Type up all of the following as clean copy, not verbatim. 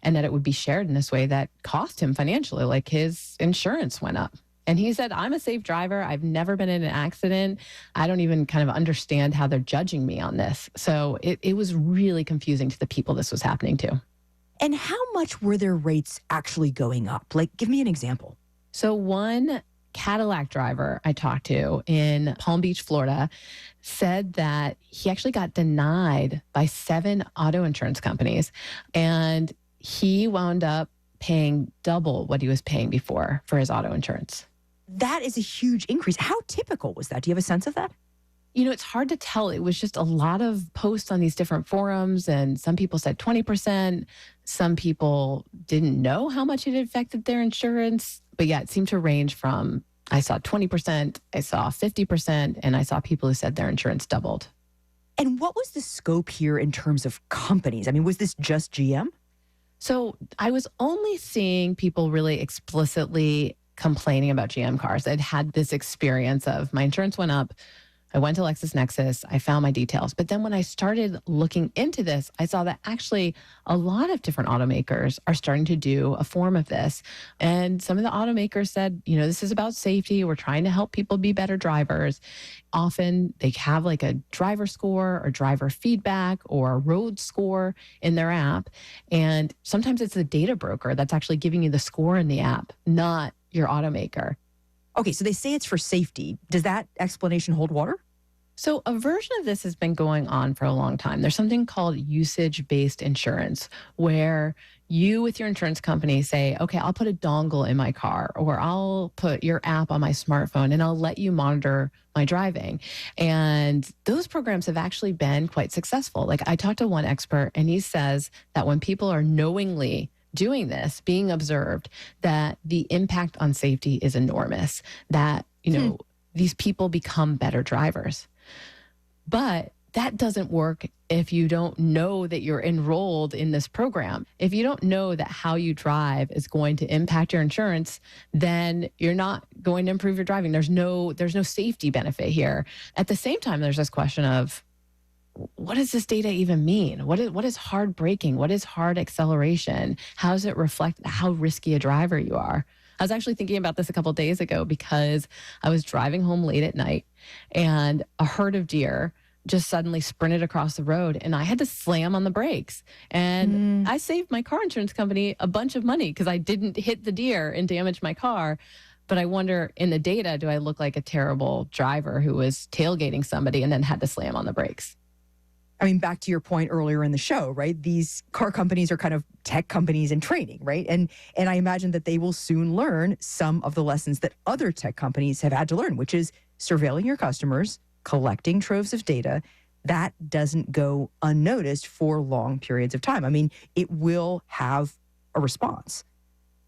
and that it would be shared in this way that cost him financially, like his insurance went up. And he said, I'm a safe driver. I've never been in an accident. I don't even kind of understand how they're judging me on this. So it was really confusing to the people this was happening to. And how much were their rates actually going up? Like, give me an example. So one Cadillac driver I talked to in Palm Beach, Florida, said that he actually got denied by 7 auto insurance companies. And he wound up paying double what he was paying before for his auto insurance. That is a huge increase. How typical was that? Do you have a sense of that? You know, it's hard to tell. It was just a lot of posts on these different forums, and some people said 20%. Some people didn't know how much it affected their insurance. But yeah, it seemed to range from, I saw 20%, I saw 50%, and I saw people who said their insurance doubled. And what was the scope here in terms of companies? I mean, was this just GM? So I was only seeing people really explicitly complaining about GM cars. I'd had this experience of my insurance went up. I went to LexisNexis. I found my details. But then when I started looking into this, I saw that actually a lot of different automakers are starting to do a form of this. And some of the automakers said, you know, this is about safety. We're trying to help people be better drivers. Often they have like a driver score or driver feedback or a road score in their app. And sometimes it's the data broker that's actually giving you the score in the app, not your automaker. Okay, so they say it's for safety. Does that explanation hold water? So a version of this has been going on for a long time. There's something called usage-based insurance, where you with your insurance company say, okay, I'll put a dongle in my car, or I'll put your app on my smartphone and I'll let you monitor my driving. And those programs have actually been quite successful. Like I talked to one expert and he says that when people are knowingly doing this, being observed, that the impact on safety is enormous, that, you know, these people become better drivers. But that doesn't work if you don't know that you're enrolled in this program. If you don't know that how you drive is going to impact your insurance, then you're not going to improve your driving. There's no safety benefit here. At the same time, there's this question of, what does this data even mean? What is hard braking? What is hard acceleration? How does it reflect how risky a driver you are? I was actually thinking about this a couple of days ago because I was driving home late at night and a herd of deer just suddenly sprinted across the road and I had to slam on the brakes. And I saved my car insurance company a bunch of money because I didn't hit the deer and damage my car. But I wonder, in the data, do I look like a terrible driver who was tailgating somebody and then had to slam on the brakes? I mean, back to your point earlier in the show, right? These car companies are kind of tech companies in training, right? And I imagine that they will soon learn some of the lessons that other tech companies have had to learn, which is surveilling your customers, collecting troves of data. That doesn't go unnoticed for long periods of time. I mean, it will have a response.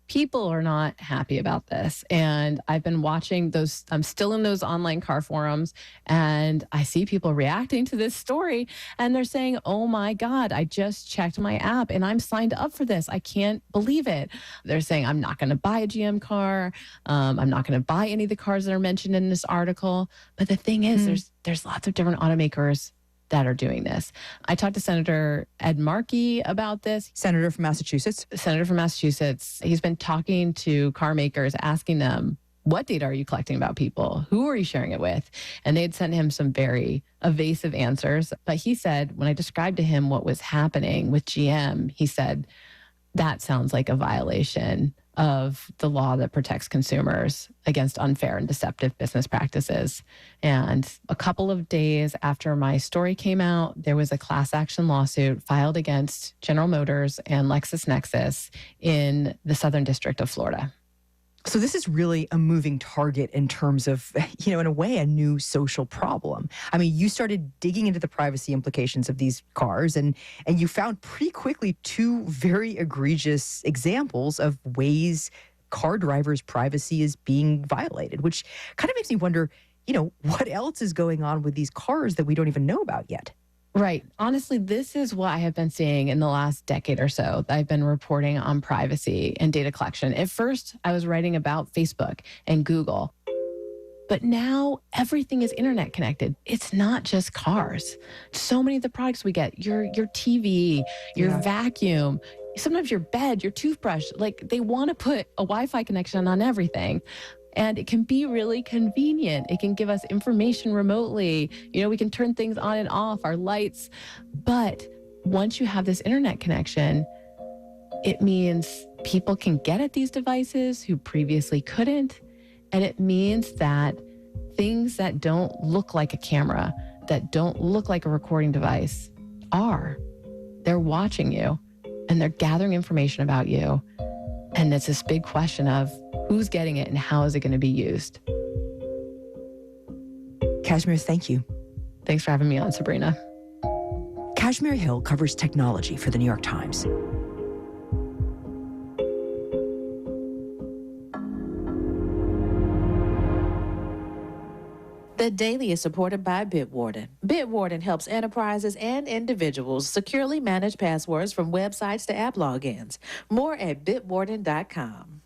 People are not happy about this. And I've been watching those, I'm still in those online car forums, and I see people reacting to this story and they're saying, oh my God, I just checked my app and I'm signed up for this. I can't believe it. They're saying, I'm not going to buy a GM car. I'm not going to buy any of the cars that are mentioned in this article. But the thing is, there's lots of different automakers that are doing this. I talked to Senator Ed Markey about this. Senator from Massachusetts. He's been talking to car makers, asking them, what data are you collecting about people? Who are you sharing it with? And they'd sent him some very evasive answers. But he said, when I described to him what was happening with GM, he said, that sounds like a violation of the law that protects consumers against unfair and deceptive business practices. And a couple of days after my story came out, there was a class action lawsuit filed against General Motors and LexisNexis in the Southern District of Florida. So this is really a moving target in terms of, you know, in a way, a new social problem. I mean, you started digging into the privacy implications of these cars, and you found pretty quickly two very egregious examples of ways car drivers' privacy is being violated, which kind of makes me wonder, you know, what else is going on with these cars that we don't even know about yet? Right. Honestly, this is what I have been seeing in the last decade or so. I've been reporting on privacy and data collection. At first, I was writing about Facebook and Google. But now everything is internet connected. It's not just cars. So many of the products we get, your TV, your vacuum, sometimes your bed, your toothbrush, like they want to put a Wi-Fi connection on everything. And it can be really convenient. It can give us information remotely. We can turn things on and off, our lights. But once you have this internet connection, it means people can get at these devices who previously couldn't. And it means that things that don't look like a camera, that don't look like a recording device they're watching you and they're gathering information about you. And it's this big question of who's getting it and how is it going to be used? Kashmir, thank you. Thanks for having me on, Sabrina. Kashmir Hill covers technology for the New York Times. The Daily is supported by Bitwarden. Bitwarden helps enterprises and individuals securely manage passwords from websites to app logins. More at bitwarden.com.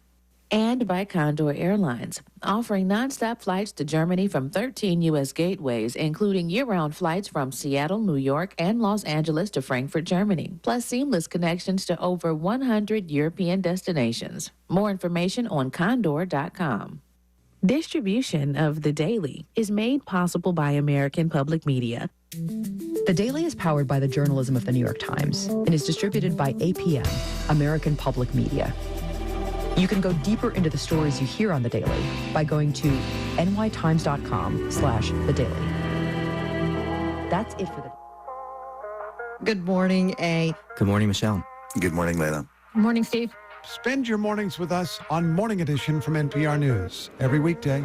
And by Condor Airlines, offering nonstop flights to Germany from 13 U.S. gateways, including year-round flights from Seattle, New York, and Los Angeles to Frankfurt, Germany, plus seamless connections to over 100 European destinations. More information on condor.com. Distribution of The Daily is made possible by American Public Media. The Daily is powered by the journalism of the New York Times and is distributed by APM, American Public Media. You can go deeper into the stories you hear on The Daily by going to nytimes.com/The Daily. That's it for the Good morning, A. Good morning, Michelle. Good morning, Leila. Good morning, Steve. Spend your mornings with us on Morning Edition from NPR News every weekday.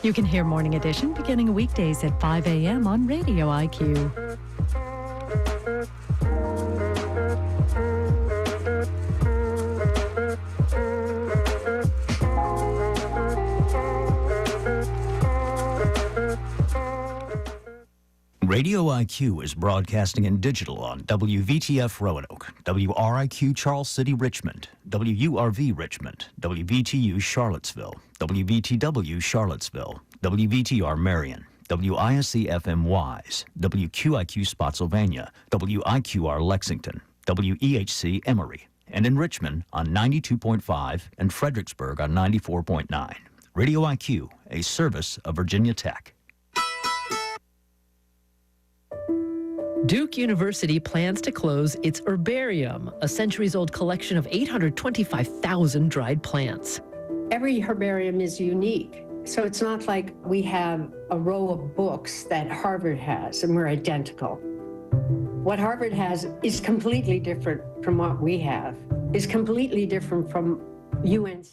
You can hear Morning Edition beginning weekdays at 5 a.m. on Radio IQ. Radio IQ is broadcasting in digital on WVTF Roanoke, WRIQ Charles City Richmond, WURV Richmond, WVTU Charlottesville, WVTW Charlottesville, WVTR Marion, WISC FM Wise, WQIQ Spotsylvania, WIQR Lexington, WEHC Emory, and in Richmond on 92.5 and Fredericksburg on 94.9. Radio IQ, a service of Virginia Tech. Duke University plans to close its herbarium, a centuries-old collection of 825,000 dried plants. Every herbarium is unique. So it's not like we have a row of books that Harvard has and we're identical. What Harvard has is completely different from what we have, is completely different from UNC.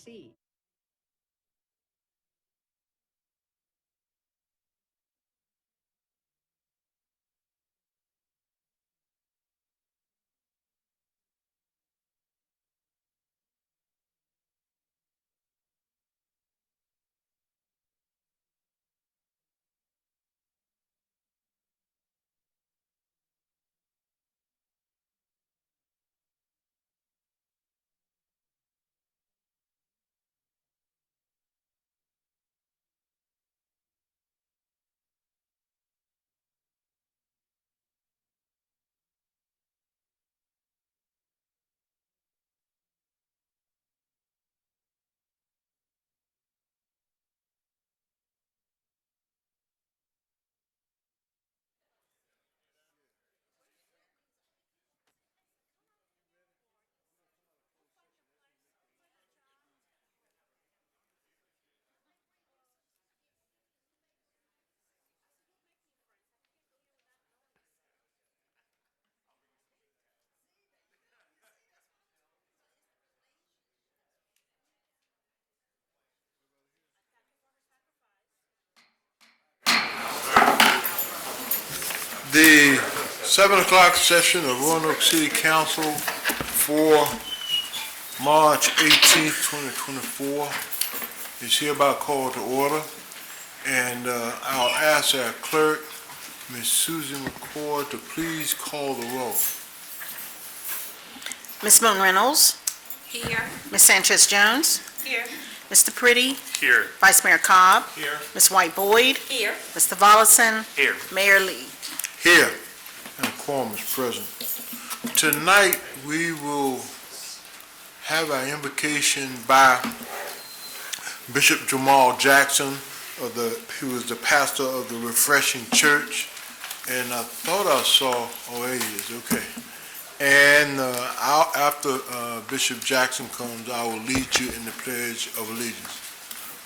The 7 o'clock session of Roanoke City Council for March 18th, 2024 is hereby called to order. And I'll ask our clerk, Ms. Susan McCord, to please call the roll. Ms. Moon Reynolds? Here. Ms. Sanchez Jones? Here. Mr. Pretty? Here. Vice Mayor Cobb? Here. Ms. White Boyd? Here. Mr. Vollison? Here. Mayor Lee? Here. And a quorum is present. Tonight, we will have an invocation by Bishop Jamal Jackson, who was the pastor of the Refreshing Church. And I thought I saw, oh, there he is, okay. And after Bishop Jackson comes, I will lead you in the Pledge of Allegiance.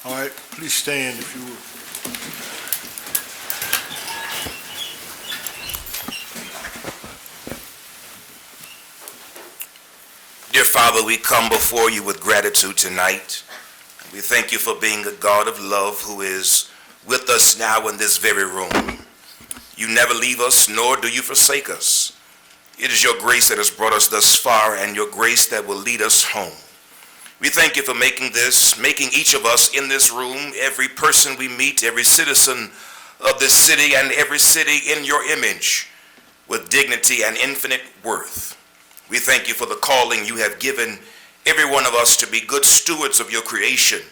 All right, please stand if you would. Dear Father, we come before you with gratitude tonight. We thank you for being a God of love who is with us now in this very room. You never leave us, nor do you forsake us. It is your grace that has brought us thus far, and your grace that will lead us home. We thank you for making each of us in this room, every person we meet, every citizen of this city, and every city in your image, with dignity and infinite worth. We thank you for the calling you have given every one of us to be good stewards of your creation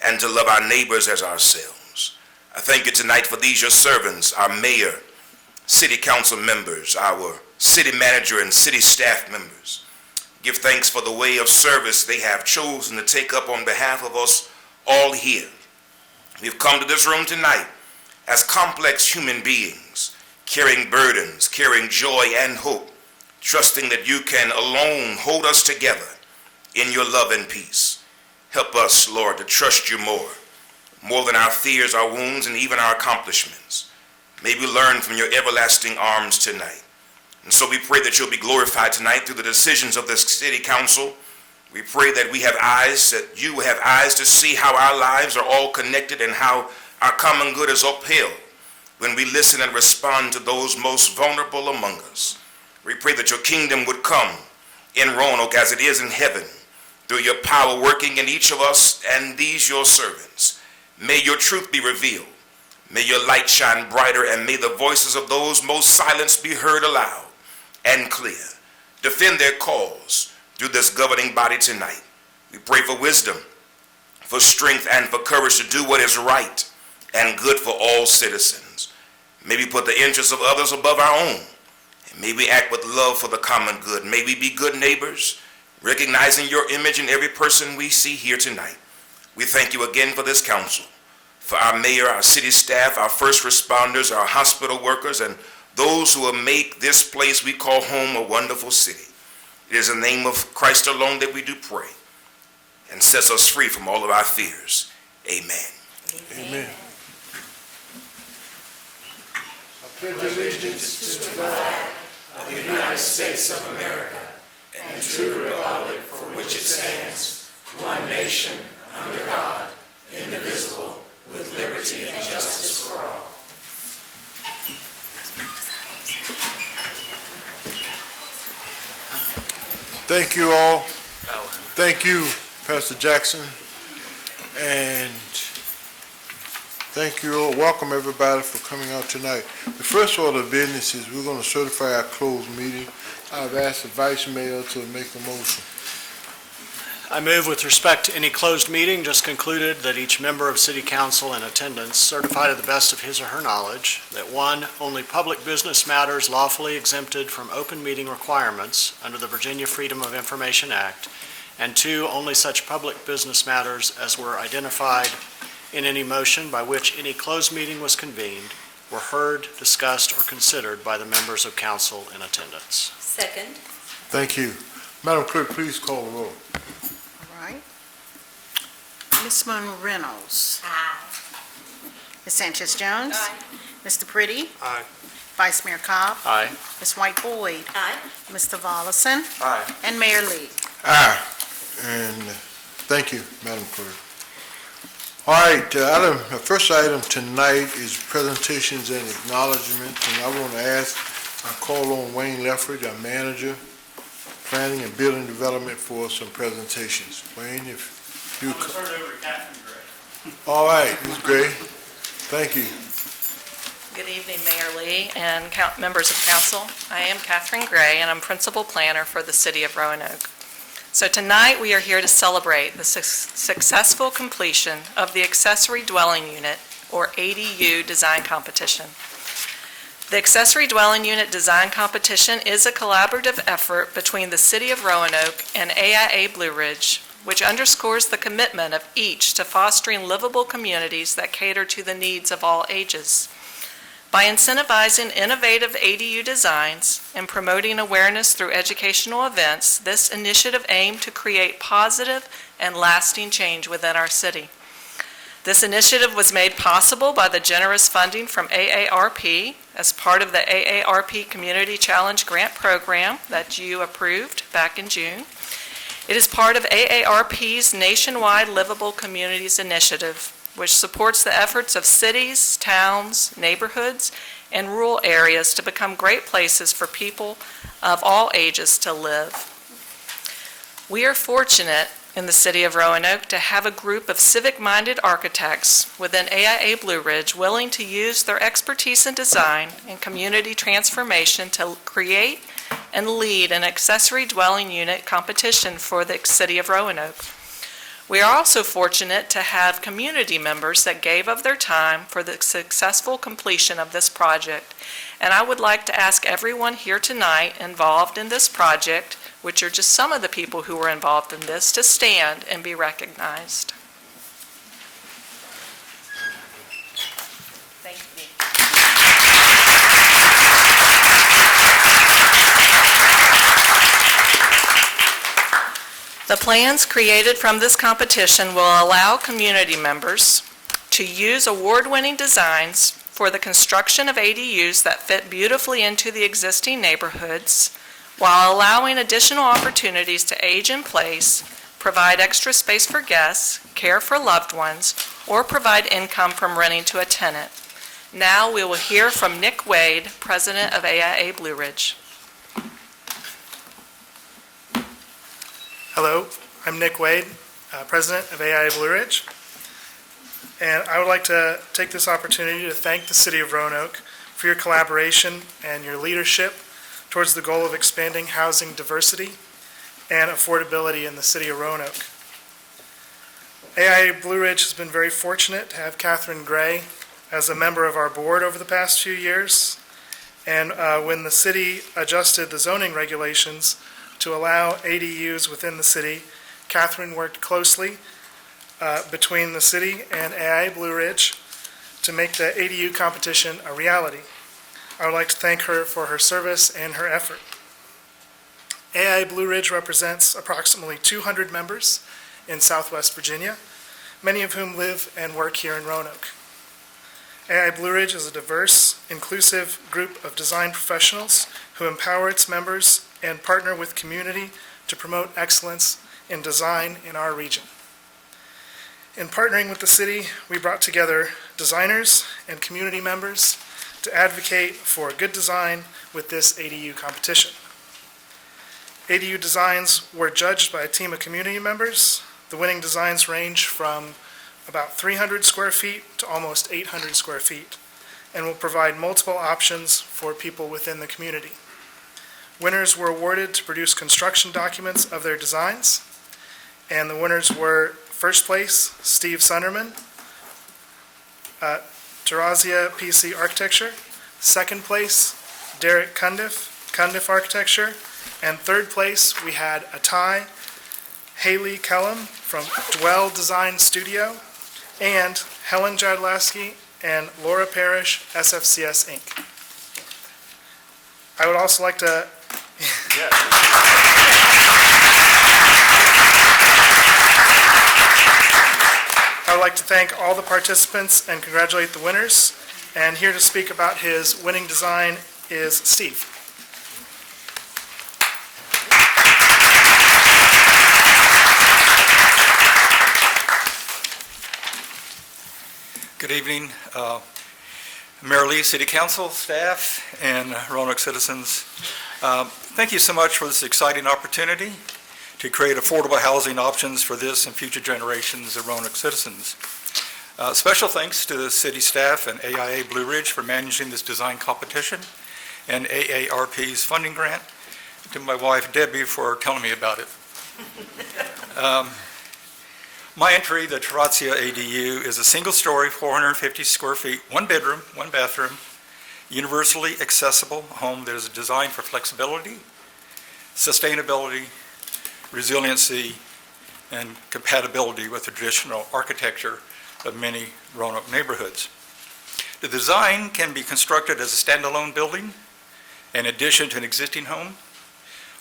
and to love our neighbors as ourselves. I thank you tonight for these your servants, our mayor, city council members, our city manager and city staff members. Give thanks for the way of service they have chosen to take up on behalf of us all here. We've come to this room tonight as complex human beings, carrying burdens, carrying joy and hope, trusting that you can alone hold us together in your love and peace. Help us, Lord, to trust you more than our fears, our wounds, and even our accomplishments. May we learn from your everlasting arms tonight. And so we pray that you'll be glorified tonight through the decisions of this city council. We pray that we have eyes, that you have eyes to see how our lives are all connected and how our common good is upheld when we listen and respond to those most vulnerable among us. We pray that your kingdom would come in Roanoke as it is in heaven, through your power working in each of us and these your servants. May your truth be revealed. May your light shine brighter, and may the voices of those most silenced be heard aloud and clear. Defend their cause through this governing body tonight. We pray for wisdom, for strength, and for courage to do what is right and good for all citizens. May we put the interests of others above our own. And may we act with love for the common good. May we be good neighbors, recognizing your image in every person we see here tonight. We thank you again for this council, for our mayor, our city staff, our first responders, our hospital workers, and those who will make this place we call home a wonderful city. It is in the name of Christ alone that we do pray, and sets us free from all of our fears. Amen. Amen. I pledge allegiance to the flag of the United States of America and to the republic for which it stands, one nation, under God, indivisible, with liberty and justice for all. Thank you all. Thank you, Pastor Jackson. And thank you all. Welcome everybody for coming out tonight. The first order of business is we're going to certify our closed meeting. I've asked the Vice Mayor to make a motion. I move with respect to any closed meeting just concluded that each member of City Council in attendance certify to the best of his or her knowledge that 1, only public business matters lawfully exempted from open meeting requirements under the Virginia Freedom of Information Act, and 2, only such public business matters as were identified in any motion by which any closed meeting was convened were heard, discussed, or considered by the members of council in attendance. Second. Thank you. Madam Clerk, please call the roll. Ms. Moon Reynolds. Aye. Ms. Sanchez Jones. Aye. Mr. Pretty. Aye. Vice Mayor Cobb. Aye. Ms. White Boyd. Aye. Mr. Volleson. Aye. And Mayor Lee. Aye. And thank you, Madam Clerk. All right, the first item tonight is presentations and acknowledgements, and I want to I call on Wayne Leffridge, our manager, planning and building development, for some presentations. Wayne, if you could. Turn it over to Catherine Gray. All right, Ms. Gray, thank you. Good evening, Mayor Lee and members of council. I am Catherine Gray, and I'm principal planner for the city of Roanoke. So tonight we are here to celebrate the successful completion of the accessory dwelling unit, or ADU, design competition. The accessory dwelling unit design competition is a collaborative effort between the City of Roanoke and AIA Blue Ridge, which underscores the commitment of each to fostering livable communities that cater to the needs of all ages. By incentivizing innovative ADU designs and promoting awareness through educational events, this initiative aimed to create positive and lasting change within our city. This initiative was made possible by the generous funding from AARP as part of the AARP Community Challenge Grant Program that you approved back in June. It is part of AARP's Nationwide Livable Communities Initiative, which supports the efforts of cities, towns, neighborhoods, and rural areas to become great places for people of all ages to live. We are fortunate in the City of Roanoke to have a group of civic-minded architects within AIA Blue Ridge willing to use their expertise in design and community transformation to create and lead an accessory dwelling unit competition for the City of Roanoke. We are also fortunate to have community members that gave of their time for the successful completion of this project. And I would like to ask everyone here tonight involved in this project, which are just some of the people who were involved in this, to stand and be recognized. Thank you. The plans created from this competition will allow community members to use award-winning designs for the construction of ADUs that fit beautifully into the existing neighborhoods, while allowing additional opportunities to age in place, provide extra space for guests, care for loved ones, or provide income from renting to a tenant. Now we will hear from Nick Wade, President of AIA Blue Ridge. Hello, I'm Nick Wade, President of AIA Blue Ridge, and I would like to take this opportunity to thank the City of Roanoke for your collaboration and your leadership towards the goal of expanding housing diversity and affordability in the City of Roanoke. AIA Blue Ridge has been very fortunate to have Catherine Gray as a member of our board over the past few years, and when the city adjusted the zoning regulations to allow ADUs within the city, Catherine worked closely between the city and AIA Blue Ridge to make the ADU competition a reality. I would like to thank her for her service and her effort. AIA Blue Ridge represents approximately 200 members in Southwest Virginia, many of whom live and work here in Roanoke. AIA Blue Ridge is a diverse, inclusive group of design professionals who empower its members and partner with community to promote excellence in design in our region. In partnering with the city, we brought together designers and community members to advocate for good design with this ADU competition. ADU designs were judged by a team of community members. The winning designs range from about 300 square feet to almost 800 square feet and will provide multiple options for people within the community. Winners were awarded to produce construction documents of their designs, and the winners were first place, Steve Sunderman, Terazia PC Architecture, second place, Derek Cundiff Architecture, and third place we had a tie, Haley Kellum from Dwell Design Studio, and Helen Jadlowski and Laura Parrish, SFCS Inc. I would also like to I would like to thank all the participants and congratulate the winners. And here to speak about his winning design is Steve. Good evening, Mayor Lee, City Council, staff, and Roanoke citizens. Thank you so much for this exciting opportunity to create affordable housing options for this and future generations of Roanoke citizens. Special thanks to the city staff and AIA Blue Ridge for managing this design competition, and AARP's funding grant, to my wife Debbie for telling me about it. My entry, the Terazia ADU, is a single-story, 450 square feet, one bedroom, one bathroom, universally accessible home that is designed for flexibility, sustainability, resiliency, and compatibility with the traditional architecture of many Roanoke neighborhoods. The design can be constructed as a standalone building in addition to an existing home,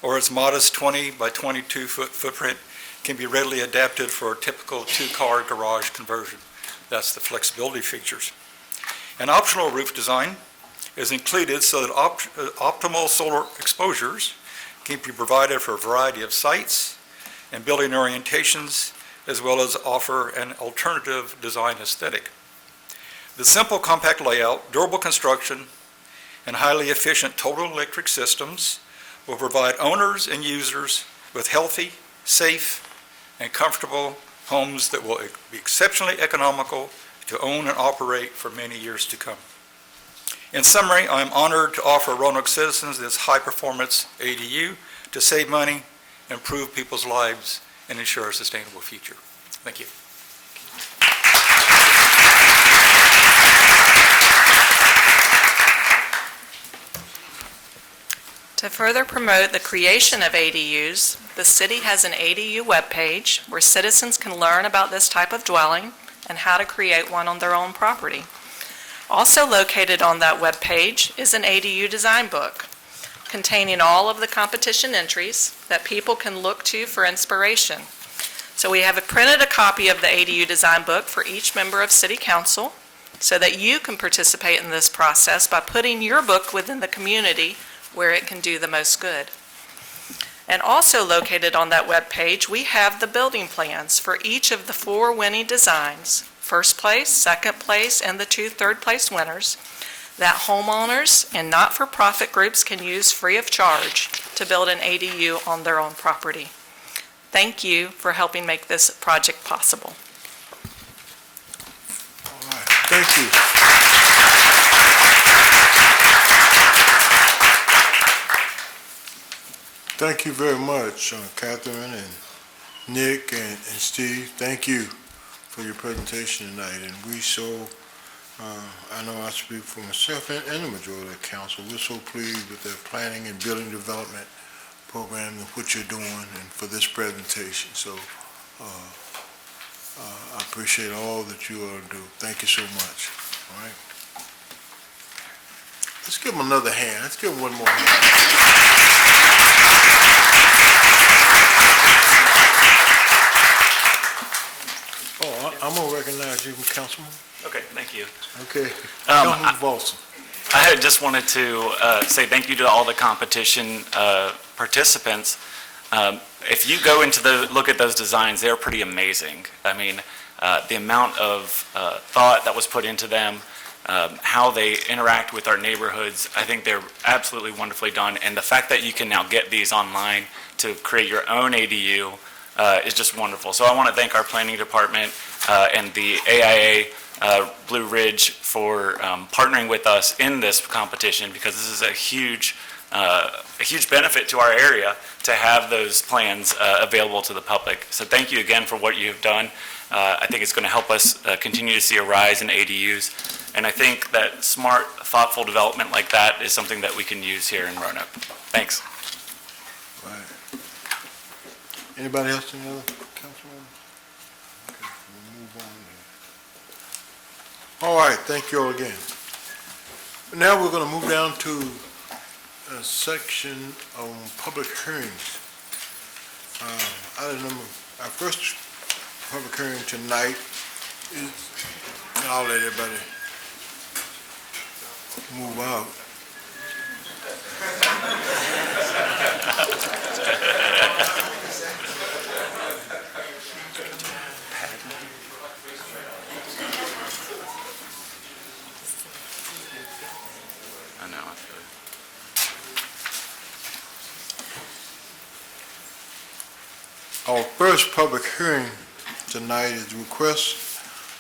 or its modest 20 by 22 foot footprint can be readily adapted for a typical two-car garage conversion. That's the flexibility features. An optional roof design is included so that optimal solar exposures can be provided for a variety of sites and building orientations, as well as offer an alternative design aesthetic. The simple, compact layout, durable construction, and highly efficient total electric systems will provide owners and users with healthy, safe, and comfortable homes that will be exceptionally economical to own and operate for many years to come. In summary, I am honored to offer Roanoke citizens this high-performance ADU to save money, improve people's lives, and ensure a sustainable future. Thank you. To further promote the creation of ADUs, the city has an ADU webpage where citizens can learn about this type of dwelling and how to create one on their own property. Also located on that webpage is an ADU design book containing all of the competition entries that people can look to for inspiration. So we have printed a copy of the ADU design book for each member of City Council so that you can participate in this process by putting your book within the community where it can do the most good. And also located on that webpage, we have the building plans for each of the 4 winning designs, first place, second place, and the 2 third-place winners, that homeowners and not-for-profit groups can use free of charge to build an ADU on their own property. Thank you for helping make this project possible. All right, thank you. Thank you very much, Catherine and Nick and Steve. Thank you for your presentation tonight. And we I know I speak for myself and the majority of the council, we're so pleased with the planning and building development program and what you're doing and for this presentation. So I appreciate all that you are doing. Thank you so much. All right. Let's give them another hand. Let's give them one more hand. Oh, I'm going to recognize you, Councilman. Okay, thank you. Okay. Councilman Volson. I just wanted to say thank you to all the competition participants. If you go into look at those designs, they're pretty amazing. I mean, the amount of thought that was put into them, how they interact with our neighborhoods, I think they're absolutely wonderfully done. And the fact that you can now get these online to create your own ADU is just wonderful. So I want to thank our planning department and the AIA Blue Ridge for partnering with us in this competition, because this is a huge benefit to our area to have those plans available to the public. So thank you again for what you have done. I think it's going to help us continue to see a rise in ADUs. And I think that smart, thoughtful development like that is something that we can use here in Roanoke. Thanks. Right. Anybody else? Any other councilman? Okay, we'll move on then. All right, thank you all again. Now we're going to move down to a section on public hearings. Item number, our first public hearing tonight is, and I'll let everybody move out. I know. Our first public hearing tonight is the request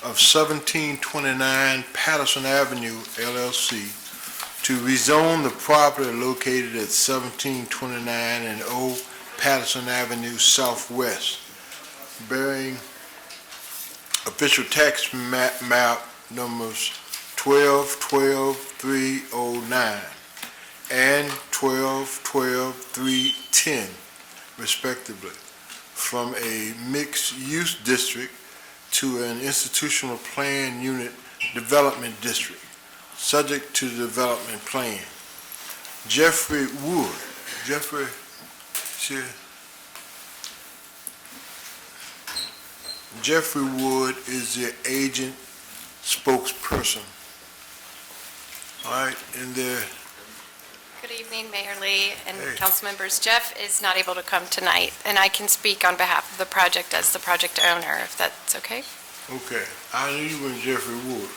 of 1729 Patterson Avenue LLC to rezone the property located at 1729 and Old Patterson Avenue Southwest, bearing official tax map numbers 12-12-309 and 12-12-310, respectively, from a mixed-use district to an institutional plan unit development district, subject to the development plan. Jeffrey Wood. Jeffrey, Jeffrey Wood is the agent spokesperson. All right, and there. Good evening, Mayor Lee and council members. Jeff is not able to come tonight, and I can speak on behalf of the project as the project owner, if that's okay. Okay, I knew you were Jeffrey Wood.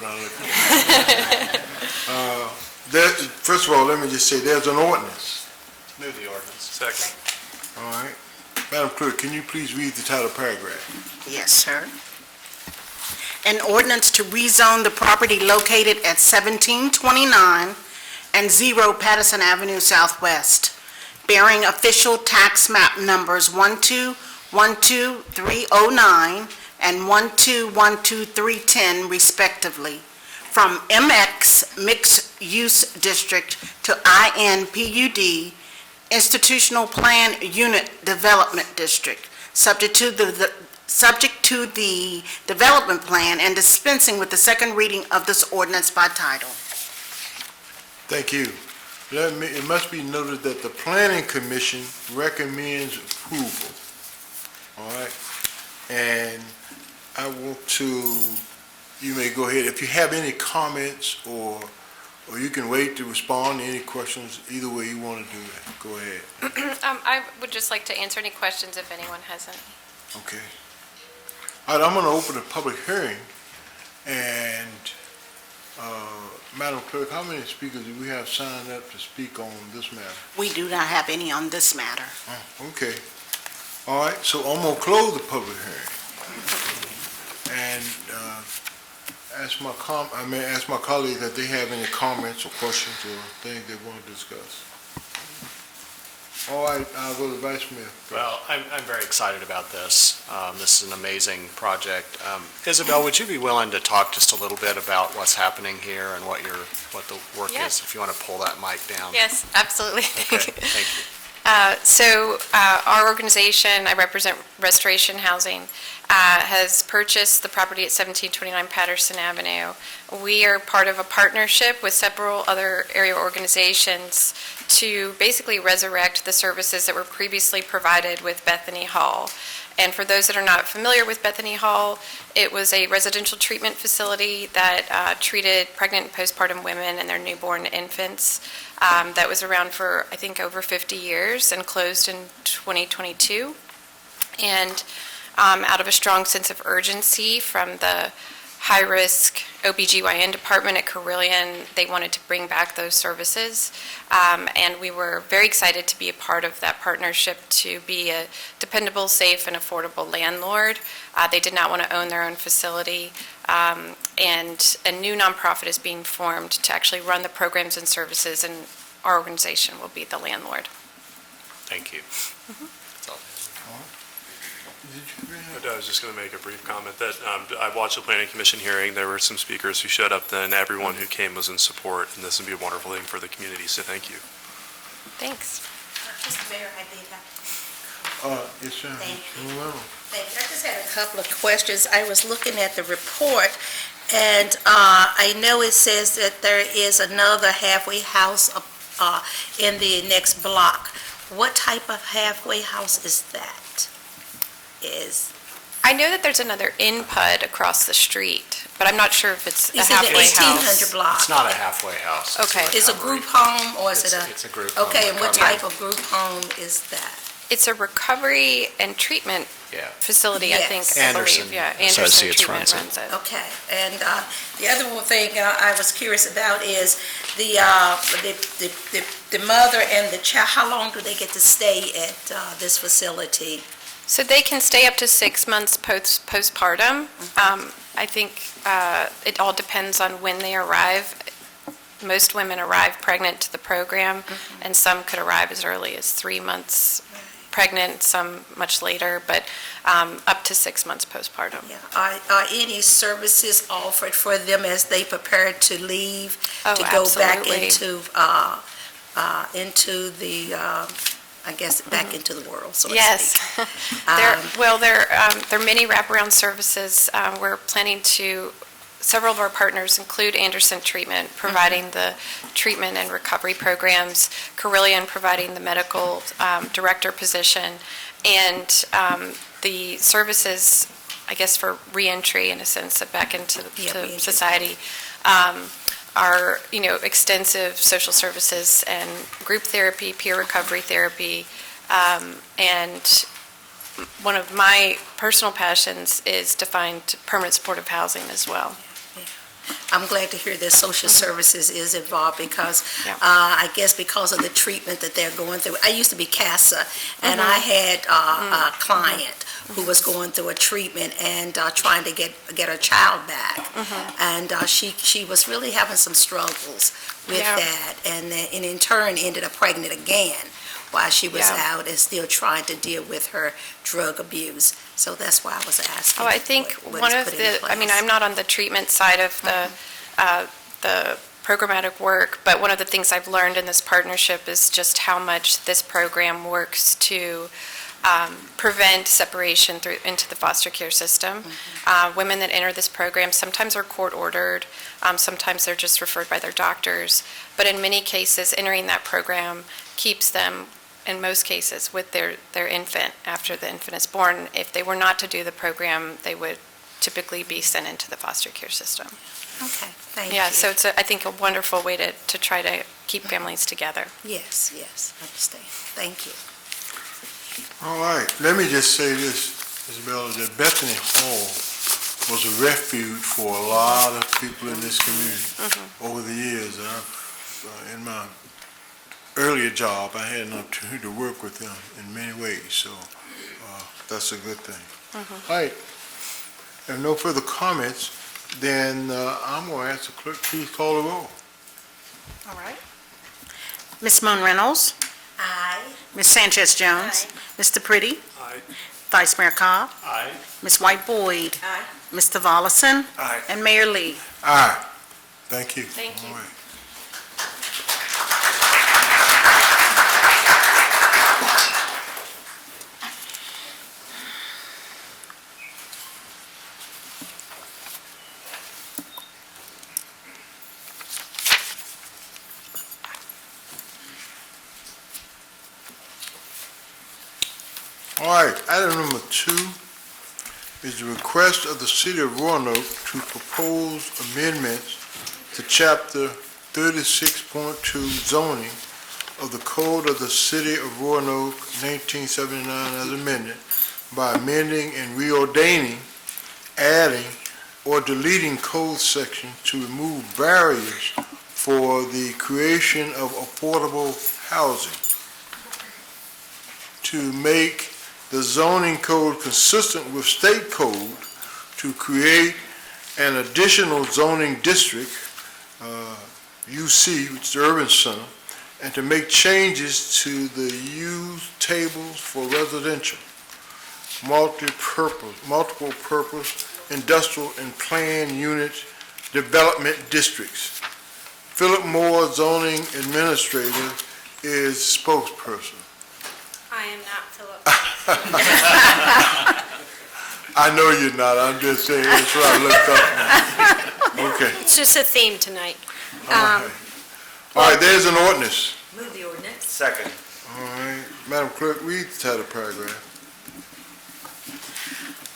First of all, let me just say, there's an ordinance. Move the ordinance. Second. All right. Madam Clerk, can you please read the title paragraph? Yes, sir. An ordinance to rezone the property located at 1729 and 0 Patterson Avenue Southwest, bearing official tax map numbers 1212309 and 1212310 respectively, from MX Mixed Use District to INPUD Institutional Plan Unit Development District, subject to the development plan, and dispensing with the second reading of this ordinance by title. Thank you. It must be noted that the Planning Commission recommends approval. All right? And I want to, you may go ahead, if you have any comments or you can wait to respond to any questions, either way you want to do that. Go ahead. I would just like to answer any questions if anyone has any. Okay. All right, I'm going to open a public hearing, and Madam Clerk, how many speakers do we have signed up to speak on this matter? We do not have any on this matter. Okay. All right, so I'm going to close the public hearing. And ask my colleagues if they have any comments or questions or things they want to discuss. All right, I'll go to Vice Mayor. Well, I'm very excited about this. This is an amazing project. Isabel, would you be willing to talk just a little bit about what's happening here and what the work is? If you want to pull that mic down. Yes, absolutely. Okay, thank you. Our organization, I represent Restoration Housing, has purchased the property at 1729 Patterson Avenue. We are part of a partnership with several other area organizations to basically resurrect the services that were previously provided with Bethany Hall. And for those that are not familiar with Bethany Hall, it was a residential treatment facility that treated pregnant and postpartum women and their newborn infants. That was around for, I think, over 50 years and closed in 2022. And out of a strong sense of urgency from the high-risk OBGYN department at Carillion, they wanted to bring back those services. And we were very excited to be a part of that partnership to be a dependable, safe, and affordable landlord. They did not want to own their own facility. And a new nonprofit is being formed to actually run the programs and services, and our organization will be the landlord. Thank you. That's all. I was just going to make a brief comment that I watched the Planning Commission hearing. There were some speakers who showed up then. Everyone who came was in support, and this would be a wonderful thing for the community, so thank you. Thanks. Mr. Mayor, I did have. Yes, sir. Thank you. Well, Thank you. I just had a couple of questions. I was looking at the report, and I know it says that there is another halfway house in the next block. What type of halfway house is that? I know that there's another in-pud across the street, but I'm not sure if it's a Is it halfway the house. 1800 block? It's not a halfway house. Okay. Is it a group home, or is it a? It's a group home. Okay, and what type of group home is that? It's a recovery and treatment facility, I think. I believe. Yeah, Anderson Associates Treatment runs runs it. Okay, and the other one thing I was curious about is the mother and the child. How long do they get to stay at this facility? So they can stay up to 6 months postpartum. I think it all depends on when they arrive. Most women arrive pregnant to the program, and some could arrive as early as 3 months pregnant, some much later, but up to 6 months postpartum. Yeah. Are any services offered for them as they prepare to leave, Oh, to go back absolutely. into the, I guess, back into the world, so to Yes. speak? There are many wraparound services. We're planning to, several of our partners include Anderson Treatment, providing the treatment and recovery programs, Carillion providing the medical director position, and the services, I guess, for reentry, in a sense, back into to society. Are, extensive social services and group therapy, peer recovery therapy, and one of my personal passions is to find permanent supportive housing as well. I'm glad to hear that social services is involved because I guess because of the treatment that they're going through. I used to be CASA, and I had a client who was going through a treatment and trying to get her child back. And she was really having some struggles with that, and in turn ended up pregnant again while she was out and still trying to deal with her drug abuse. So that's why I was asking. Oh, I think what one is of put in the, I mean, place. I'm not on the treatment side of the programmatic work, but one of the things I've learned in this partnership is just how much this program works to prevent separation into the foster care system. Women that enter this program sometimes are court ordered, sometimes they're just referred by their doctors, but in many cases, entering that program keeps them, in most cases, with their infant after the infant is born. If they were not to do the program, they would typically be sent into the foster care system. Okay, thank you. Yeah, so it's, I think, a wonderful way to try to keep families together. Yes, understand. Thank you. All right, let me just say this, Isabella, that Bethany Hall was a refuge for a lot of people in this community over the years. In my earlier job, I had an opportunity to work with them in many ways, so that's a good thing. All right, if no further comments, then I'm going to ask the clerk, please call the roll. All right. Ms. Moon Reynolds? Aye. Ms. Sanchez Jones? Aye. Mr. Pretty? Aye. Vice Mayor Cobb? Aye. Ms. White Boyd? Aye. Mr. Volleson? Aye. And Mayor Lee? Aye. Thank you. Thank you. All right. All right, item number 2 is the request of the City of Roanoke to propose amendments to Chapter 36.2 zoning of the Code of the City of Roanoke, 1979 as amended, by amending and reordaining, adding, or deleting code sections to remove barriers for the creation of affordable housing, to make the zoning code consistent with state code, to create an additional zoning district, UC, which is the urban center, and to make changes to the use tables for residential, multiple purpose, industrial and planned unit development districts. Philip Moore, zoning administrator, is spokesperson. I am not Philip. I know you're not, I'm just saying, that's what I looked up now. Okay. It's just a theme tonight. All right, there's an ordinance. Move the ordinance. Second. All right, Madam Clerk, read the title paragraph.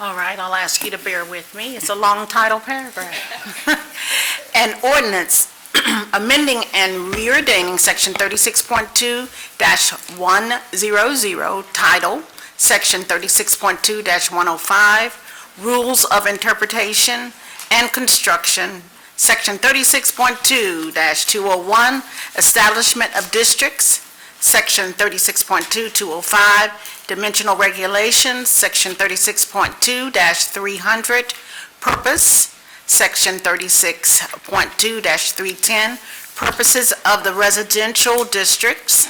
All right, I'll ask you to bear with me. It's a long title paragraph. An ordinance amending and reordaining Section 36.2-100, title, Section 36.2-105, Rules of Interpretation and Construction, Section 36.2-201, Establishment of Districts, Section 36.2-205, Dimensional Regulations, Section 36.2-300, Purpose, Section 36.2-310, Purposes of the Residential Districts,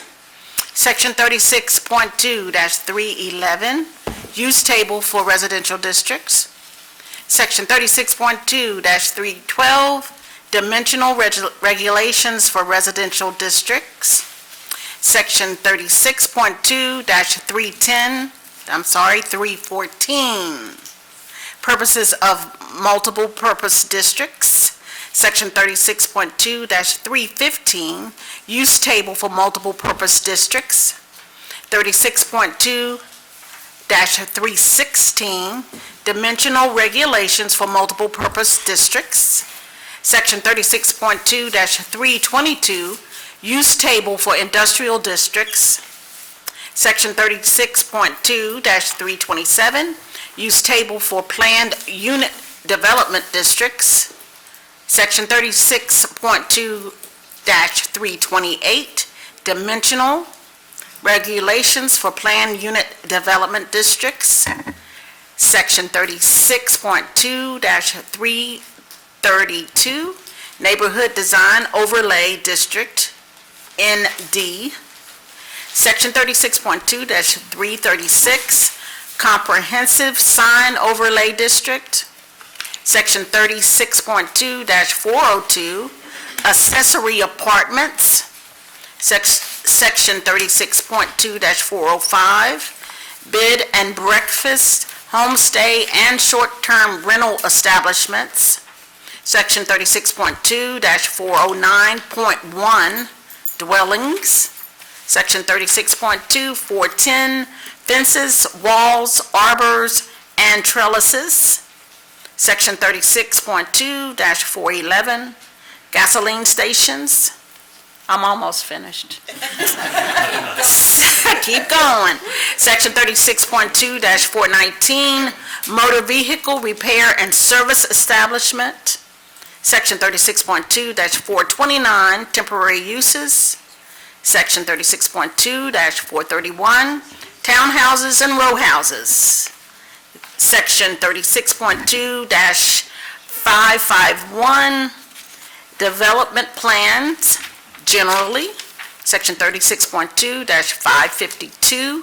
Section 36.2-311, use table for residential districts. Section 36.2-312, dimensional regulations for residential districts. Section 314, purposes of multiple purpose districts. Section 36.2-315, use table for multiple purpose districts. 36.2-316, dimensional regulations for multiple purpose districts. Section 36.2-322, use table for industrial districts. Section 36.2-327, use table for planned unit development districts. Section 36.2-328, dimensional regulations for planned unit development districts. Section 36.2-332, neighborhood design overlay district, ND. Section 36.2-336, comprehensive sign overlay district. Section 36.2-402, accessory apartments. Section 36.2-405, bed and breakfast, homestay, and short-term rental establishments. Section 36.2-409.1, dwellings. Section 36.2-410, fences, walls, arbors, and trellises. Section 36.2-411, gasoline stations. I'm almost finished. Keep going. Section 36.2-419, motor vehicle repair and service establishment. Section 36.2-429, temporary uses. Section 36.2-431, townhouses and row houses. Section 36.2-551, development plans generally. Section 36.2-552,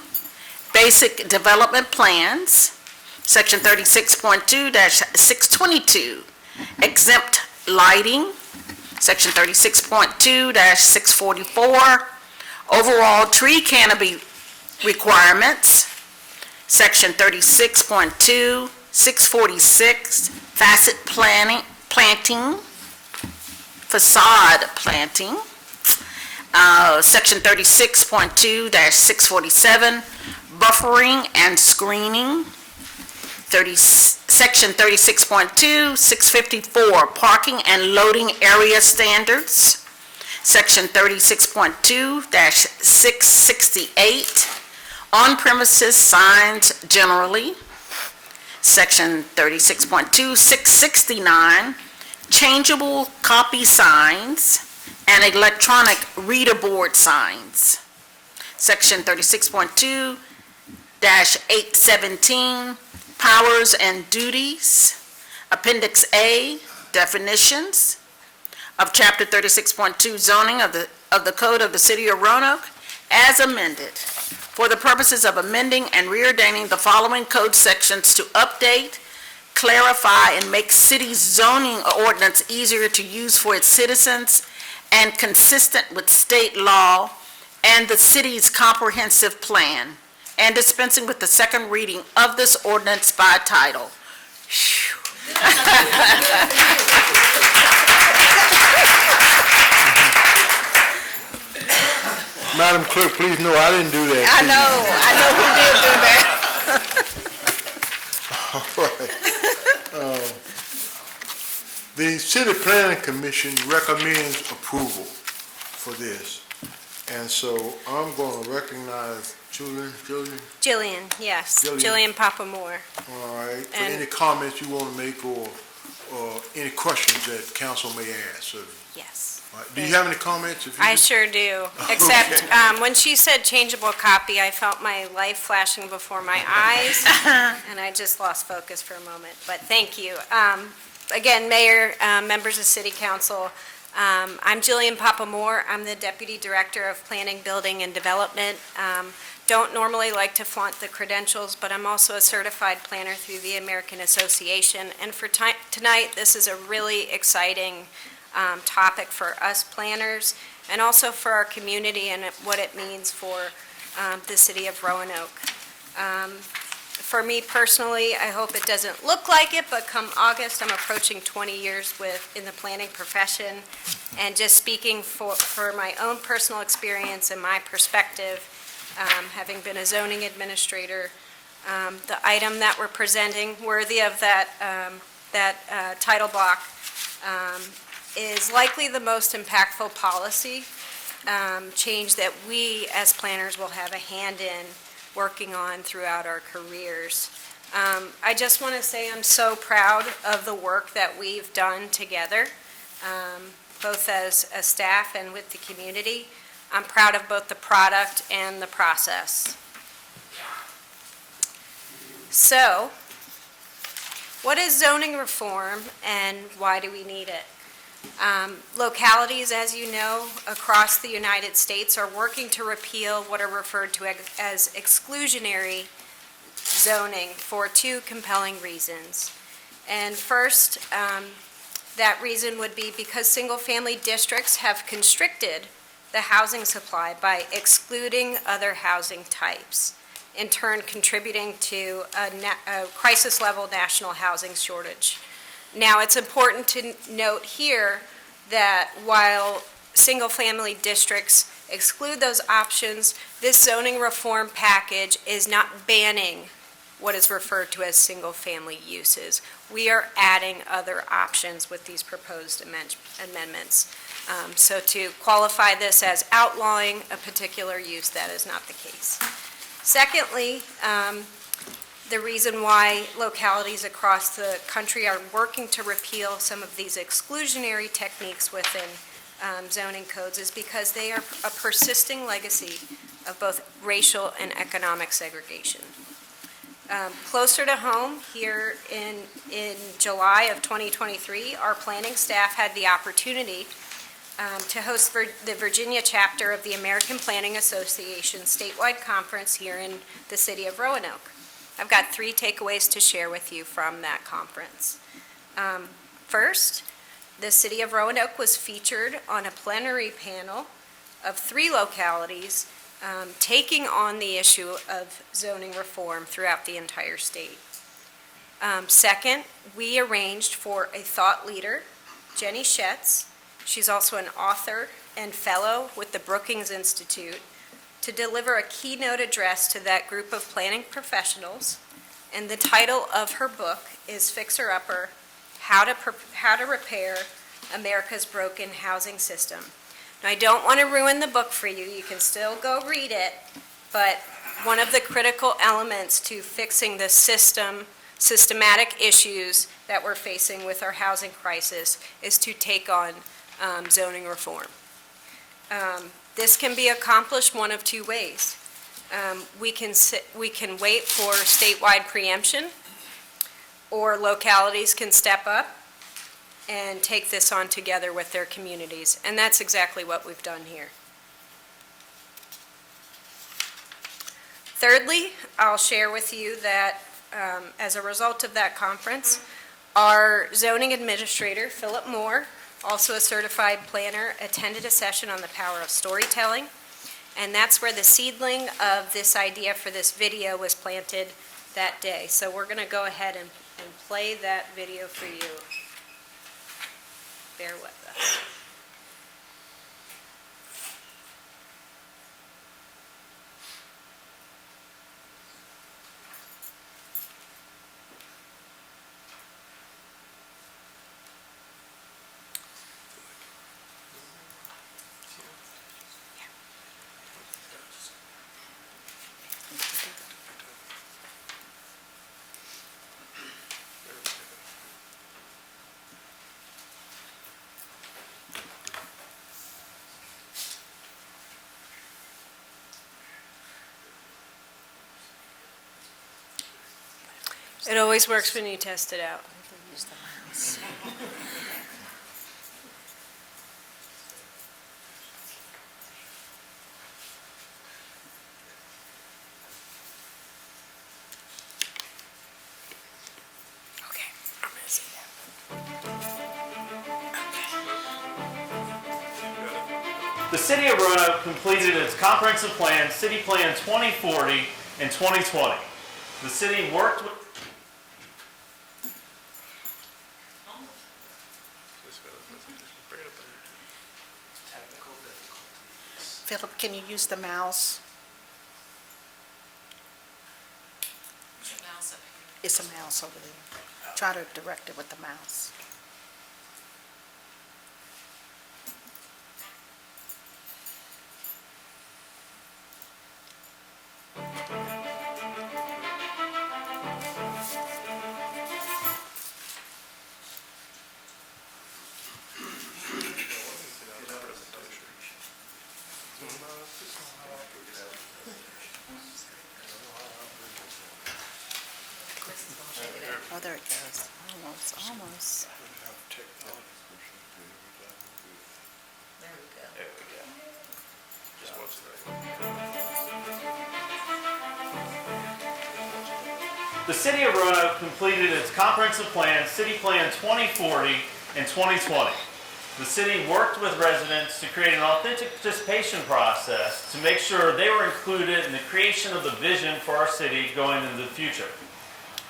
basic development plans. Section 36.2-622, exempt lighting. Section 36.2-644, overall tree canopy requirements. Section 36.2-646, facet planting, facade planting. Section 36.2-647, buffering and screening. Section 36.2-654, parking and loading area standards. Section 36.2-668, on-premises signs generally. Section 36.2-669, changeable copy signs and electronic reader board signs. Section 36.2-817, powers and duties. Appendix A, definitions of Chapter 36.2 zoning of the Code of the City of Roanoke as amended for the purposes of amending and reordaining the following code sections to update, clarify, and make city zoning ordinance easier to use for its citizens and consistent with state law and the city's comprehensive plan, and dispensing with the second reading of this ordinance by title. Madam Clerk, please know I didn't do that. I know who did do that. All right. The City Planning Commission recommends approval for this. And so I'm going to recognize Jillian, yes. Jillian. Papamore. All right. For And- any comments you want to make or any questions that council may ask. Yes. All right. Do you have any comments? I sure do, except when she said changeable copy, I felt my life flashing before my eyes, and I just lost focus for a moment, but thank you. Again, Mayor, members of City Council, I'm Jillian Papa-Moore. I'm the Deputy Director of Planning, Building, and Development. Don't normally like to flaunt the credentials, but I'm also a certified planner through the American Association. And for tonight, this is a really exciting topic for us planners and also for our community and what it means for the city of Roanoke. For me personally, I hope it doesn't look like it, but come August, I'm approaching 20 years in the planning profession. And just speaking for my own personal experience and my perspective, having been a zoning administrator, the item that we're presenting, worthy of that title block, is likely the most impactful policy change that we as planners will have a hand in working on throughout our careers. I just want to say I'm so proud of the work that we've done together, both as a staff and with the community. I'm proud of both the product and the process. So, what is zoning reform and why do we need it? Localities, as you know, across the United States are working to repeal what are referred to as exclusionary zoning for two compelling reasons. And first, that reason would be because single-family districts have constricted the housing supply by excluding other housing types, in turn contributing to a crisis-level national housing shortage. Now, it's important to note here that while single-family districts exclude those options, this zoning reform package is not banning what is referred to as single-family uses. We are adding other options with these proposed amendments. So to qualify this as outlawing a particular use, that is not the case. Secondly, the reason why localities across the country are working to repeal some of these exclusionary techniques within zoning codes is because they are a persisting legacy of both racial and economic segregation. Closer to home, here in July of 2023, our planning staff had the opportunity to host the Virginia chapter of the American Planning Association statewide conference here in the city of Roanoke. I've got 3 takeaways to share with you from that conference. First, the city of Roanoke was featured on a plenary panel of 3 localities taking on the issue of zoning reform throughout the entire state. Second, we arranged for a thought leader, Jenny Schetz. She's also an author and fellow with the Brookings Institute, to deliver a keynote address to that group of planning professionals, and the title of her book is Fixer Upper: How to Repair America's Broken Housing System. Now, I don't want to ruin the book for you. You can still go read it, but one of the critical elements to fixing the systematic issues that we're facing with our housing crisis is to take on zoning reform. This can be accomplished one of 2 ways. We can wait for statewide preemption, or localities can step up and take this on together with their communities, and that's exactly what we've done here. Thirdly, I'll share with you that as a result of that conference, our zoning administrator, Philip Moore, also a certified planner, attended a session on the power of storytelling, and that's where the seedling of this idea for this video was planted that day. So we're going to go ahead and play that video for you. Bear with us. It always works when you test it out. The City of Roanoke completed its comprehensive plan, City Plan 2040, in 2020. The city worked with... Philip, can you use the mouse? It's a mouse over there. Try to direct it with the mouse. Oh, there it goes. Almost, almost. There we go. There we go. Just watch that. The City of Roanoke completed its comprehensive plan, City Plan 2040, in 2020. The city worked with residents to create an authentic participation process to make sure they were included in the creation of the vision for our city going into the future.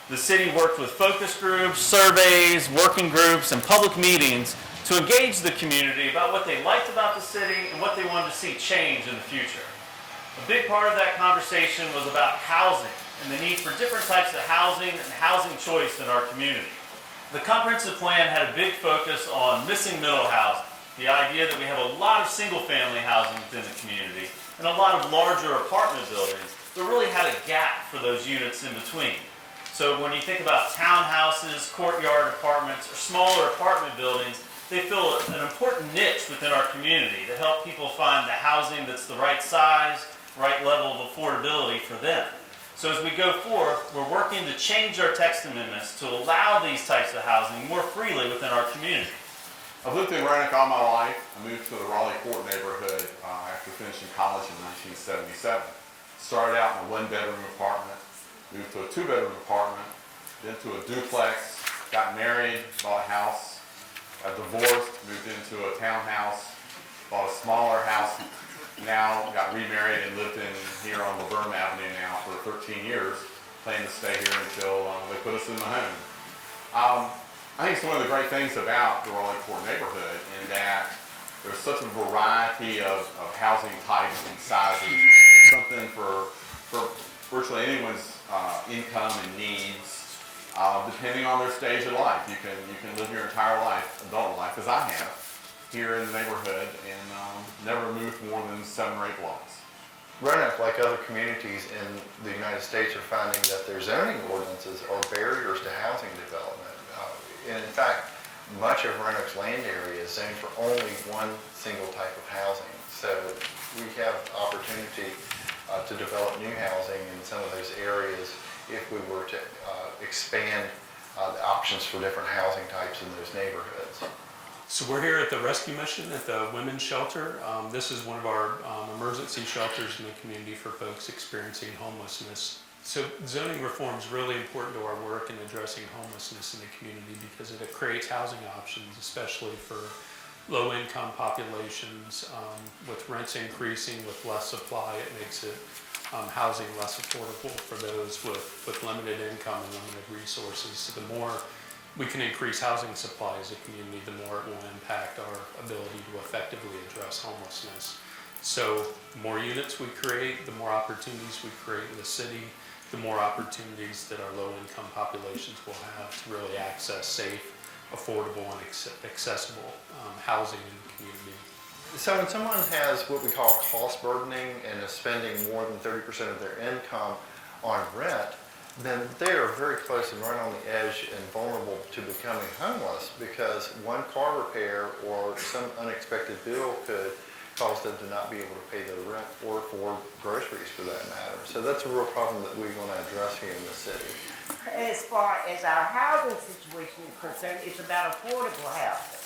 The city worked with focus groups, surveys, working groups, and public meetings to engage the community about what they liked about the city and what they wanted to see change in the future. A big part of that conversation was about housing and the need for different types of housing and housing choice in our community. The comprehensive plan had a big focus on missing middle housing, the idea that we have a lot of single-family housing within the community and a lot of larger apartment buildings, but really had a gap for those units in between. So when you think about townhouses, courtyard apartments, or smaller apartment buildings, they fill an important niche within our community to help people find the housing that's the right size, right level of affordability for them. So as we go forth, we're working to change our text amendments to allow these types of housing more freely within our community. I've lived in Roanoke all my life. I moved to the Raleigh Court neighborhood after finishing college in 1977. Started out in a one-bedroom apartment, moved to a two-bedroom apartment, then to a duplex, got married, bought a house, got divorced, moved into a townhouse, bought a smaller house, now got remarried and lived in here on Laverne Avenue now for 13 years, plan to stay here until they put us in the home. I think it's one of the great things about the Raleigh Court neighborhood in that there's such a variety of housing types and sizes. It's something for virtually anyone's income and needs, depending on their stage of life. You can live your entire life, adult life, as I have, here in the neighborhood and never moved more than 7 or 8 blocks. Roanoke, like other communities in the United States, are finding that their zoning ordinances are barriers to housing development. And in fact, much of Roanoke's land area is zoned for only one single type of housing. So we have opportunity to develop new housing in some of those areas if we were to expand the options for different housing types in those neighborhoods. So we're here at the rescue mission at the women's shelter. This is one of our emergency shelters in the community for folks experiencing homelessness. So zoning reform is really important to our work in addressing homelessness in the community because it creates housing options, especially for low-income populations. With rents increasing, with less supply, it makes it housing less affordable for those with limited income and limited resources. So the more we can increase housing supply as a community, the more it will impact our ability to effectively address homelessness. So the more units we create, the more opportunities we create in the city, the more opportunities that our low-income populations will have to really access safe, affordable, and accessible housing in the community. So when someone has what we call cost burdening and is spending more than 30% of their income on rent, then they are very close and right on the edge and vulnerable to becoming homeless because one car repair or some unexpected bill could cause them to not be able to pay their rent or for groceries for that matter. So that's a real problem that we want to address here in the city. As far as our housing situation is concerned, it's about affordable housing.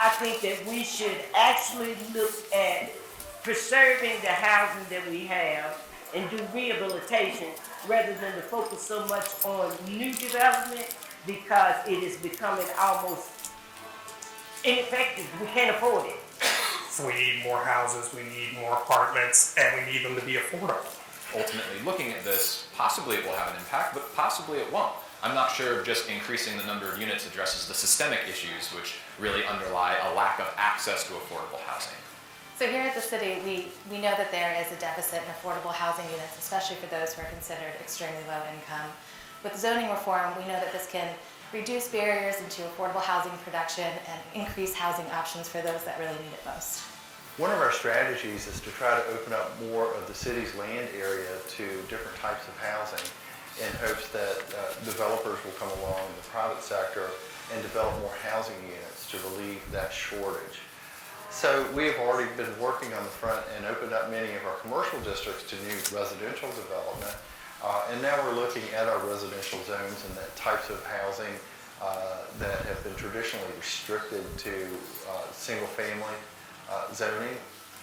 I think that we should actually look at preserving the housing that we have and do rehabilitation rather than to focus so much on new development because it is becoming almost ineffective. We can't afford it. So we need more houses, we need more apartments, and we need them to be affordable. Ultimately, looking at this, possibly it will have an impact, but possibly it won't. I'm not sure if just increasing the number of units addresses the systemic issues which really underlie a lack of access to affordable housing. So here at the city, we know that there is a deficit in affordable housing units, especially for those who are considered extremely low income. With zoning reform, we know that this can reduce barriers into affordable housing production and increase housing options for those that really need it most. One of our strategies is to try to open up more of the city's land area to different types of housing in hopes that developers will come along in the private sector and develop more housing units to relieve that shortage. So we have already been working on the front and opened up many of our commercial districts to new residential development. And now we're looking at our residential zones and the types of housing that have been traditionally restricted to single-family zoning.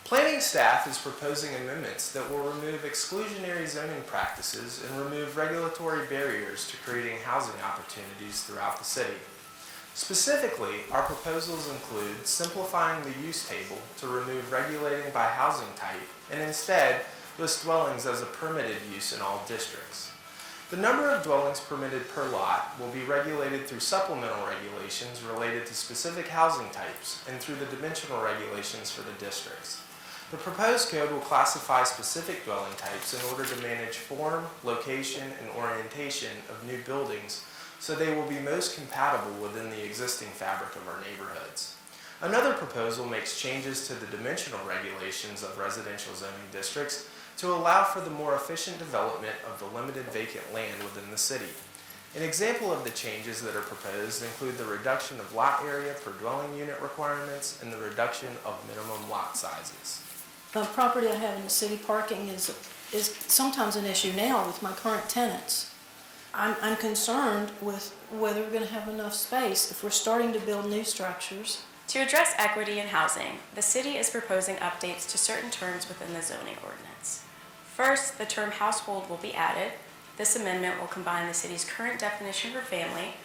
Planning staff is proposing amendments that will remove exclusionary zoning practices and remove regulatory barriers to creating housing opportunities throughout the city. Specifically, our proposals include simplifying the use table to remove regulating by housing type and instead list dwellings as a permitted use in all districts. The number of dwellings permitted per lot will be regulated through supplemental regulations related to specific housing types and through the dimensional regulations for the districts. The proposed code will classify specific dwelling types in order to manage form, location, and orientation of new buildings so they will be most compatible within the existing fabric of our neighborhoods. Another proposal makes changes to the dimensional regulations of residential zoning districts to allow for the more efficient development of the limited vacant land within the city. An example of the changes that are proposed include the reduction of lot area per dwelling unit requirements and the reduction of minimum lot sizes. The property I have in the city parking is sometimes an issue now with my current tenants. I'm concerned with whether we're going to have enough space if we're starting to build new structures. To address equity in housing, the city is proposing updates to certain terms within the zoning ordinance. First, the term household will be added. This amendment will combine the city's current definition for family,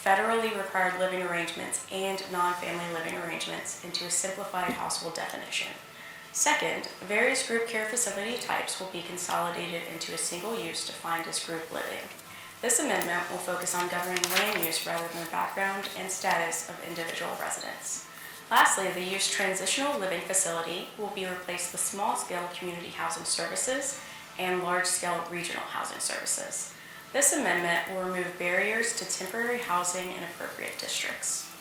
federally required living arrangements, and non-family living arrangements into a simplified household definition. Second, various group care facility types will be consolidated into a single use defined as group living. This amendment will focus on governing land use rather than the background and status of individual residents. Lastly, the use transitional living facility will be replaced with small-scale community housing services and large-scale regional housing services. This amendment will remove barriers to temporary housing in appropriate districts.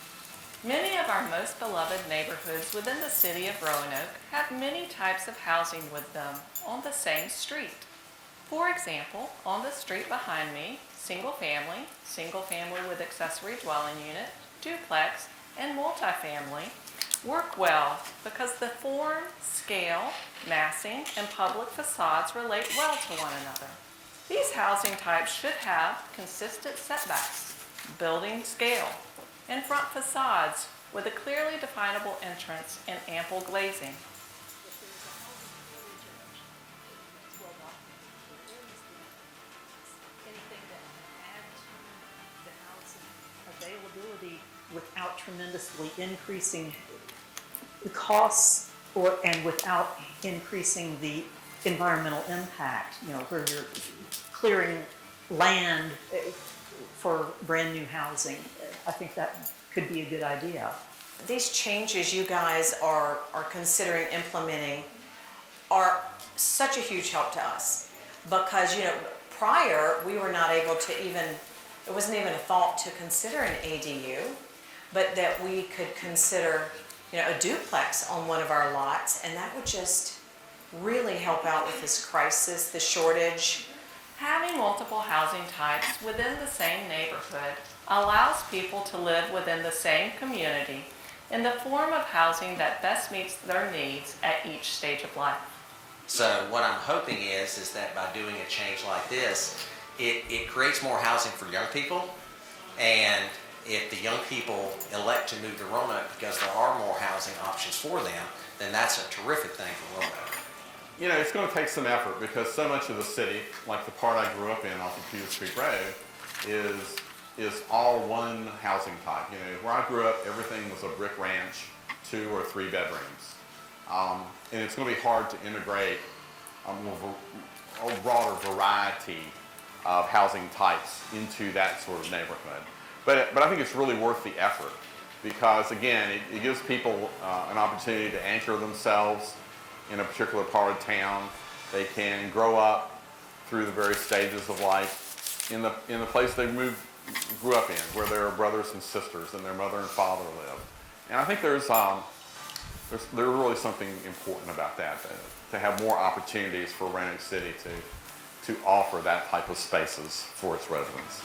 Many of our most beloved neighborhoods within the city of Roanoke have many types of housing with them on the same street. For example, on the street behind me, single family with accessory dwelling unit, duplex, and multifamily work well because the form, scale, massing, and public facades relate well to one another. These housing types should have consistent setbacks, building scale, and front facades with a clearly definable entrance and ample glazing. Availability without tremendously increasing the costs and without increasing the environmental impact, where you're clearing land for brand new housing. I think that could be a good idea. These changes you guys are considering implementing are such a huge help to us because, prior we were not able to it wasn't even a thought to consider an ADU, but that we could consider, a duplex on one of our lots, and that would just really help out with this crisis, the shortage. Having multiple housing types within the same neighborhood allows people to live within the same community in the form of housing that best meets their needs at each stage of life. So what I'm hoping is that by doing a change like this, it creates more housing for young people, and if the young people elect to move to Roanoke because there are more housing options for them, then that's a terrific thing for Roanoke. It's going to take some effort because so much of the city, like the part I grew up in off of Peter Street Road, is all one housing type. Where I grew up, everything was a brick ranch, 2 or 3 bedrooms. And it's going to be hard to integrate a broader variety of housing types into that sort of neighborhood. But I think it's really worth the effort because, again, it gives people an opportunity to anchor themselves in a particular part of town. They can grow up through the various stages of life in the place they grew up in, where their brothers and sisters and their mother and father live. And I think there's really something important about that, to have more opportunities for Roanoke City to offer that type of spaces for its residents.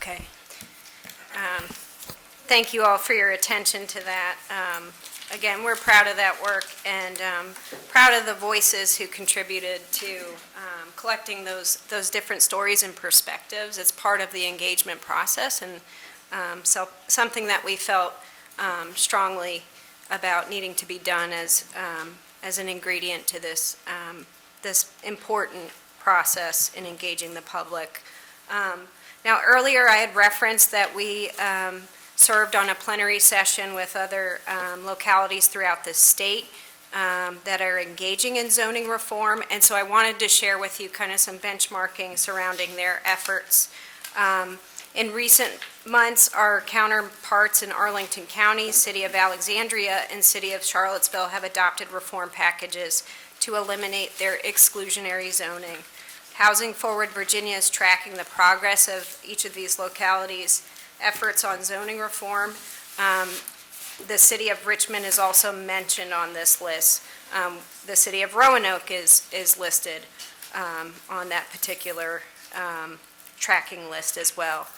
Okay. Thank you all for your attention to that. Again, we're proud of that work and proud of the voices who contributed to collecting those different stories and perspectives. It's part of the engagement process and so something that we felt strongly about needing to be done as an ingredient to this important process in engaging the public. Now, earlier I had referenced that we served on a plenary session with other localities throughout the state that are engaging in zoning reform, and so I wanted to share with you kind of some benchmarking surrounding their efforts. In recent months, our counterparts in Arlington County, City of Alexandria, and City of Charlottesville have adopted reform packages to eliminate their exclusionary zoning. Housing Forward Virginia is tracking the progress of each of these localities' efforts on zoning reform. The City of Richmond is also mentioned on this list. The City of Roanoke is listed on that particular tracking list as well.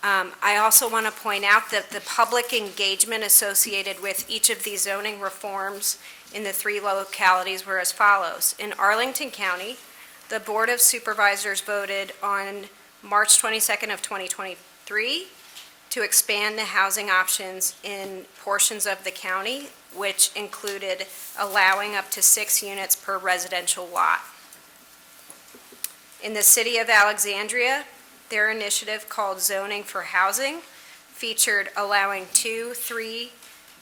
I also want to point out that the public engagement associated with each of these zoning reforms in the three localities were as follows. In Arlington County, the Board of Supervisors voted on March 22nd of 2023 to expand the housing options in portions of the county, which included allowing up to 6 units per residential lot. In the City of Alexandria, their initiative called Zoning for Housing featured allowing 2, 3,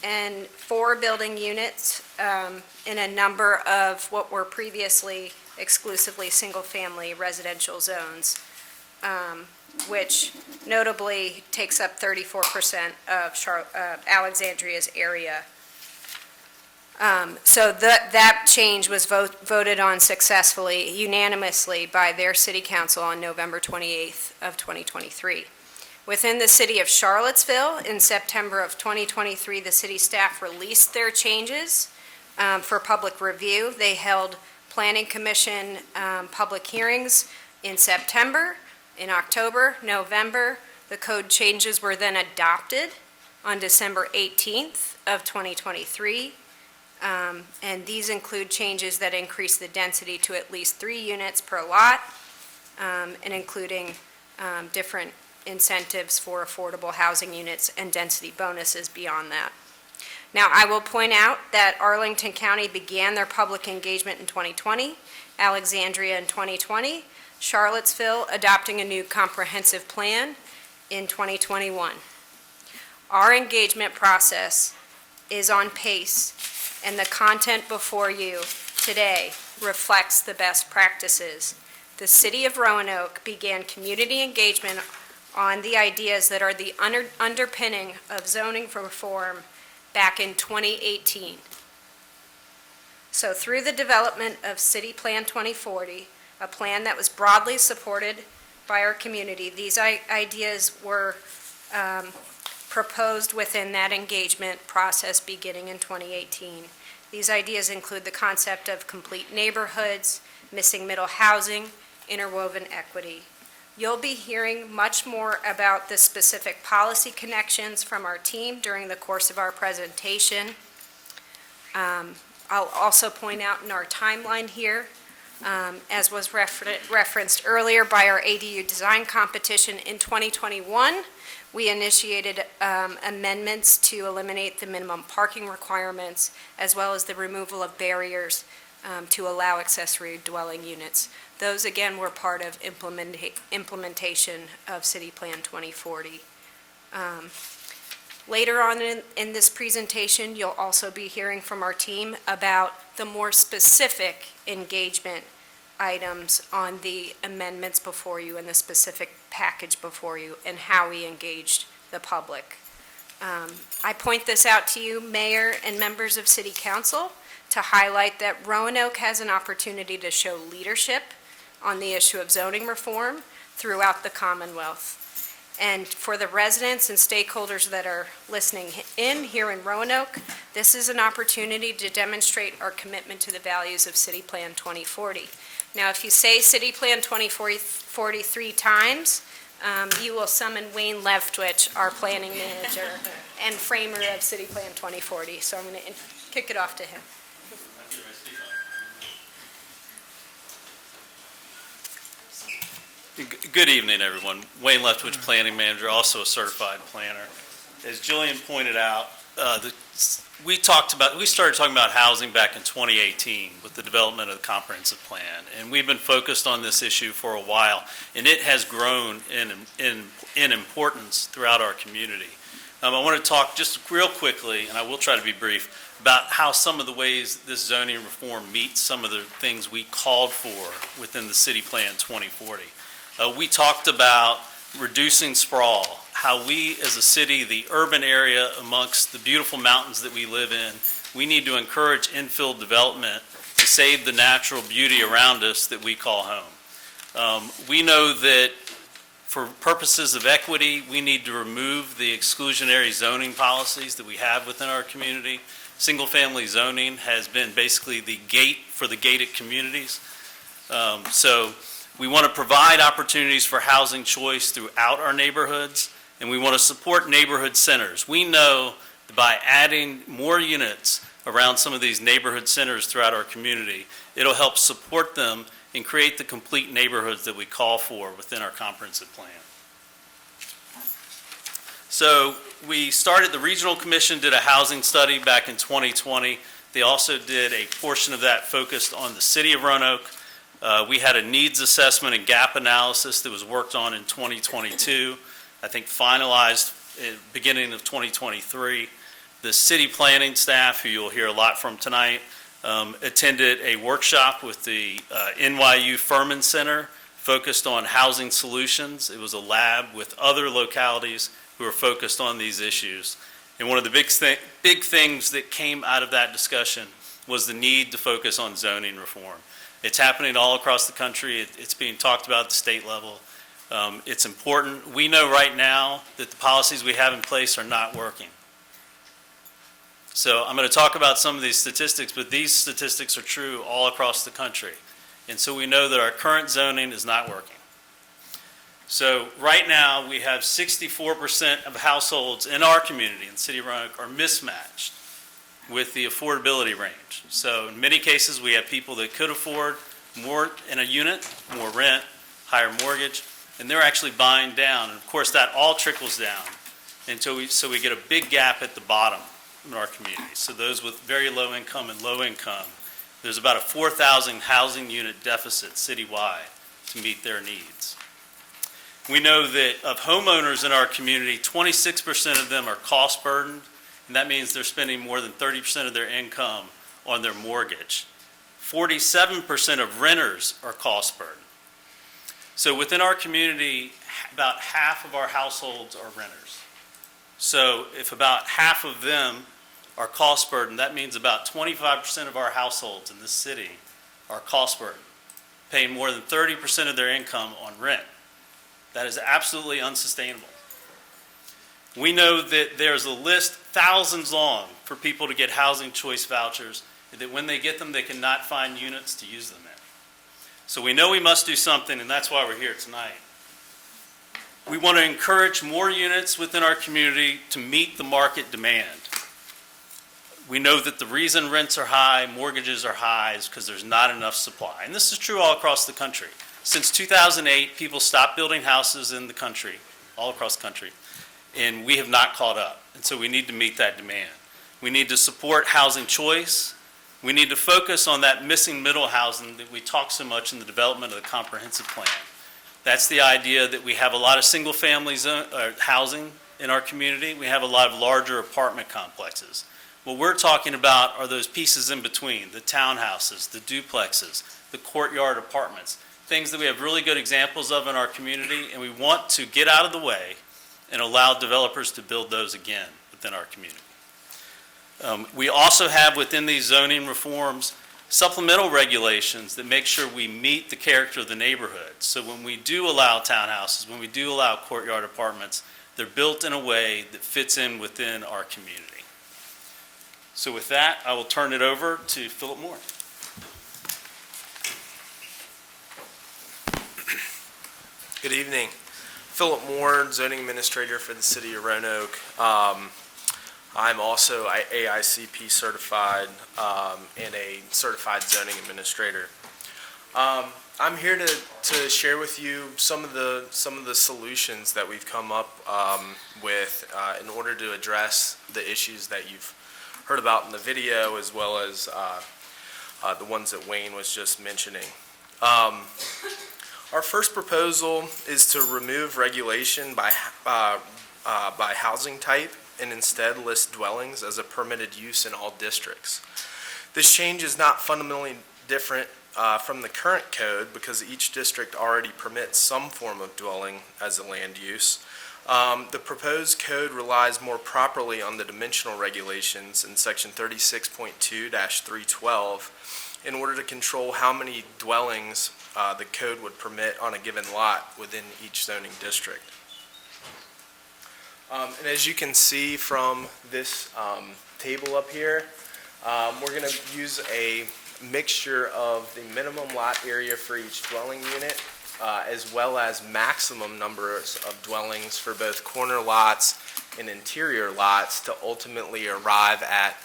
and 4 building units in a number of what were previously exclusively single-family residential zones, which notably takes up 34% of Alexandria's area. So that change was voted on successfully, unanimously by their city council on November 28th of 2023. Within the City of Charlottesville, in September of 2023, the city staff released their changes for public review. They held Planning Commission public hearings in September, in October, November. The code changes were then adopted on December 18th of 2023. And these include changes that increase the density to at least 3 units per lot, and including different incentives for affordable housing units and density bonuses beyond that. Now, I will point out that Arlington County began their public engagement in 2020, Alexandria in 2020, Charlottesville adopting a new comprehensive plan in 2021. Our engagement process is on pace, and the content before you today reflects the best practices. The City of Roanoke began community engagement on the ideas that are the underpinning of zoning reform back in 2018. So through the development of City Plan 2040, a plan that was broadly supported by our community, these ideas were proposed within that engagement process beginning in 2018. These ideas include the concept of complete neighborhoods, missing middle housing, interwoven equity. You'll be hearing much more about the specific policy connections from our team during the course of our presentation. I'll also point out in our timeline here, As was referenced earlier by our ADU design competition in 2021, we initiated amendments to eliminate the minimum parking requirements, as well as the removal of barriers to allow accessory dwelling units. Those, again, were part of implementation of City Plan 2040. Later on in this presentation, you'll also be hearing from our team about the more specific engagement items on the amendments before you and the specific package before you and how we engaged the public. I point this out to you, Mayor and members of City Council, to highlight that Roanoke has an opportunity to show leadership on the issue of zoning reform throughout the Commonwealth. And for the residents and stakeholders that are listening in here in Roanoke, this is an opportunity to demonstrate our commitment to the values of City Plan 2040. Now, if you say City Plan 2040 3 times, you will summon Wayne Leftwich, our planning manager and framer of City Plan 2040. So I'm going to kick it off to him. Good evening, everyone. Wayne Leftwich, Planning Manager, also a certified planner. As Jillian pointed out, we started talking about housing back in 2018 with the development of the comprehensive plan, and we've been focused on this issue for a while, and it has grown in importance throughout our community. I want to talk just real quickly, and I will try to be brief, about how some of the ways this zoning reform meets some of the things we called for within the City Plan 2040. We talked about reducing sprawl, how we as a city, the urban area amongst the beautiful mountains that we live in, we need to encourage infill development to save the natural beauty around us that we call home. We know that for purposes of equity, we need to remove the exclusionary zoning policies that we have within our community. Single-family zoning has been basically the gate for the gated communities. So we want to provide opportunities for housing choice throughout our neighborhoods, and we want to support neighborhood centers. We know that by adding more units around some of these neighborhood centers throughout our community, it'll help support them and create the complete neighborhoods that we call for within our comprehensive plan. So the Regional Commission did a housing study back in 2020. They also did a portion of that focused on the city of Roanoke. We had a needs assessment and gap analysis that was worked on in 2022, I think finalized at the beginning of 2023. The city planning staff, who you'll hear a lot from tonight, attended a workshop with the NYU Furman Center focused on housing solutions. It was a lab with other localities who are focused on these issues. And one of the big things that came out of that discussion was the need to focus on zoning reform. It's happening all across the country. It's being talked about at the state level. It's important. We know right now that the policies we have in place are not working. So I'm going to talk about some of these statistics, but these statistics are true all across the country. And so we know that our current zoning is not working. So right now we have 64% of households in our community, in the city of Roanoke, are mismatched with the affordability range. So in many cases, we have people that could afford more in a unit, more rent, higher mortgage, and they're actually buying down. And of course, that all trickles down until we get a big gap at the bottom in our community. So those with very low income and low income, there's about a 4,000 housing unit deficit citywide to meet their needs. We know that of homeowners in our community, 26% of them are cost burdened, and that means they're spending more than 30% of their income on their mortgage. 47% of renters are cost burdened. So within our community, about half of our households are renters. So if about half of them are cost burdened, that means about 25% of our households in this city are cost burdened, paying more than 30% of their income on rent. That is absolutely unsustainable. We know that there's a list thousands long for people to get housing choice vouchers, and that when they get them, they cannot find units to use them in. So we know we must do something, and that's why we're here tonight. We want to encourage more units within our community to meet the market demand. We know that the reason rents are high, mortgages are high, is because there's not enough supply. And this is true all across the country. Since 2008, people stopped building houses in the country, all across the country, and we have not caught up. And so we need to meet that demand. We need to support housing choice. We need to focus on that missing middle housing that we talk so much in the development of the comprehensive plan. That's the idea that we have a lot of single-family housing in our community. We have a lot of larger apartment complexes. What we're talking about are those pieces in between, the townhouses, the duplexes, the courtyard apartments, things that we have really good examples of in our community, and we want to get out of the way and allow developers to build those again within our community. We also have within these zoning reforms supplemental regulations that make sure we meet the character of the neighborhood. So when we do allow townhouses, when we do allow courtyard apartments, they're built in a way that fits in within our community. So with that, I will turn it over to Philip Moore. Good evening. Philip Moore, zoning administrator for the city of Roanoke. I'm also AICP certified and a certified zoning administrator. I'm here to share with you some of the solutions that we've come up with in order to address the issues that you've heard about in the video, as well as the ones that Wayne was just mentioning. Our first proposal is to remove regulation by housing type and instead list dwellings as a permitted use in all districts. This change is not fundamentally different from the current code because each district already permits some form of dwelling as a land use. The proposed code relies more properly on the dimensional regulations in section 36.2-312 in order to control how many dwellings the code would permit on a given lot within each zoning district. And as you can see from this table up here, we're going to use a mixture of the minimum lot area for each dwelling unit, as well as maximum numbers of dwellings for both corner lots and interior lots to ultimately arrive at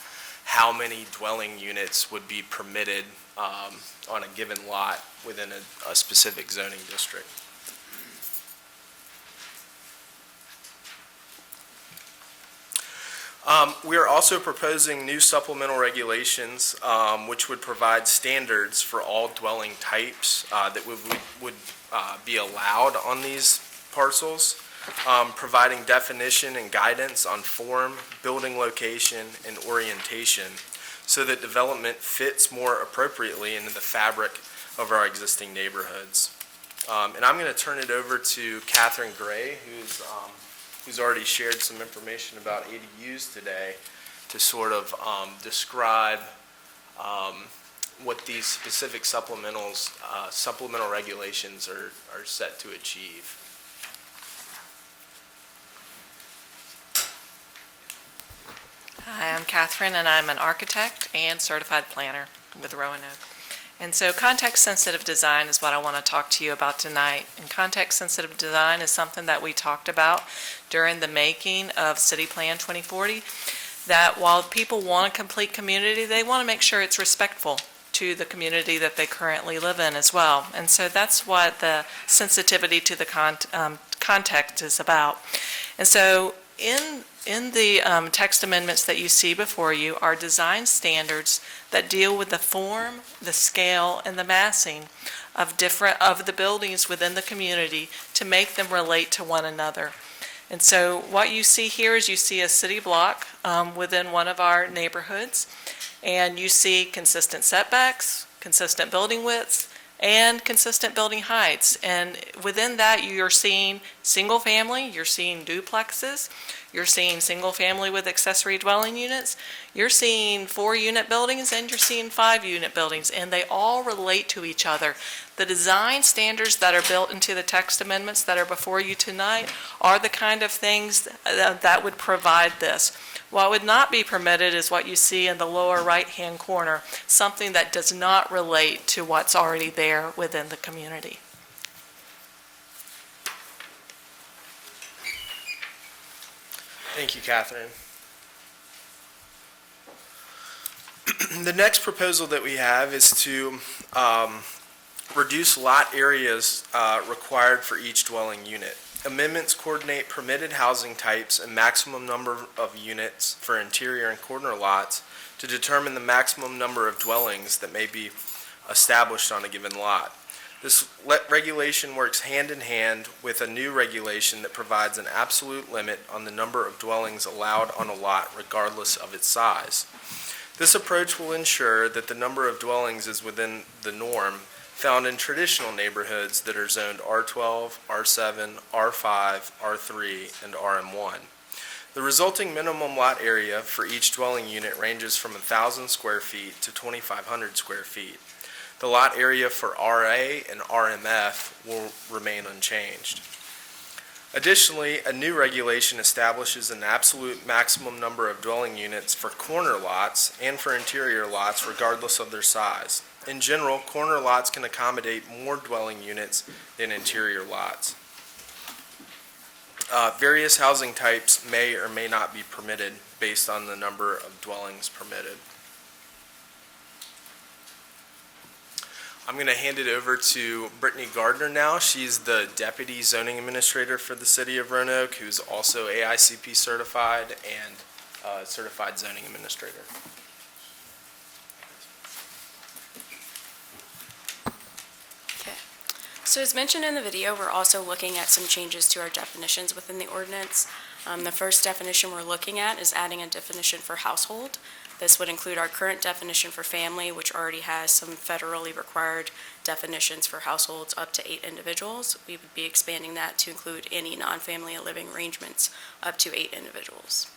how many dwelling units would be permitted on a given lot within a specific zoning district. We are also proposing new supplemental regulations which would provide standards for all dwelling types that would be allowed on these parcels, providing definition and guidance on form, building location, and orientation so that development fits more appropriately into the fabric of our existing neighborhoods. And I'm going to turn it over to Catherine Gray, who's already shared some information about ADUs today, to sort of describe what these specific supplemental regulations are set to achieve. Hi, I'm Catherine, and I'm an architect and certified planner with Roanoke. And so context-sensitive design is what I want to talk to you about tonight. And context-sensitive design is something that we talked about during the making of City Plan 2040, that while people want a complete community, they want to make sure it's respectful to the community that they currently live in as well. And so that's what the sensitivity to the context is about. And so in the text amendments that you see before you are design standards that deal with the form, the scale, and the massing of the buildings within the community to make them relate to one another. And so what you see here is you see a city block within one of our neighborhoods, and you see consistent setbacks, consistent building widths, and consistent building heights. And within that, you're seeing single family, you're seeing duplexes, you're seeing single family with accessory dwelling units, you're seeing 4-unit buildings, and you're seeing 5-unit buildings, and they all relate to each other. The design standards that are built into the text amendments that are before you tonight are the kind of things that would provide this. What would not be permitted is what you see in the lower right-hand corner, something that does not relate to what's already there within the community. Thank you, Catherine. The next proposal that we have is to reduce lot areas required for each dwelling unit. Amendments coordinate permitted housing types and maximum number of units for interior and corner lots to determine the maximum number of dwellings that may be established on a given lot. This regulation works hand in hand with a new regulation that provides an absolute limit on the number of dwellings allowed on a lot regardless of its size. This approach will ensure that the number of dwellings is within the norm found in traditional neighborhoods that are zoned R12, R7, R5, R3, and RM1. The resulting minimum lot area for each dwelling unit ranges from 1,000 square feet to 2,500 square feet. The lot area for RA and RMF will remain unchanged. Additionally, a new regulation establishes an absolute maximum number of dwelling units for corner lots and for interior lots regardless of their size. In general, corner lots can accommodate more dwelling units than interior lots. Various housing types may or may not be permitted based on the number of dwellings permitted. I'm going to hand it over to Brittany Gardner now. She's the Deputy Zoning Administrator for the City of Roanoke, who's also AICP certified and Certified Zoning Administrator. So as mentioned in the video, we're also looking at some changes to our definitions within the ordinance. The first definition we're looking at is adding a definition for household. This would include our current definition for family, which already has some federally required definitions for households up to 8 individuals. We would be expanding that to include any non-family living arrangements up to 8 individuals.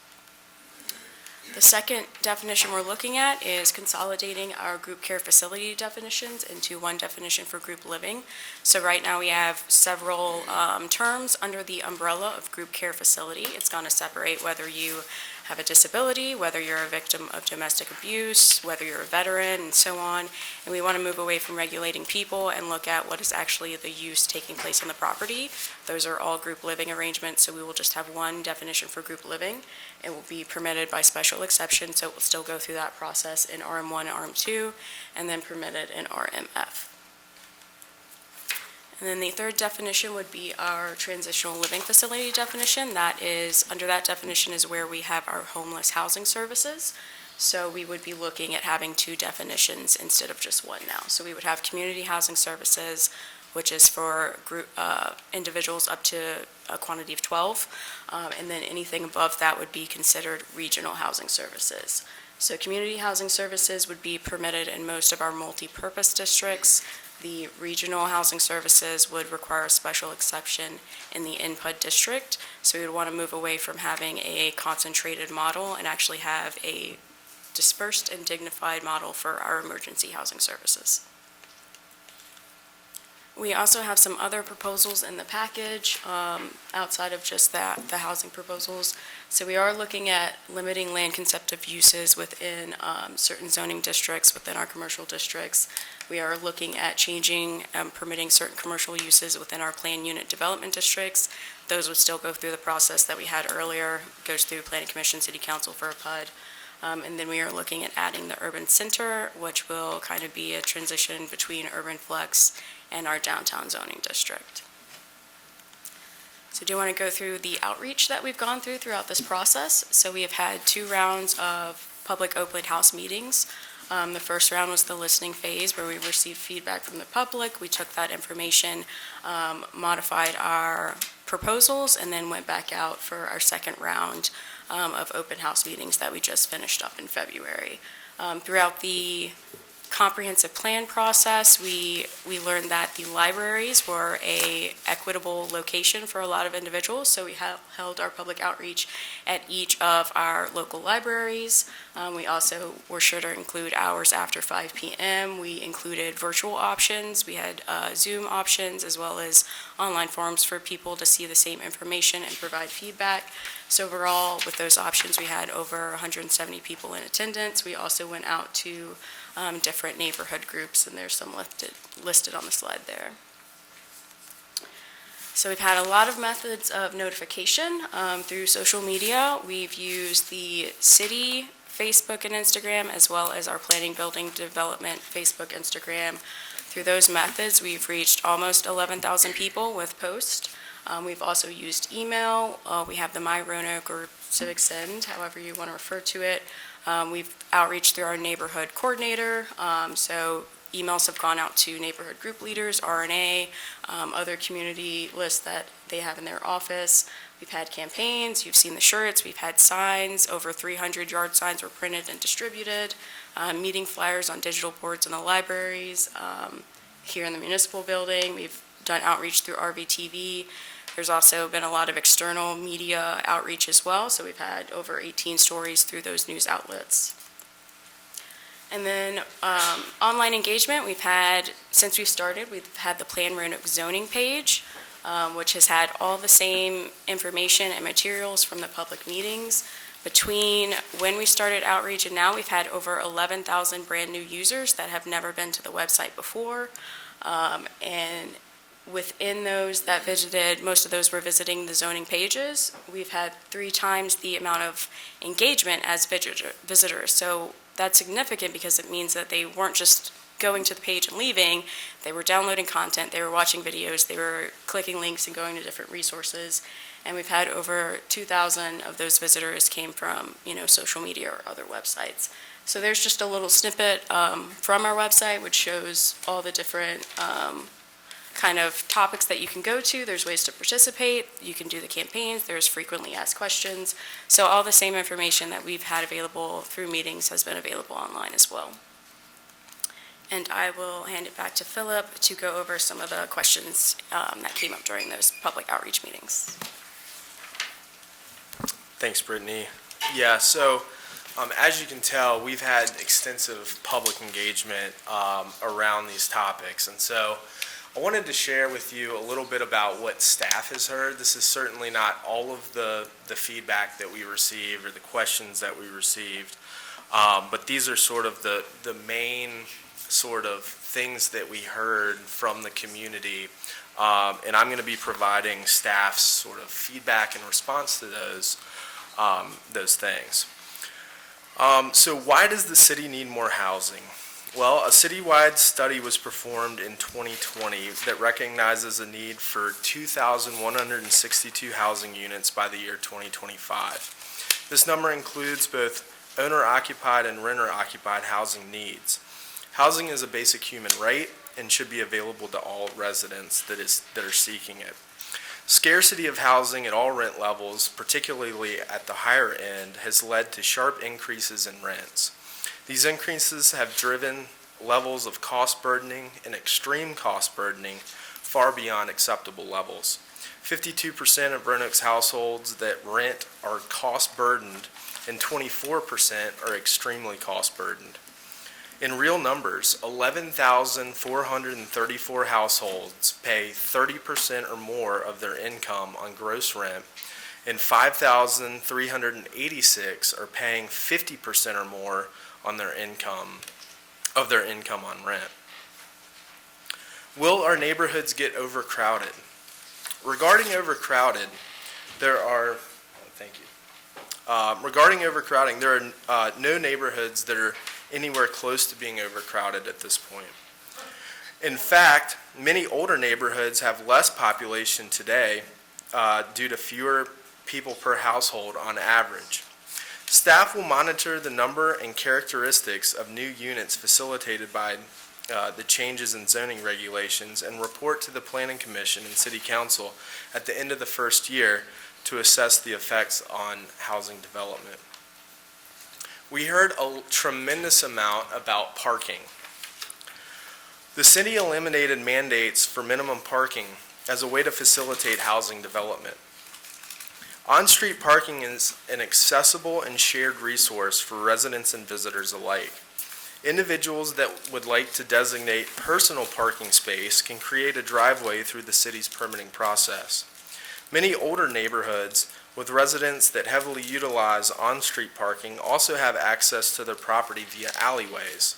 The second definition we're looking at is consolidating our group care facility definitions into one definition for group living. So right now we have several terms under the umbrella of group care facility. It's going to separate whether you have a disability, whether you're a victim of domestic abuse, whether you're a veteran, and so on. And we want to move away from regulating people and look at what is actually the use taking place on the property. Those are all group living arrangements, so we will just have one definition for group living. It will be permitted by special exception, so it will still go through that process in RM1 and RM2, and then permitted in RMF. And then the third definition would be our transitional living facility definition. That is, under that definition is where we have our homeless housing services. So we would be looking at having 2 definitions instead of just one now. So we would have community housing services, which is for group individuals up to a quantity of 12, and then anything above that would be considered regional housing services. So community housing services would be permitted in most of our multi-purpose districts. The regional housing services would require a special exception in the input district. So we would want to move away from having a concentrated model and actually have a dispersed and dignified model for our emergency housing services. We also have some other proposals in the package outside of just that, the housing proposals. So we are looking at limiting land conceptive uses within certain zoning districts, within our commercial districts. We are looking at changing permitting certain commercial uses within our planned unit development districts. Those would still go through the process that we had earlier, goes through Planning Commission, City Council for a PUD. And then we are looking at adding the urban center, which will kind of be a transition between urban flex and our downtown zoning district. So I do want to go through the outreach that we've gone through throughout this process. So we have had 2 rounds of public open house meetings. The first round was the listening phase where we received feedback from the public. We took that information, modified our proposals, and then went back out for our second round of open house meetings that we just finished up in February. Throughout the comprehensive plan process, we learned that the libraries were a equitable location for a lot of individuals, so we have held our public outreach at each of our local libraries. We also were sure to include hours after 5 p.m. We included virtual options. We had Zoom options as well as online forums for people to see the same information and provide feedback. So overall, with those options, we had over 170 people in attendance. We also went out to different neighborhood groups, and there's some listed on the slide there. So we've had a lot of methods of notification through social media. We've used the city Facebook and Instagram, as well as our Planning Building Development Facebook, Instagram. Through those methods, we've reached almost 11,000 people with posts. We've also used email. We have the My Roanoke or Civic Send, however you want to refer to it. We've outreached through our neighborhood coordinator. So emails have gone out to neighborhood group leaders, RNA, other community lists that they have in their office. We've had campaigns. You've seen the shirts. We've had signs. Over 300 yard signs were printed and distributed. Meeting flyers on digital boards in the libraries. Here in the municipal building, we've done outreach through RVTV. There's also been a lot of external media outreach as well, so we've had over 18 stories through those news outlets. And then online engagement, since we've started, we've had the Plan Roanoke zoning page, which has had all the same information and materials from the public meetings. Between when we started outreach and now, we've had over 11,000 brand new users that have never been to the website before. And within those that visited, most of those were visiting the zoning pages. We've had 3 times the amount of engagement as visitors. So that's significant because it means that they weren't just going to the page and leaving. They were downloading content, they were watching videos, they were clicking links and going to different resources. And we've had over 2,000 of those visitors came from, social media or other websites. So there's just a little snippet from our website which shows all the different kind of topics that you can go to. There's ways to participate. You can do the campaigns. There's frequently asked questions. So all the same information that we've had available through meetings has been available online as well. And I will hand it back to Philip to go over some of the questions that came up during those public outreach meetings. Thanks, Brittany. Yeah, so as you can tell, we've had extensive public engagement around these topics. And so I wanted to share with you a little bit about what staff has heard. This is certainly not all of the feedback that we received or the questions that we received, but these are sort of the main sort of things that we heard from the community. And I'm going to be providing staff's sort of feedback in response to those things. So why does the city need more housing? Well, a citywide study was performed in 2020 that recognizes a need for 2,162 housing units by the year 2025. This number includes both owner-occupied and renter-occupied housing needs. Housing is a basic human right and should be available to all residents that are seeking it. Scarcity of housing at all rent levels, particularly at the higher end, has led to sharp increases in rents. These increases have driven levels of cost burdening and extreme cost burdening far beyond acceptable levels. 52% of Roanoke's households that rent are cost burdened and 24% are extremely cost burdened. In real numbers, 11,434 households pay 30% or more of their income on gross rent, and 5,386 are paying 50% or more on their income on rent. Will our neighborhoods get overcrowded? Regarding overcrowding, there are no neighborhoods that are anywhere close to being overcrowded at this point. In fact, many older neighborhoods have less population today due to fewer people per household on average. Staff will monitor the number and characteristics of new units facilitated by the changes in zoning regulations and report to the Planning Commission and City Council at the end of the first year to assess the effects on housing development. We heard a tremendous amount about parking. The city eliminated mandates for minimum parking as a way to facilitate housing development. On-street parking is an accessible and shared resource for residents and visitors alike. Individuals that would like to designate personal parking space can create a driveway through the city's permitting process. Many older neighborhoods with residents that heavily utilize on-street parking also have access to their property via alleyways.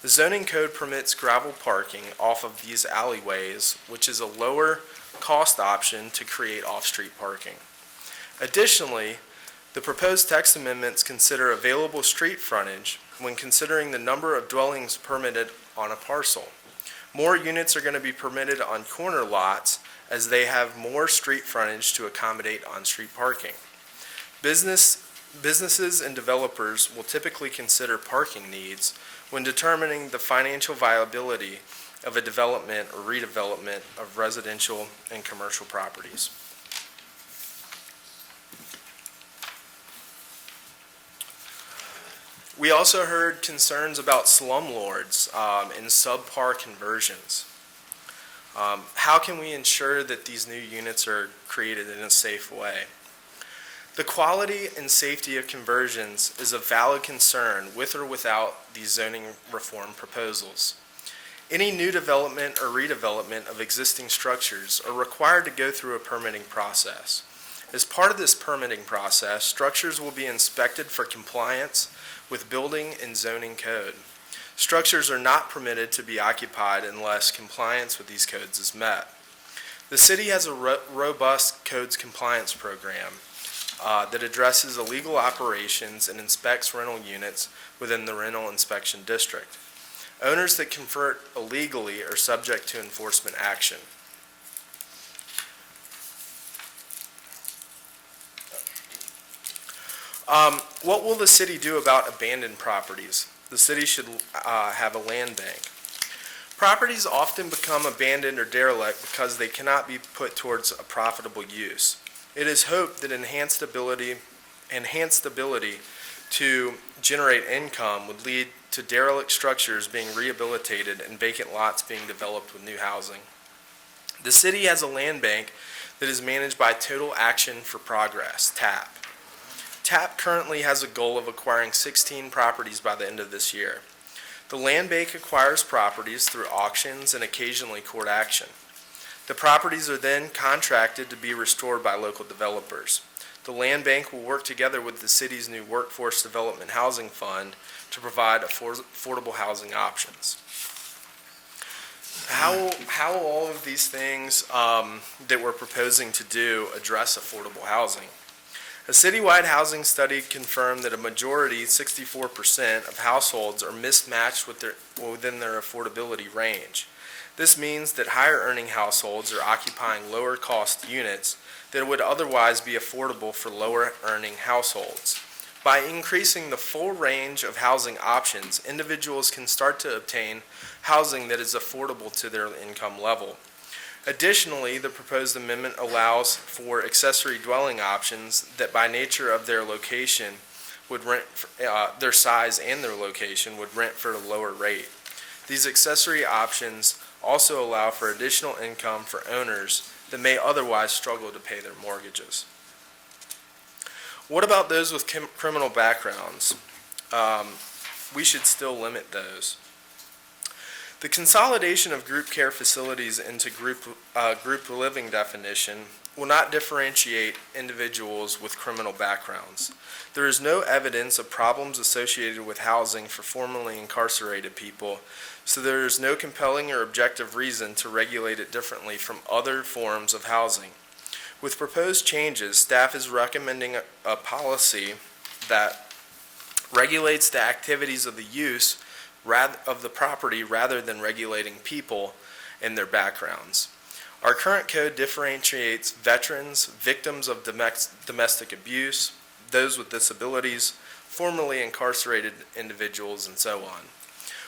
The zoning code permits gravel parking off of these alleyways, which is a lower cost option to create off-street parking. Additionally, The proposed text amendments consider available street frontage when considering the number of dwellings permitted on a parcel. More units are going to be permitted on corner lots as they have more street frontage to accommodate on-street parking. Businesses and developers will typically consider parking needs when determining the financial viability of a development or redevelopment of residential and commercial properties. We also heard concerns about slumlords and subpar conversions. How can we ensure that these new units are created in a safe way? The quality and safety of conversions is a valid concern with or without these zoning reform proposals. Any new development or redevelopment of existing structures are required to go through a permitting process. As part of this permitting process, structures will be inspected for compliance with building and zoning code. Structures are not permitted to be occupied unless compliance with these codes is met. The city has a robust codes compliance program that addresses illegal operations and inspects rental units within the rental inspection district. Owners that convert illegally are subject to enforcement action. What will the city do about abandoned properties? The city should have a land bank. Properties often become abandoned or derelict because they cannot be put towards a profitable use. It is hoped that enhanced ability to generate income would lead to derelict structures being rehabilitated and vacant lots being developed with new housing. The city has a land bank that is managed by Total Action for Progress, TAP. TAP currently has a goal of acquiring 16 properties by the end of this year. The land bank acquires properties through auctions and occasionally court action. The properties are then contracted to be restored by local developers. The land bank will work together with the city's new Workforce Development Housing Fund to provide affordable housing options. How will all of these things that we're proposing to do address affordable housing? A citywide housing study confirmed that a majority, 64%, of households are mismatched within their affordability range. This means that higher earning households are occupying lower cost units that would otherwise be affordable for lower earning households. By increasing the full range of housing options, individuals can start to obtain housing that is affordable to their income level. Additionally, the proposed amendment allows for accessory dwelling options that by nature of their location would rent, their size and their location would rent for a lower rate. These accessory options also allow for additional income for owners that may otherwise struggle to pay their mortgages. What about those with criminal backgrounds? We should still limit those. The consolidation of group care facilities into group living definition will not differentiate individuals with criminal backgrounds. There is no evidence of problems associated with housing for formerly incarcerated people, so there is no compelling or objective reason to regulate it differently from other forms of housing. With proposed changes, staff is recommending a policy that regulates the activities of the use of the property rather than regulating people and their backgrounds. Our current code differentiates veterans, victims of domestic abuse, those with disabilities, formerly incarcerated individuals, and so on.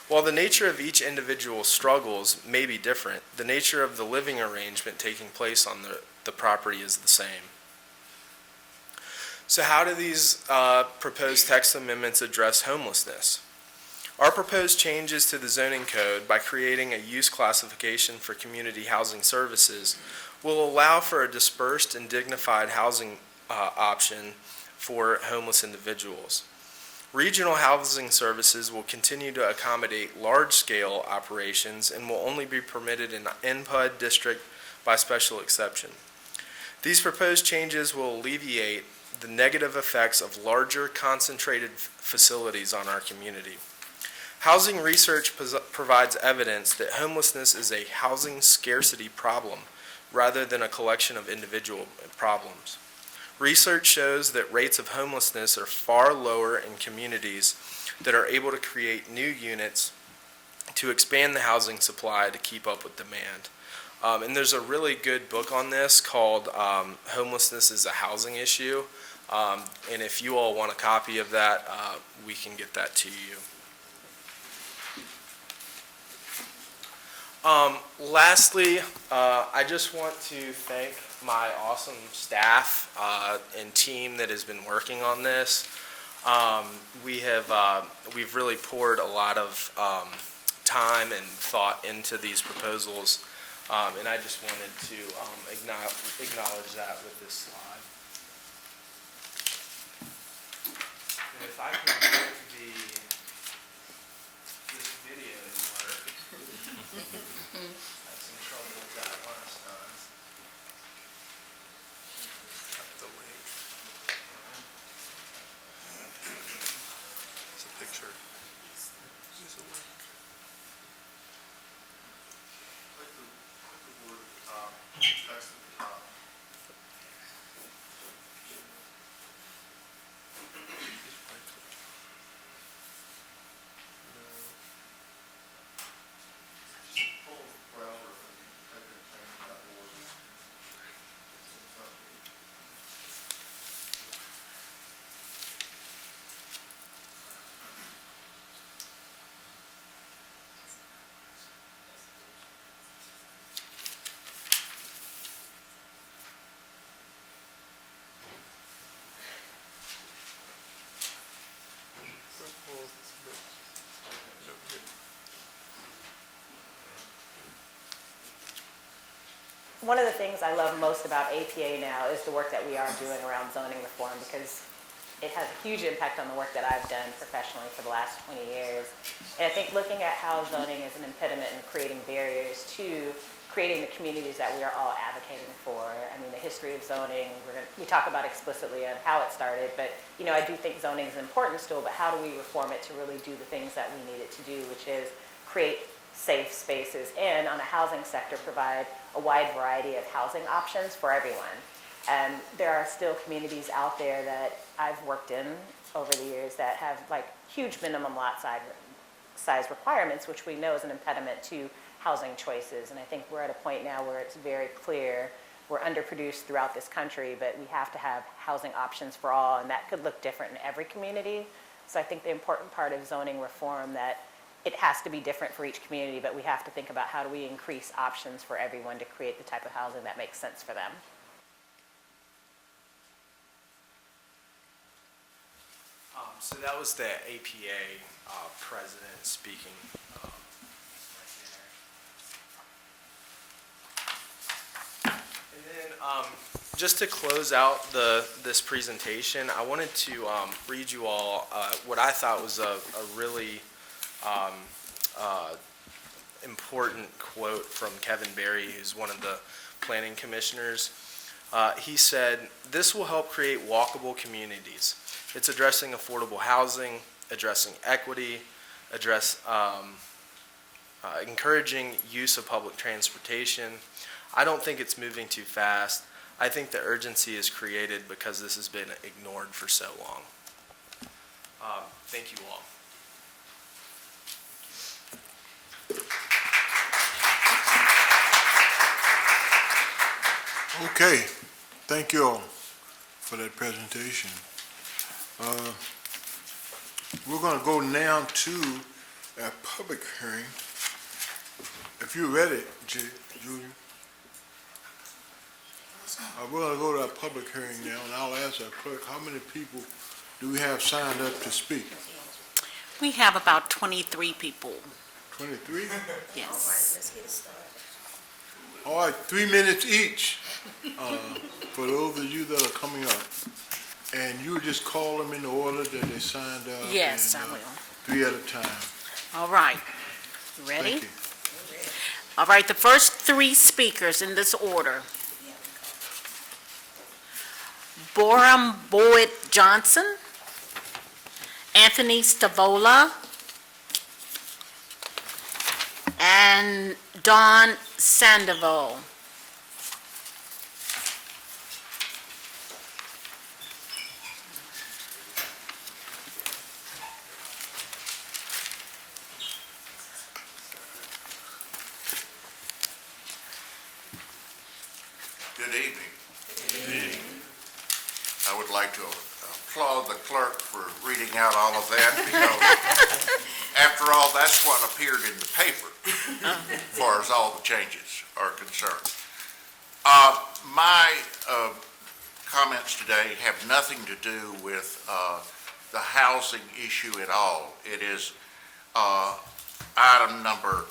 While the nature of each individual's struggles may be different, the nature of the living arrangement taking place on the property is the same. So how do these proposed text amendments address homelessness? Our proposed changes to the zoning code by creating a use classification for community housing services will allow for a dispersed and dignified housing option for homeless individuals. Regional housing services will continue to accommodate large-scale operations and will only be permitted in INPUD district by special exception. These proposed changes will alleviate the negative effects of larger concentrated facilities on our community. Housing research provides evidence that homelessness is a housing scarcity problem rather than a collection of individual problems. Research shows that rates of homelessness are far lower in communities that are able to create new units to expand the housing supply to keep up with demand. And there's a really good book on this called Homelessness is a Housing Issue. And if you all want a copy of that, we can get that to you. Lastly, I just want to thank my awesome staff and team that has been working on this. We've really poured a lot of time and thought into these proposals, and I just wanted to acknowledge that with this slide. And if I could get this video to work. Had some trouble with that last time. The link. It's a picture. Use a link. One of the things I love most about APA now is the work that we are doing around zoning reform, because it has a huge impact on the work that I've done professionally for the last 20 years. And I think looking at how zoning is an impediment in creating barriers to creating the communities that we are all advocating for. I mean, the history of zoning, we talk about explicitly on how it started, but I do think zoning is important still, but how do we reform it to really do the things that we need it to do, which is create safe spaces and, on a housing sector, provide a wide variety of housing options for everyone. And there are still communities out there that I've worked in over the years that have huge minimum lot size requirements, which we know is an impediment to housing choices. And I think we're at a point now where it's very clear we're underproduced throughout this country, but we have to have housing options for all, and that could look different in every community. So I think the important part of zoning reform, that it has to be different for each community, but we have to think about how do we increase options for everyone to create the type of housing that makes sense for them. So that was the APA president speaking right there. And then just to close out this presentation, I wanted to read you all what I thought was a really important quote from Kevin Berry, who's one of the planning commissioners. He said, "This will help create walkable communities. It's addressing affordable housing, addressing equity, encouraging use of public transportation. I don't think it's moving too fast. I think the urgency is created because this has been ignored for so long." Thank you all. Okay, thank you all for that presentation. We're going to go now to a public hearing. If you're ready, Julia. We're going to go to our public hearing now, and I'll ask our clerk, how many people do we have signed up to speak? We have about 23 people. 23? Yes. Let's get it started. All right, 3 minutes each for those of you that are coming up. And you just call them in the order that they signed up. Yes, and, I will. 3 at a time. All right. You ready? Thank you. All right, the first 3 speakers in this order. Boram Boyd Johnson, Anthony Stavola, and Don Sandoval. Good evening. I would like to applaud the clerk for reading out all of that, because after all, that's what appeared in the paper, as far as all the changes are concerned. My comments today have nothing to do with the housing issue at all. It is item number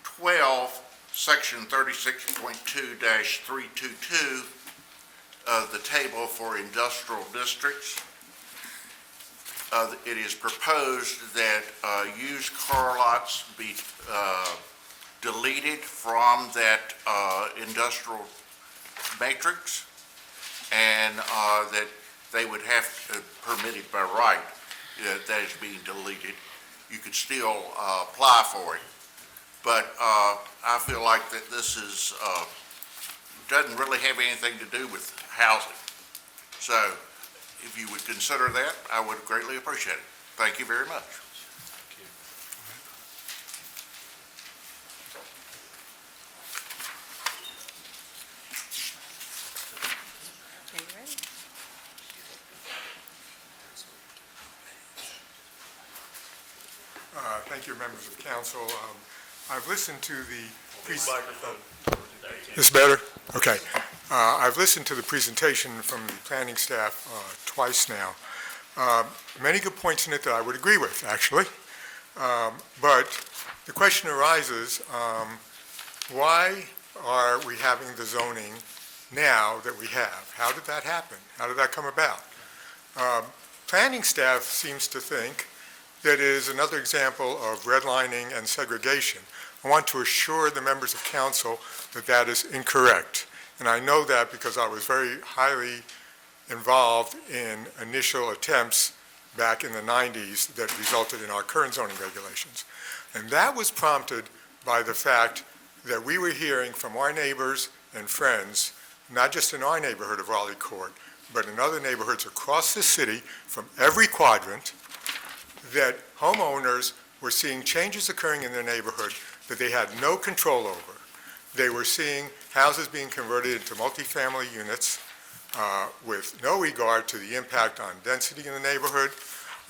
12, section 36.2-322 of the table for industrial districts. It is proposed that used car lots be deleted from that industrial matrix, and that they would have to, permitted by right, that is being deleted. You could still apply for it. But I feel like that this is, doesn't really have anything to do with housing. So if you would consider that, I would greatly appreciate it. Thank you very much. Are you ready? Thank you, members of council. I've listened to the... Is this better? Okay. I've listened to the presentation from the planning staff twice now. Many good points in it that I would agree with, actually. But the question arises, why are we having the zoning now that we have? How did that happen? How did that come about? Planning staff seems to think that is another example of redlining and segregation. I want to assure the members of council that that is incorrect. And I know that because I was very highly involved in initial attempts back in the 90s that resulted in our current zoning regulations. And that was prompted by the fact that we were hearing from our neighbors and friends, not just in our neighborhood of Raleigh Court, but in other neighborhoods across the city from every quadrant, that homeowners were seeing changes occurring in their neighborhood that they had no control over. They were seeing houses being converted into multifamily units with no regard to the impact on density in the neighborhood,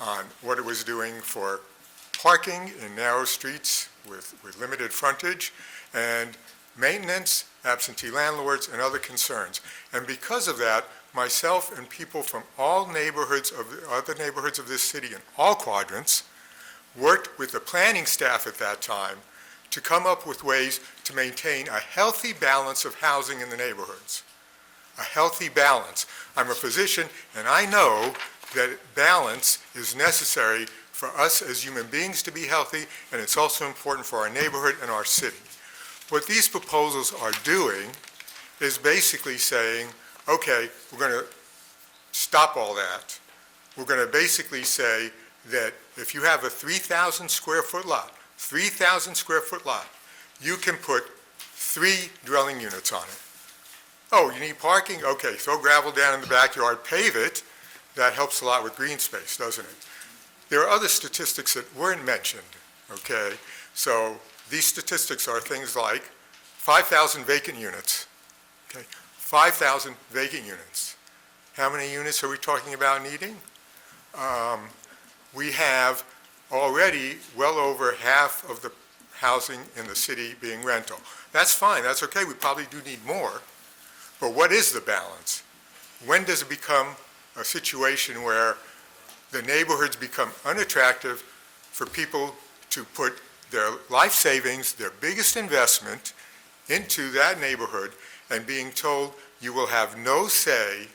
on what it was doing for parking in narrow streets with limited frontage, and maintenance, absentee landlords, and other concerns. And because of that, myself and people from all neighborhoods of other neighborhoods of this city in all quadrants worked with the planning staff at that time to come up with ways to maintain a healthy balance of housing in the neighborhoods. A healthy balance. I'm a physician, and I know that balance is necessary for us as human beings to be healthy, and it's also important for our neighborhood and our city. What these proposals are doing is basically saying, okay, we're going to stop all that. We're going to basically say that if you have a 3,000 square foot lot, you can put 3 dwelling units on it. Oh, you need parking? Okay, throw gravel down in the backyard, pave it. That helps a lot with green space, doesn't it? There are other statistics that weren't mentioned, okay? So these statistics are things like 5,000 vacant units, okay? 5,000 vacant units. How many units are we talking about needing? We have already well over half of the housing in the city being rental. That's fine, that's okay, we probably do need more. But what is the balance? When does it become a situation where the neighborhoods become unattractive for people to put their life savings, their biggest investment, into that neighborhood, and being told you will have no say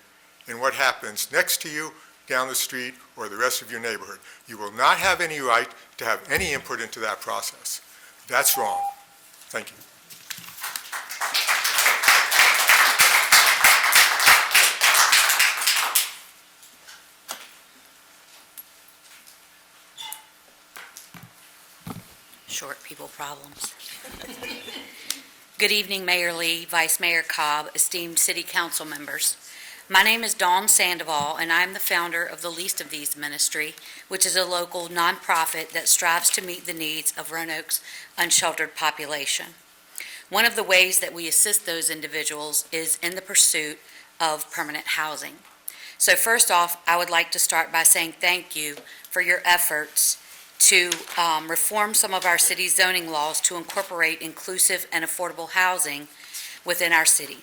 in what happens next to you, down the street, or the rest of your neighborhood? You will not have any right to have any input into that process. That's wrong. Thank you. Short people problems. Good evening, Mayor Lee, Vice Mayor Cobb, esteemed city council members. My name is Dawn Sandoval, and I'm the founder of the Least of These Ministry, which is a local nonprofit that strives to meet the needs of Roanoke's unsheltered population. One of the ways that we assist those individuals is in the pursuit of permanent housing. So first off, I would like to start by saying thank you for your efforts to reform some of our city's zoning laws to incorporate inclusive and affordable housing within our city.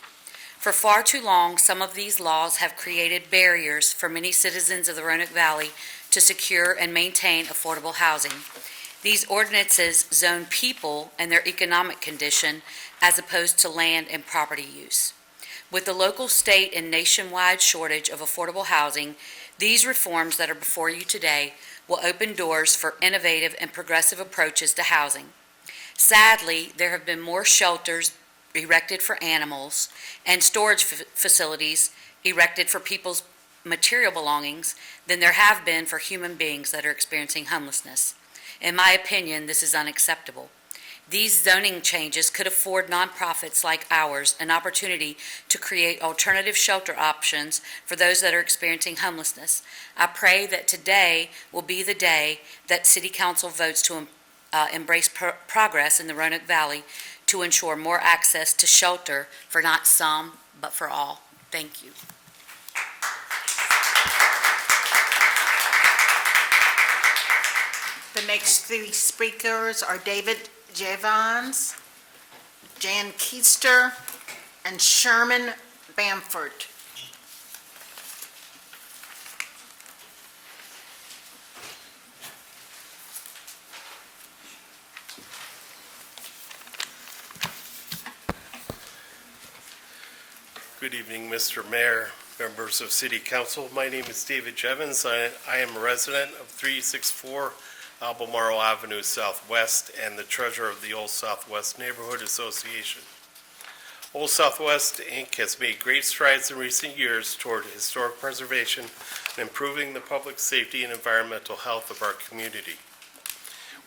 For far too long, some of these laws have created barriers for many citizens of the Roanoke Valley to secure and maintain affordable housing. These ordinances zone people and their economic condition as opposed to land and property use. With the local, state, and nationwide shortage of affordable housing, these reforms that are before you today will open doors for innovative and progressive approaches to housing. Sadly, there have been more shelters erected for animals and storage facilities erected for people's material belongings than there have been for human beings that are experiencing homelessness. In my opinion, this is unacceptable. These zoning changes could afford nonprofits like ours an opportunity to create alternative shelter options for those that are experiencing homelessness. I pray that today will be the day that City Council votes to embrace progress in the Roanoke Valley to ensure more access to shelter for not some, but for all. Thank you. The next three speakers are David Javons, Jan Keister, and Sherman Bamford. Good evening, Mr. Mayor, members of City Council. My name is David Jevons. I am a resident of 364 Albemarle Avenue Southwest and the treasurer of the Old Southwest Neighborhood Association. Old Southwest, Inc. has made great strides in recent years toward historic preservation and improving the public safety and environmental health of our community.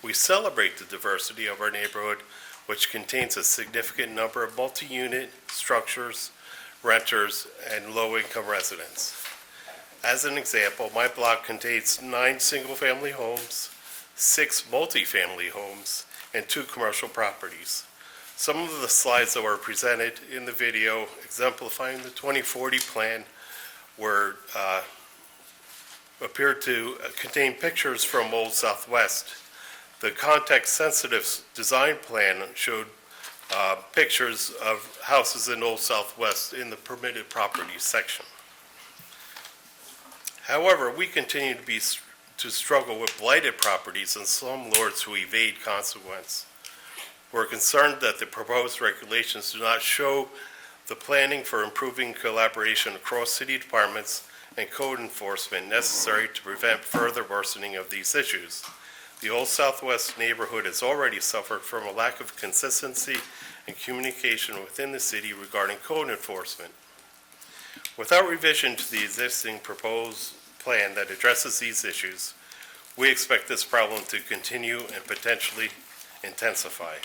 We celebrate the diversity of our neighborhood, which contains a significant number of multi-unit structures, renters, and low-income residents. As an example, my block contains 9 single-family homes, 6 multifamily homes, and 2 commercial properties. Some of the slides that were presented in the video exemplifying the 2040 plan appear to contain pictures from Old Southwest. The context-sensitive design plan showed pictures of houses in Old Southwest in the permitted properties section. However, we continue to struggle with blighted properties and slumlords who evade consequence. We're concerned that the proposed regulations do not show the planning for improving collaboration across city departments and code enforcement necessary to prevent further worsening of these issues. The Old Southwest neighborhood has already suffered from a lack of consistency and communication within the city regarding code enforcement. Without revision to the existing proposed plan that addresses these issues, we expect this problem to continue and potentially intensify.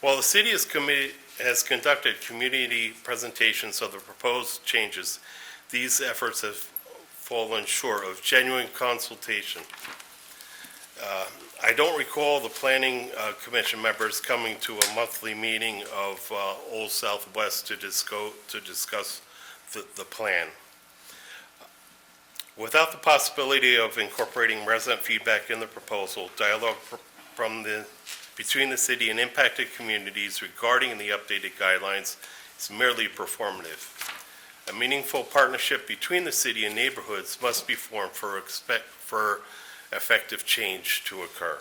While the city has conducted community presentations of the proposed changes, these efforts have fallen short of genuine consultation. I don't recall the Planning Commission members coming to a monthly meeting of Old Southwest to discuss the plan. Without the possibility of incorporating resident feedback in the proposal, dialogue between the city and impacted communities regarding the updated guidelines is merely performative. A meaningful partnership between the city and neighborhoods must be formed for effective change to occur.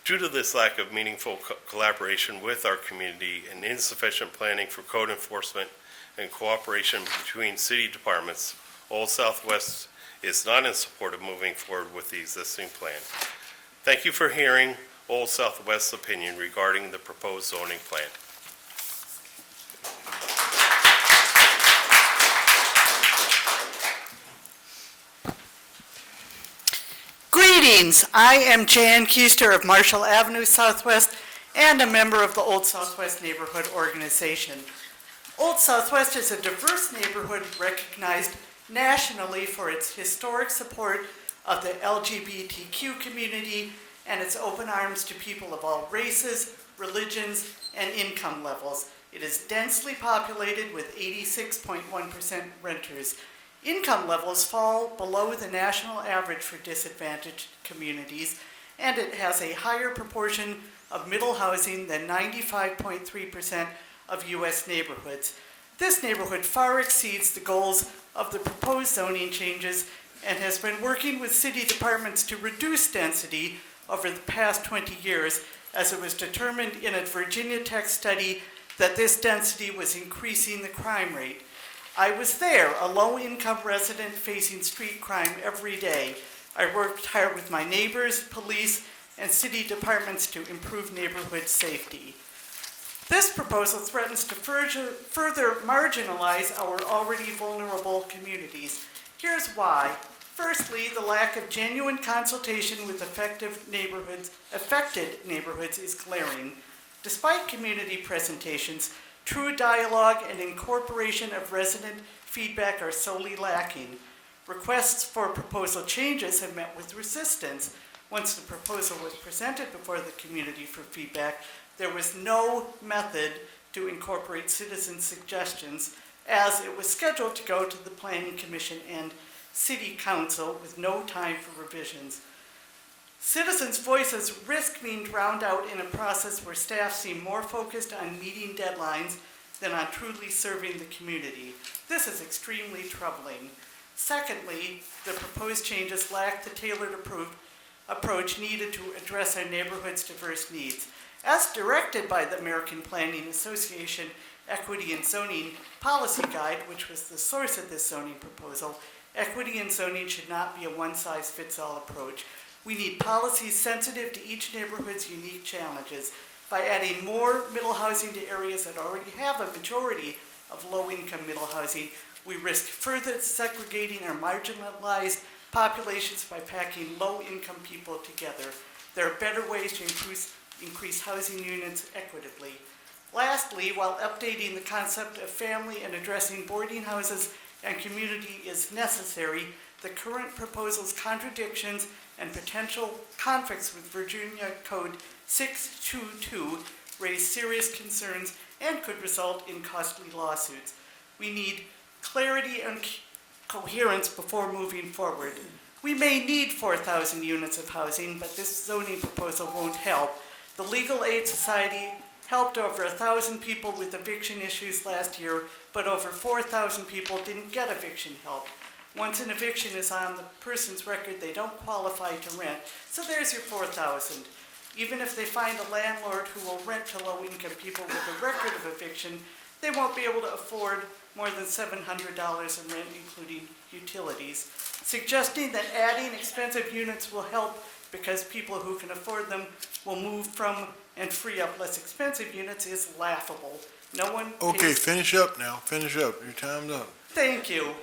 Due to this lack of meaningful collaboration with our community and insufficient planning for code enforcement and cooperation between city departments, Old Southwest is not in support of moving forward with the existing plan. Thank you for hearing Old Southwest's opinion regarding the proposed zoning plan. Greetings, I am Jan Keister of Marshall Avenue Southwest and a member of the Old Southwest Neighborhood Organization. Old Southwest is a diverse neighborhood recognized nationally for its historic support of the LGBTQ community and its open arms to people of all races, religions, and income levels. It is densely populated with 86.1% renters. Income levels fall below the national average for disadvantaged communities, and it has a higher proportion of middle housing than 95.3% of U.S. neighborhoods. This neighborhood far exceeds the goals of the proposed zoning changes and has been working with city departments to reduce density over the past 20 years, as it was determined in a Virginia Tech study that this density was increasing the crime rate. I was there, a low-income resident facing street crime every day. I worked hard with my neighbors, police, and city departments to improve neighborhood safety. This proposal threatens to further marginalize our already vulnerable communities. Here's why. Firstly, the lack of genuine consultation with affected neighborhoods is glaring. Despite community presentations, true dialogue and incorporation of resident feedback are sorely lacking. Requests for proposal changes have met with resistance. Once the proposal was presented before the community for feedback, there was no method to incorporate citizen suggestions, as it was scheduled to go to the Planning Commission and City Council with no time for revisions. Citizens' voices risk being drowned out in a process where staff seem more focused on meeting deadlines than on truly serving the community. This is extremely troubling. Secondly, the proposed changes lack the tailored approach needed to address our neighborhood's diverse needs. As directed by the American Planning Association Equity and Zoning Policy Guide, which was the source of this zoning proposal, equity in zoning should not be a one-size-fits-all approach. We need policies sensitive to each neighborhood's unique challenges. By adding more middle housing to areas that already have a majority of low-income middle housing, we risk further segregating our marginalized populations by packing low-income people together. There are better ways to increase housing units equitably. Lastly, while updating the concept of family and addressing boarding houses and community is necessary, the current proposal's contradictions and potential conflicts with Virginia Code 622 raise serious concerns and could result in costly lawsuits. We need clarity and coherence before moving forward. We may need 4,000 units of housing, but this zoning proposal won't help. The Legal Aid Society helped over 1,000 people with eviction issues last year, but over 4,000 people didn't get eviction help. Once an eviction is on the person's record, they don't qualify to rent. So there's your 4,000. Even if they find a landlord who will rent to low-income people with a record of eviction, they won't be able to afford more than $700 in rent, including utilities. Suggesting that adding expensive units will help because people who can afford them will move from and free up less expensive units is laughable. No one Okay, finish up now. Finish up. Your time's up. Thank you.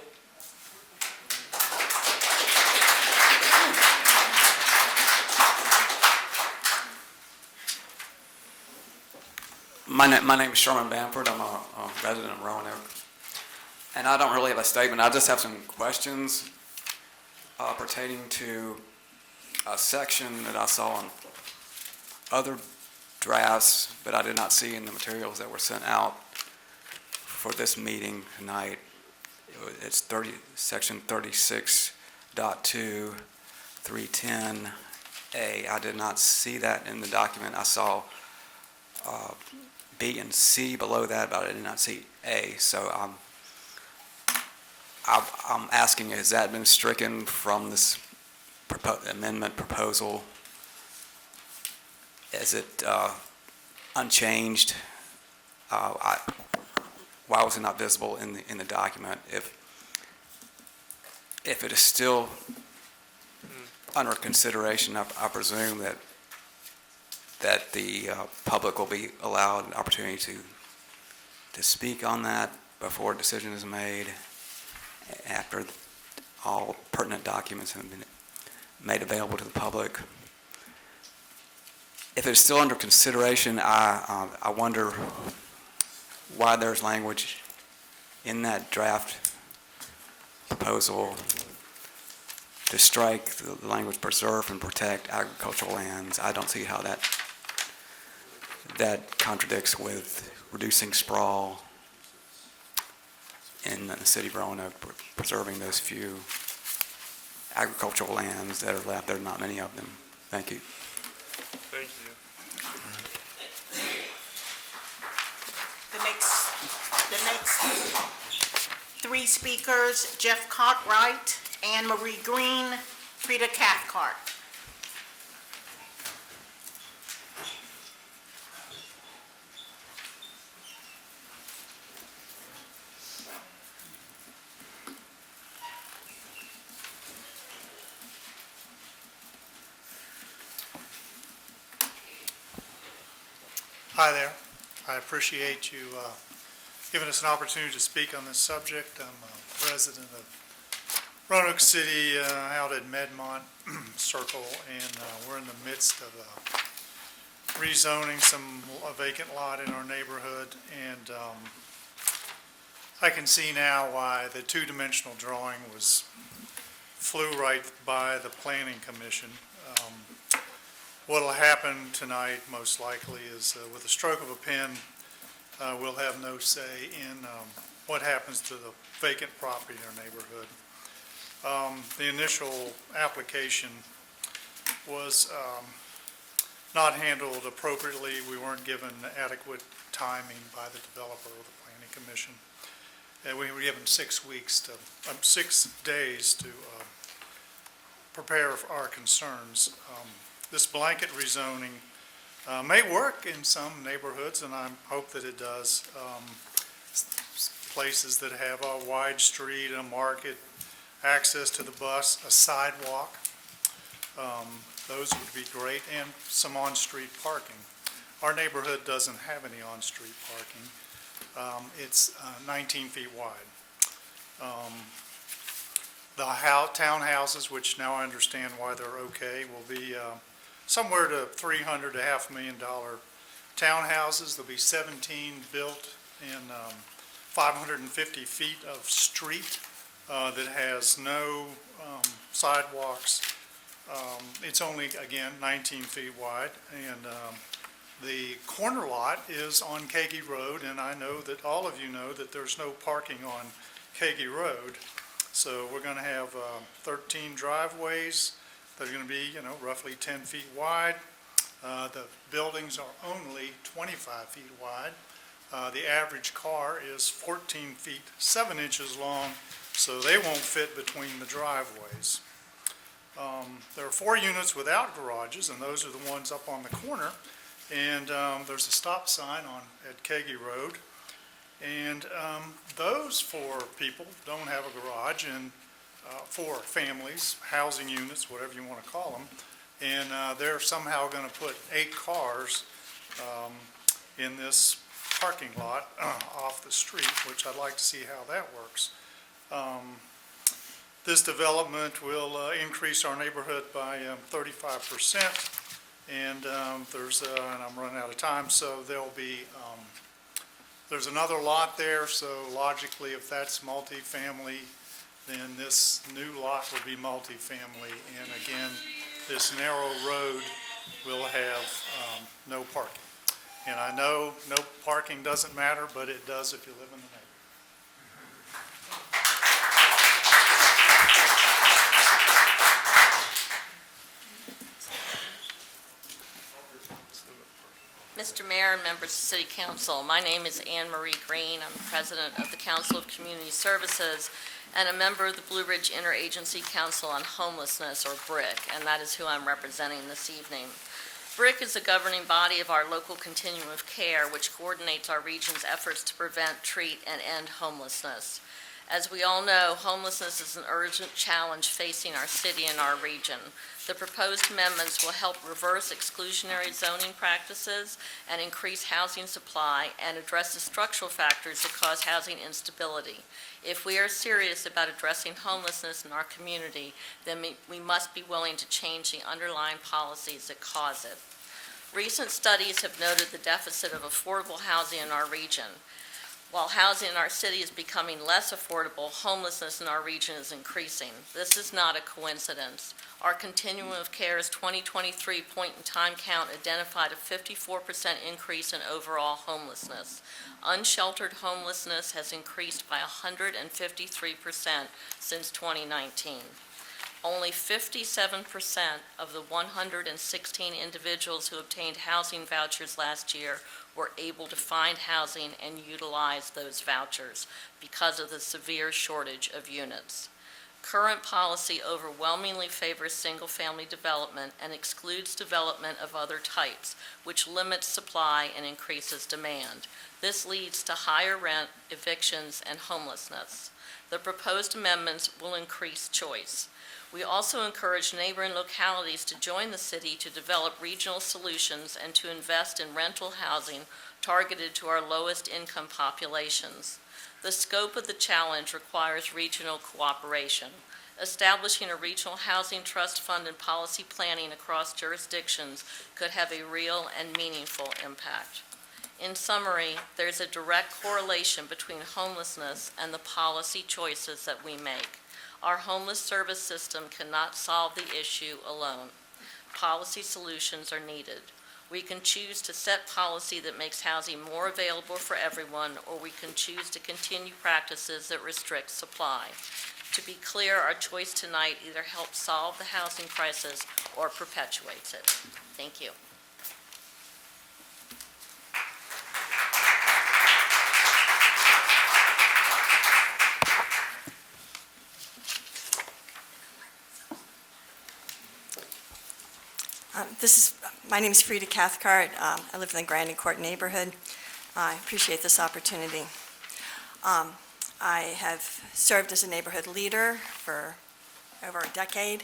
My name is Sherman Bamford. I'm a resident of Roanoke. And I don't really have a statement. I just have some questions pertaining to a section that I saw in other drafts, but I did not see in the materials that were sent out for this meeting tonight. It's section 36.2, 310A. I did not see that in the document. I saw B and C below that, but I did not see A. So I'm asking, has that been stricken from this amendment proposal? Is it unchanged? Why was it not visible in the document? If it is still under consideration, I presume that the public will be allowed an opportunity to speak on that before a decision is made, after all pertinent documents have been made available to the public. If it's still under consideration, I wonder why there's language in that draft proposal to strike the language preserve and protect agricultural lands. I don't see how that that contradicts with reducing sprawl in the city of Roanoke, preserving those few agricultural lands that are left. There are not many of them. Thank you. Thank you. The next three speakers, Jeff Cartwright, Anne Marie Green, Frida Cathcart. Hi there. I appreciate you giving us an opportunity to speak on this subject. I'm a resident of Roanoke City out at Medmont Circle, and we're in the midst of rezoning a vacant lot in our neighborhood, and I can see now why the two-dimensional drawing flew right by the Planning Commission. What'll happen tonight, most likely, is with a stroke of a pen, we'll have no say in what happens to the vacant property in our neighborhood. The initial application was not handled appropriately. We weren't given adequate timing by the developer or the Planning Commission. And we were given 6 days to prepare for our concerns. This blanket rezoning may work in some neighborhoods, and I hope that it does. Places that have a wide street, a market, access to the bus, a sidewalk, those would be great, and some on-street parking. Our neighborhood doesn't have any on-street parking. It's 19 feet wide. The townhouses, which now I understand why they're okay, will be somewhere to $300,000 to $500,000 townhouses. There'll be 17 built in 550 feet of street that has no sidewalks. It's only, again, 19 feet wide, and the corner lot is on Kagi Road, and I know that all of you know that there's no parking on Kagi Road. So we're going to have 13 driveways. They're going to be, roughly 10 feet wide. The buildings are only 25 feet wide. The average car is 14 feet 7 inches long, so they won't fit between the driveways. There are 4 units without garages, and those are the ones up on the corner. And there's a stop sign at Kagi Road. And those 4 people don't have a garage, and 4 families, housing units, whatever you want to call them, and they're somehow going to put 8 cars in this parking lot off the street, which I'd like to see how that works. This development will increase our neighborhood by 35%, and and I'm running out of time, so there's another lot there, so logically, if that's multifamily, then this new lot will be multifamily. And again, this narrow road will have no parking. And I know no parking doesn't matter, but it does if you live in the neighborhood. Mr. Mayor and members of City Council, my name is Anne Marie Green. I'm president of the Council of Community Services and a member of the Blue Ridge Interagency Council on Homelessness, or BRIC, and that is who I'm representing this evening. BRIC is the governing body of our local continuum of care, which coordinates our region's efforts to prevent, treat, and end homelessness. As we all know, homelessness is an urgent challenge facing our city and our region. The proposed amendments will help reverse exclusionary zoning practices and increase housing supply and address the structural factors that cause housing instability. If we are serious about addressing homelessness in our community, then we must be willing to change the underlying policies that cause it. Recent studies have noted the deficit of affordable housing in our region. While housing in our city is becoming less affordable, homelessness in our region is increasing. This is not a coincidence. Our Continuum of Care's 2023 point-in-time count identified a 54% increase in overall homelessness. Unsheltered homelessness has increased by 153% since 2019. Only 57% of the 116 individuals who obtained housing vouchers last year were able to find housing and utilize those vouchers because of the severe shortage of units. Current policy overwhelmingly favors single-family development and excludes development of other types, which limits supply and increases demand. This leads to higher rent, evictions, and homelessness. The proposed amendments will increase choice. We also encourage neighboring localities to join the city to develop regional solutions and to invest in rental housing targeted to our lowest income populations. The scope of the challenge requires regional cooperation. Establishing a regional housing trust fund and policy planning across jurisdictions could have a real and meaningful impact. In summary, there's a direct correlation between homelessness and the policy choices that we make. Our homeless service system cannot solve the issue alone. Policy solutions are needed. We can choose to set policy that makes housing more available for everyone, or we can choose to continue practices that restrict supply. To be clear, our choice tonight either helps solve the housing crisis or perpetuates it. Thank you. My name is Frida Cathcart. I live in the Grandin Court neighborhood. I appreciate this opportunity. I have served as a neighborhood leader for over a decade.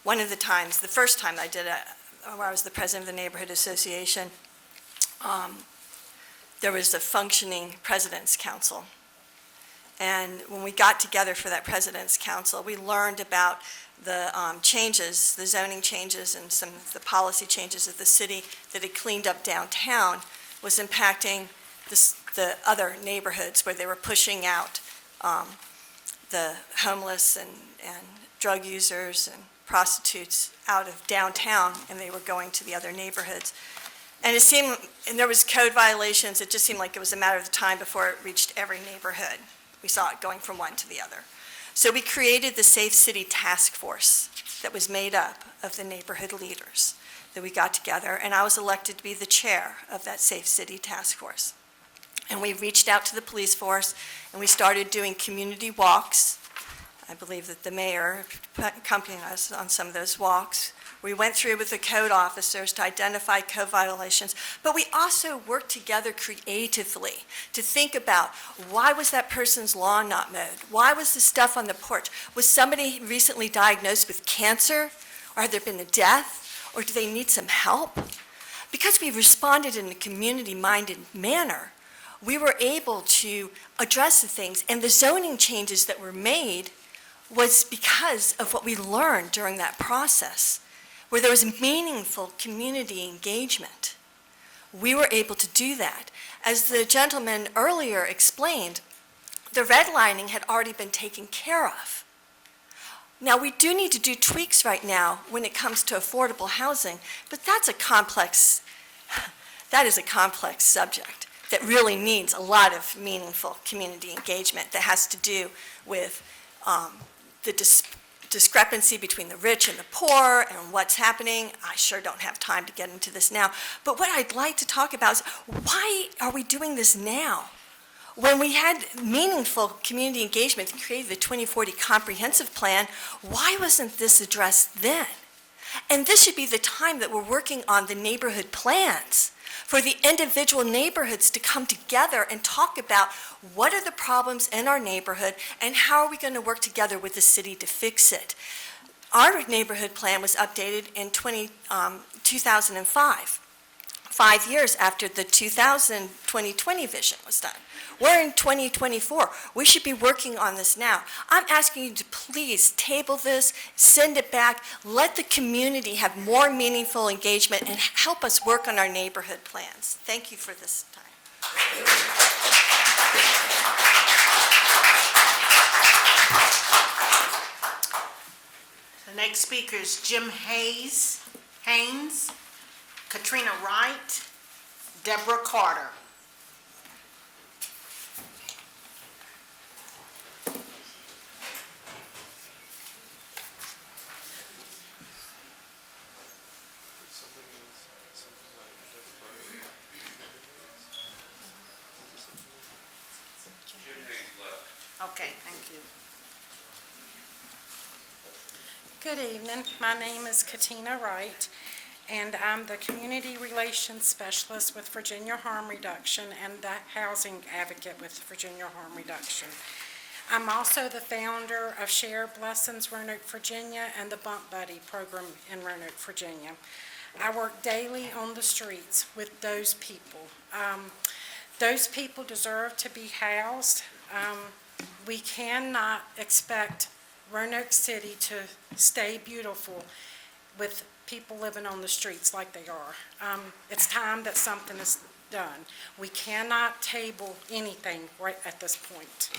The first time I did it, where I was the president of the neighborhood association, there was a functioning president's council. And when we got together for that president's council, we learned about the changes, the zoning changes and some of the policy changes of the city that had cleaned up downtown was impacting the other neighborhoods where they were pushing out the homeless and drug users and prostitutes out of downtown, and they were going to the other neighborhoods. And there was code violations. It just seemed like it was a matter of time before it reached every neighborhood. We saw it going from one to the other. So we created the Safe City Task Force that was made up of the neighborhood leaders that we got together, and I was elected to be the chair of that Safe City Task Force. And we reached out to the police force, and we started doing community walks. I believe that the mayor accompanied us on some of those walks. We went through with the code officers to identify code violations, but we also worked together creatively to think about, why was that person's lawn not mowed? Why was the stuff on the porch? Was somebody recently diagnosed with cancer? Or had there been a death? Or do they need some help? Because we responded in a community-minded manner, we were able to address the things, and the zoning changes that were made was because of what we learned during that process, where there was meaningful community engagement. We were able to do that. As the gentleman earlier explained, the redlining had already been taken care of. Now, we do need to do tweaks right now when it comes to affordable housing, but that is a complex subject that really needs a lot of meaningful community engagement that has to do with the discrepancy between the rich and the poor and what's happening. I sure don't have time to get into this now. But what I'd like to talk about is, why are we doing this now? When we had meaningful community engagement and created the 2040 Comprehensive Plan, why wasn't this addressed then? And this should be the time that we're working on the neighborhood plans for the individual neighborhoods to come together and talk about what are the problems in our neighborhood and how are we going to work together with the city to fix it. Our neighborhood plan was updated in 2005, 5 years after the 2020 vision was done. We're in 2024. We should be working on this now. I'm asking you to please table this, send it back, let the community have more meaningful engagement, and help us work on our neighborhood plans. Thank you for this time. The next speaker is Jim Haynes, Katrina Wright, Deborah Carter. Okay, thank you. Good evening. My name is Katina Wright, and I'm the Community Relations Specialist with Virginia Harm Reduction and the Housing Advocate with Virginia Harm Reduction. I'm also the founder of Share Blessings Roanoke, Virginia, and the Bump Buddy program in Roanoke, Virginia. I work daily on the streets with those people. Those people deserve to be housed. We cannot expect Roanoke City to stay beautiful with people living on the streets like they are. It's time that something is done. We cannot table anything right at this point.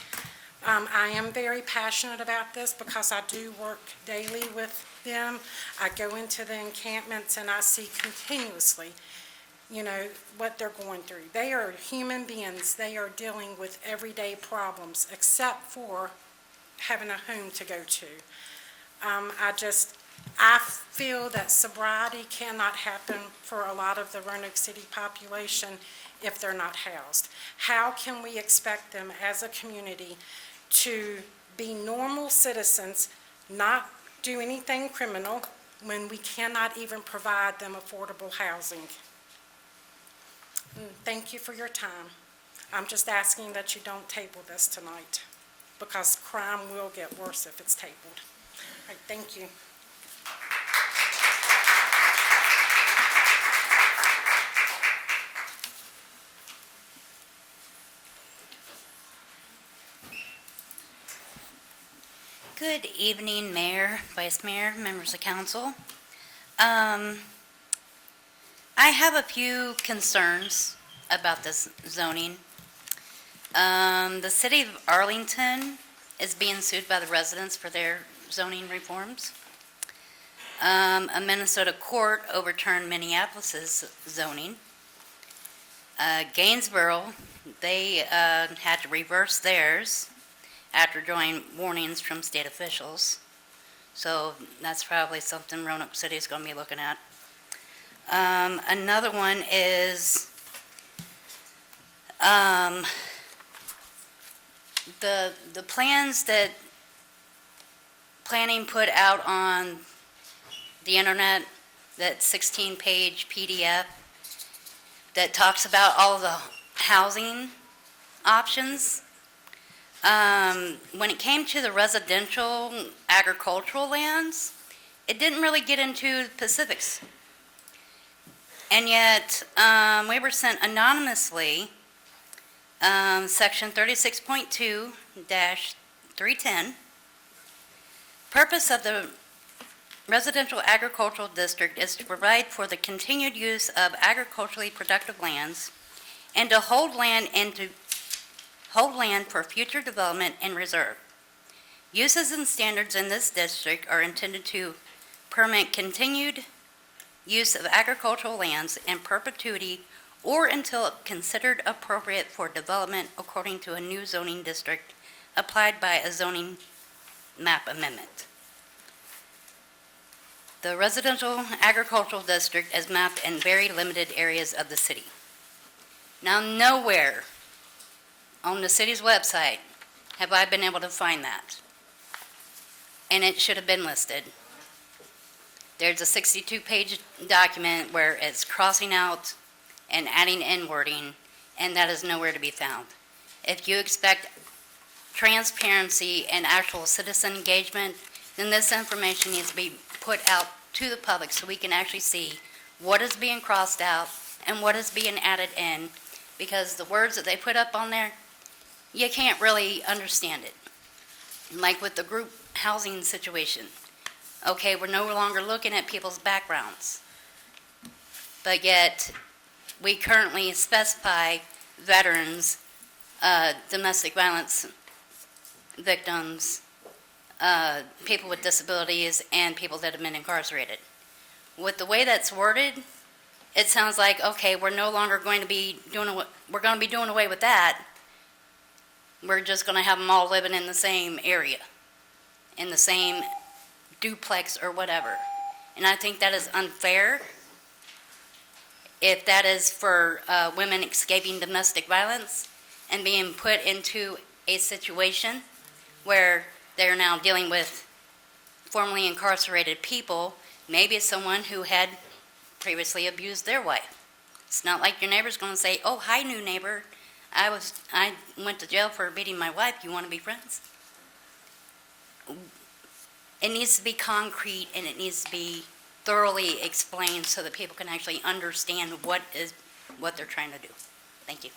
I am very passionate about this because I do work daily with them. I go into the encampments and I see continuously, what they're going through. They are human beings. They are dealing with everyday problems except for having a home to go to. I feel that sobriety cannot happen for a lot of the Roanoke City population if they're not housed. How can we expect them as a community to be normal citizens, not do anything criminal, when we cannot even provide them affordable housing? Thank you for your time. I'm just asking that you don't table this tonight, because crime will get worse if it's tabled. All right, thank you. Good evening, Mayor, Vice Mayor, members of council. I have a few concerns about this zoning. The city of Arlington is being sued by the residents for their zoning reforms. A Minnesota court overturned Minneapolis's zoning. Gainesboro, they had to reverse theirs after drawing warnings from state officials. So that's probably something Roanoke City is going to be looking at. Another one is the plans that planning put out on the internet, that 16-page PDF that talks about all of the housing options. When it came to the residential agricultural lands, it didn't really get into specifics. And yet, we were sent anonymously, section 36.2-310. Purpose of the residential agricultural district is to provide for the continued use of agriculturally productive lands and to hold land for future development and reserve. Uses and standards in this district are intended to permit continued use of agricultural lands in perpetuity or until considered appropriate for development according to a new zoning district applied by a zoning map amendment. The residential agricultural district is mapped in very limited areas of the city. Now, nowhere on the city's website have I been able to find that. And it should have been listed. There's a 62-page document where it's crossing out and adding in wording, and that is nowhere to be found. If you expect transparency and actual citizen engagement, then this information needs to be put out to the public so we can actually see what is being crossed out and what is being added in, because the words that they put up on there, you can't really understand it. Like with the group housing situation. Okay, we're no longer looking at people's backgrounds, but yet we currently specify veterans, domestic violence victims, people with disabilities, and people that have been incarcerated. With the way that's worded, it sounds like, okay, we're no longer going to be doing, we're going to be doing away with that. We're just going to have them all living in the same area, in the same duplex or whatever. And I think that is unfair. If that is for women escaping domestic violence and being put into a situation where they're now dealing with formerly incarcerated people, maybe it's someone who had previously abused their wife. It's not like your neighbor's going to say, "Oh, hi, new neighbor. I went to jail for beating my wife. You want to be friends?" It needs to be concrete, and it needs to be thoroughly explained so that people can actually understand what they're trying to do. Thank you.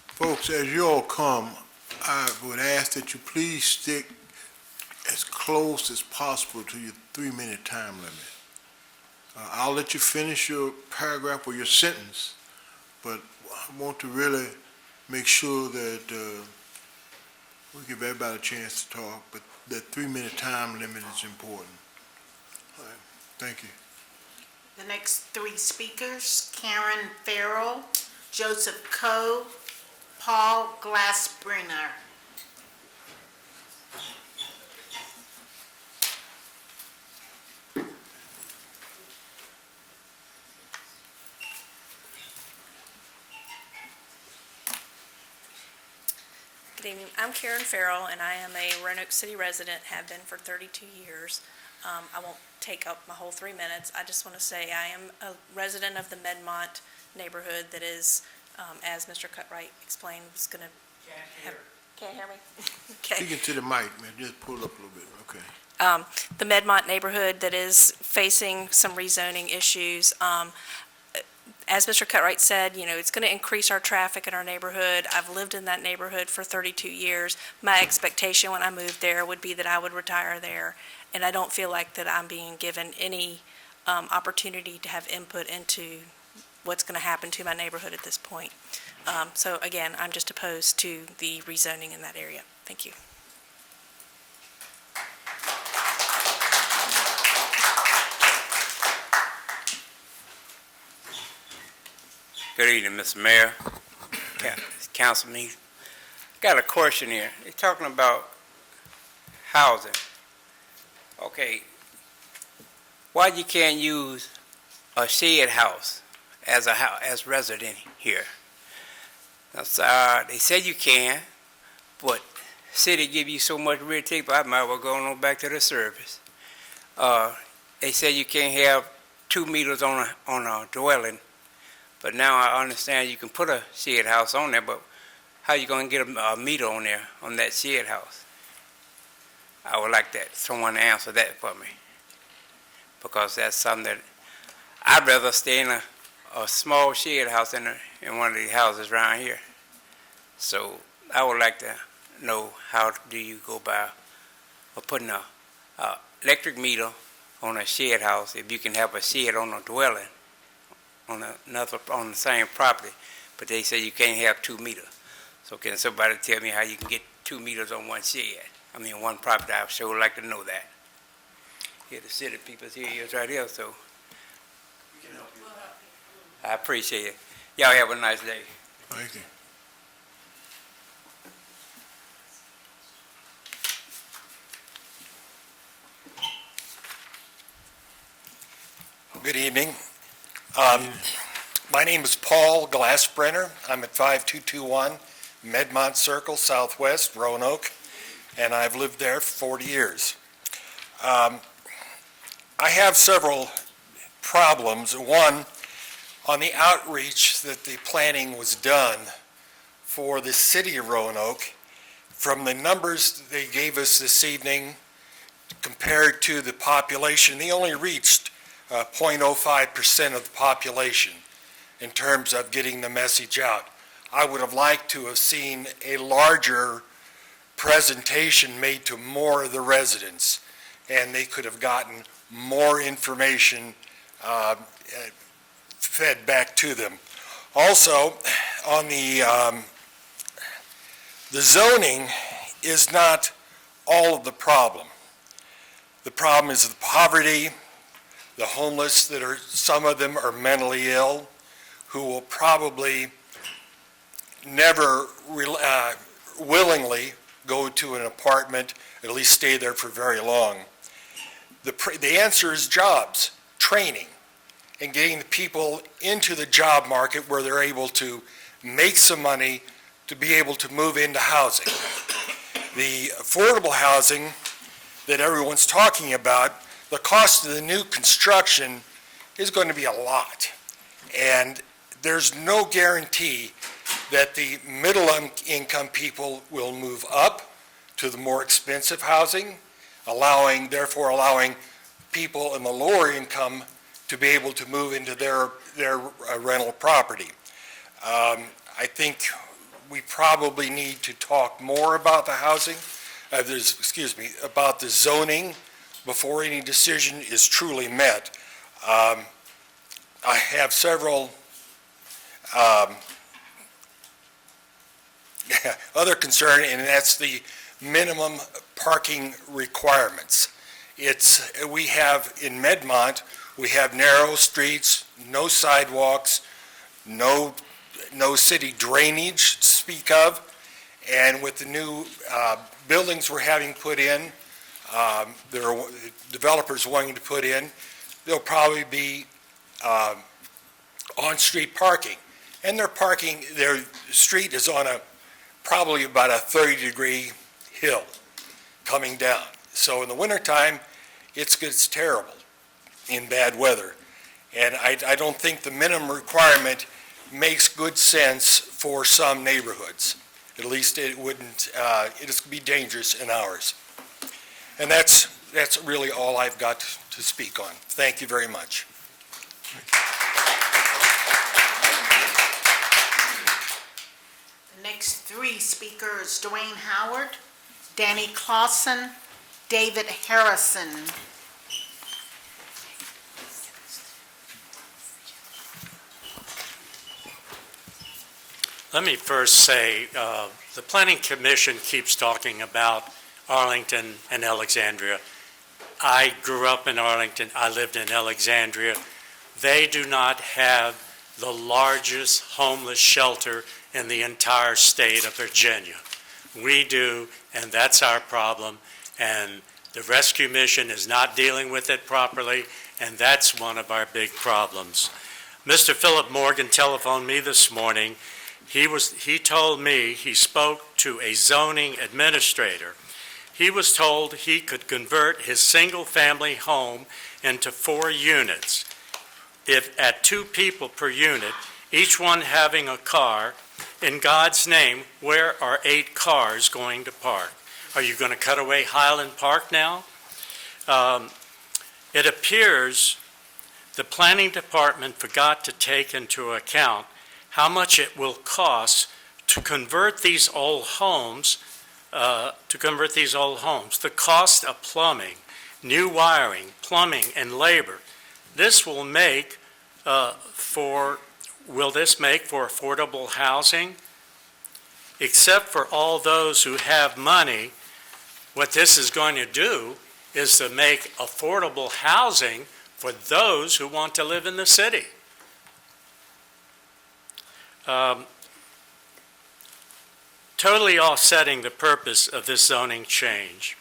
Folks, as you all come, I would ask that you please stick as close as possible to your 3-minute time limit. I'll let you finish your paragraph or your sentence, but I want to really make sure that we give everybody a chance to talk, but that 3-minute time limit is important. All right, thank you. The next three speakers, Karen Farrell, Joseph Coe, Paul Glassbrenner. Good evening. I'm Karen Farrell, and I am a Roanoke City resident, have been for 32 years. I won't take up my whole 3 minutes. I just want to say I am a resident of the Medmont neighborhood that is, as Mr. Cutright explained, was going to have... Can't hear me? Okay. Speaking to the mic, man, just pull up a little bit, okay. The Medmont neighborhood that is facing some rezoning issues. As Mr. Cutright said, you know, it's going to increase our traffic in our neighborhood. I've lived in that neighborhood for 32 years. My expectation when I moved there would be that I would retire there, and I don't feel like that I'm being given any opportunity to have input into what's going to happen to my neighborhood at this point. So again, I'm just opposed to the rezoning in that area. Thank you. Good evening, Mr. Mayor, Councilman. Got a question here. You're talking about housing. Okay, why you can't use a shed house as resident here? That's, they said you can, but city give you so much red tape, I might as well go on back to the service. They said you can't have 2 meters on a dwelling. But now I understand you can put a shed house on there, but how you going to get a meter on there, on that shed house? I would like that, someone to answer that for me. Because that's something that, I'd rather stay in a small shed house in one of these houses around here. So I would like to know, how do you go by putting a electric meter on a shed house if you can have a shed on a dwelling? On the same property, but they say you can't have 2 meters. So can somebody tell me how you can get 2 meters on one shed? I mean, one property. I sure would like to know that. Here, the city people's here, is right here, so I appreciate it. Y'all have a nice day. Thank you. Good evening. My name is Paul Glassbrenner. I'm at 5221 Medmont Circle, Southwest, Roanoke, and I've lived there for 40 years. I have several problems. One, on the outreach that the planning was done for the city of Roanoke, from the numbers they gave us this evening compared to the population, they only reached 0.05% of the population in terms of getting the message out. I would have liked to have seen a larger presentation made to more of the residents and they could have gotten more information fed back to them. Also, on the zoning is not all of the problem. The problem is the poverty, the homeless that are, some of them are mentally ill, who will probably never willingly go to an apartment, at least stay there for very long. The answer is jobs, training, and getting the people into the job market where they're able to make some money to be able to move into housing. The affordable housing that everyone's talking about, the cost of the new construction is going to be a lot. And there's no guarantee that the middle income people will move up to the more expensive housing, therefore allowing people in the lower income to be able to move into their rental property. I think we probably need to talk more about the housing, about the zoning before any decision is truly met. I have several other concern, and that's the minimum parking requirements. We have in Medmont, we have narrow streets, no sidewalks, no city drainage to speak of, and with the new buildings we're having put in, there are developers wanting to put in, there'll probably be on-street parking. And their street is on probably about a 30-degree hill coming down. So in the wintertime, it's terrible in bad weather. And I don't think the minimum requirement makes good sense for some neighborhoods. At least it wouldn't, it'd be dangerous in ours. And that's really all I've got to speak on. Thank you very much. The next three speakers, Dwayne Howard, Danny Clausen, David Harrison. Let me first say, the Planning Commission keeps talking about Arlington and Alexandria. I grew up in Arlington. I lived in Alexandria. They do not have the largest homeless shelter in the entire state of Virginia. We do, and that's our problem. And the rescue mission is not dealing with it properly, and that's one of our big problems. Mr. Philip Morgan telephoned me this morning. He told me he spoke to a zoning administrator. He was told he could convert his single-family home into 4 units. If at 2 people per unit, each one having a car, in God's name, where are 8 cars going to park? Are you going to cut away Highland Park now? It appears the planning department forgot to take into account how much it will cost to convert these old homes, The cost of plumbing, new wiring, plumbing, and labor. This will make will this make for affordable housing? Except for all those who have money, what this is going to do is to make affordable housing for those who want to live in the city. Totally offsetting the purpose of this zoning change.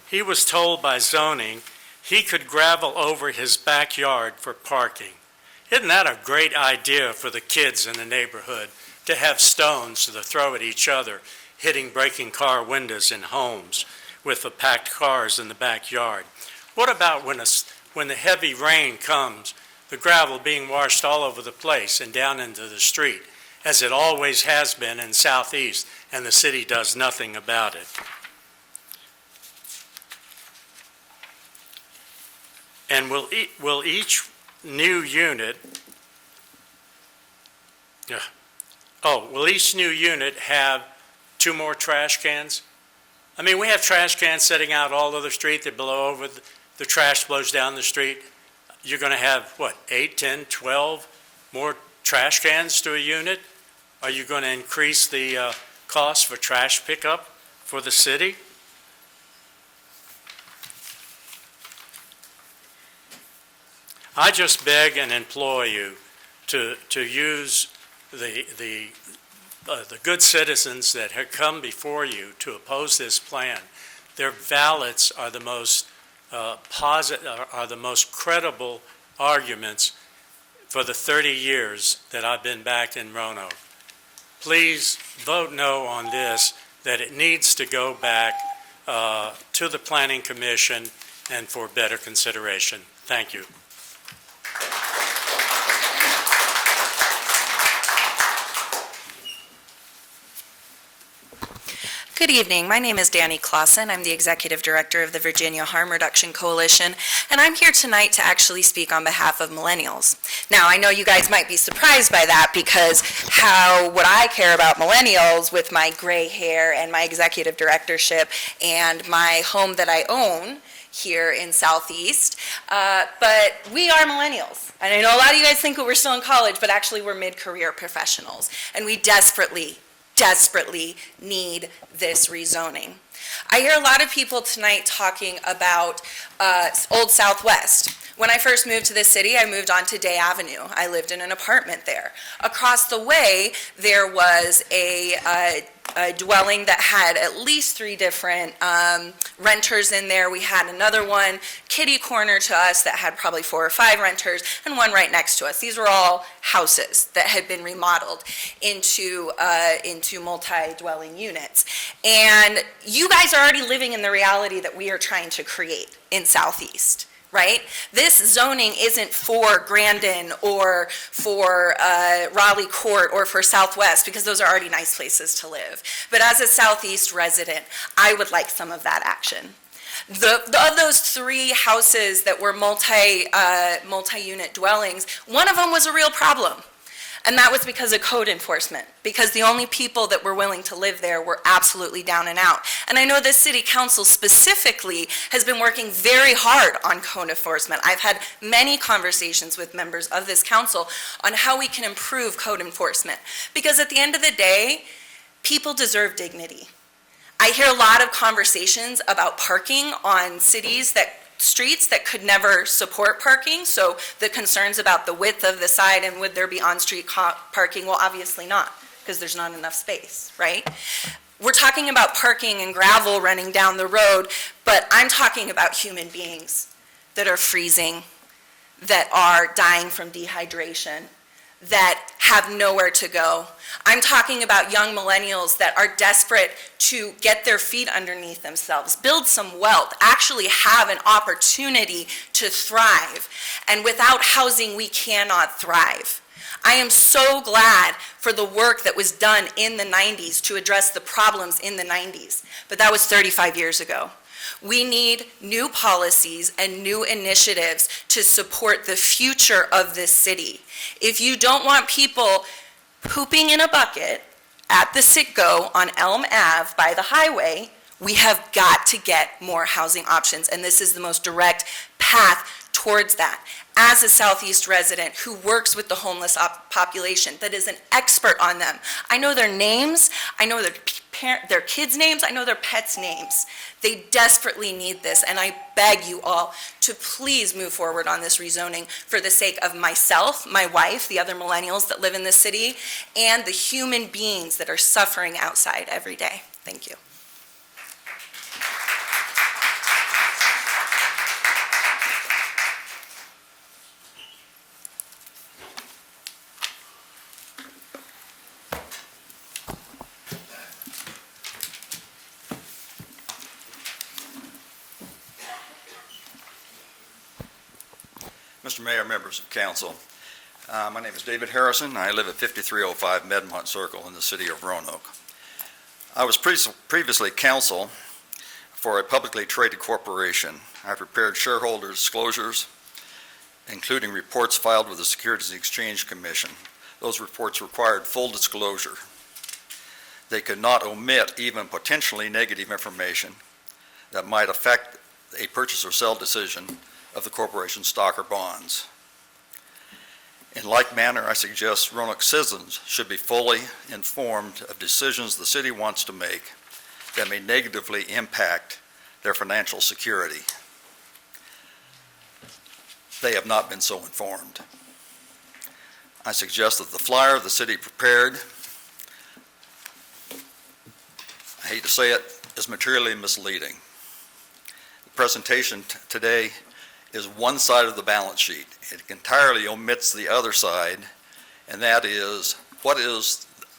He was told by zoning he could gravel over his backyard for parking. Isn't that a great idea for the kids in the neighborhood to have stones to throw at each other, breaking car windows in homes with the packed cars in the backyard? What about when the heavy rain comes, the gravel being washed all over the place and down into the street, as it always has been in Southeast, and the city does nothing about it? And will each new unit have 2 more trash cans? I mean, we have trash cans sitting out all over the street that blow over, the trash blows down the street. You're going to have, what, 8, 10, 12 more trash cans to a unit? Are you going to increase the cost for trash pickup for the city? I just beg and implore you to use the good citizens that have come before you to oppose this plan. Their ballots are the most are the most credible arguments for the 30 years that I've been back in Roanoke. Please vote no on this, that it needs to go back to the Planning Commission and for better consideration. Thank you. Good evening. My name is Danny Clausen. I'm the Executive Director of the Virginia Harm Reduction Coalition, and I'm here tonight to actually speak on behalf of millennials. Now, I know you guys might be surprised by that because how would I care about millennials with my gray hair and my executive directorship and my home that I own here in Southeast, but we are millennials. And I know a lot of you guys think we're still in college, but actually we're mid-career professionals, and we desperately need this rezoning. I hear a lot of people tonight talking about Old Southwest. When I first moved to this city, I moved on to Day Avenue. I lived in an apartment there. Across the way, there was a dwelling that had at least 3 different renters in there. We had another one, kitty corner to us, that had probably 4 or 5 renters, and one right next to us. These were all houses that had been remodeled into multi-dwelling units. And you guys are already living in the reality that we are trying to create in Southeast. Right? This zoning isn't for Grandin or for Raleigh Court or for Southwest, because those are already nice places to live. But as a Southeast resident, I would like some of that action. Of those 3 houses that were multi-unit dwellings, one of them was a real problem. And that was because of code enforcement, because the only people that were willing to live there were absolutely down and out. And I know the city council specifically has been working very hard on code enforcement. I've had many conversations with members of this council on how we can improve code enforcement. Because at the end of the day, people deserve dignity. I hear a lot of conversations about parking on streets that could never support parking, so the concerns about the width of the side and would there be on-street parking, well, obviously not, because there's not enough space, right? We're talking about parking and gravel running down the road, but I'm talking about human beings that are freezing, that are dying from dehydration, that have nowhere to go. I'm talking about young millennials that are desperate to get their feet underneath themselves, build some wealth, actually have an opportunity to thrive. And without housing, we cannot thrive. I am so glad for the work that was done in the 90s to address the problems in the 90s, but that was 35 years ago. We need new policies and new initiatives to support the future of this city. If you don't want people pooping in a bucket at the Citgo on Elm Ave by the highway, we have got to get more housing options, and this is the most direct path towards that. As a Southeast resident who works with the homeless population, that is an expert on them, I know their names, I know their kids' names, I know their pets' names. They desperately need this, and I beg you all to please move forward on this rezoning for the sake of myself, my wife, the other millennials that live in this city, and the human beings that are suffering outside every day. Thank you. Mr. Mayor, members of council, my name is David Harrison. I live at 5305 Medmont Circle in the city of Roanoke. I was previously counsel for a publicly traded corporation. I prepared shareholder disclosures, including reports filed with the Securities and Exchange Commission. Those reports required full disclosure. they could not omit even potentially negative information that might affect a purchase or sell decision of the corporation's stock or bonds. In like manner, I suggest Roanoke citizens should be fully informed of decisions the city wants to make that may negatively impact their financial security. They have not been so informed. I suggest that the flyer the city prepared, I hate to say it, is materially misleading. The presentation today is one side of the balance sheet. It entirely omits the other side, and that is,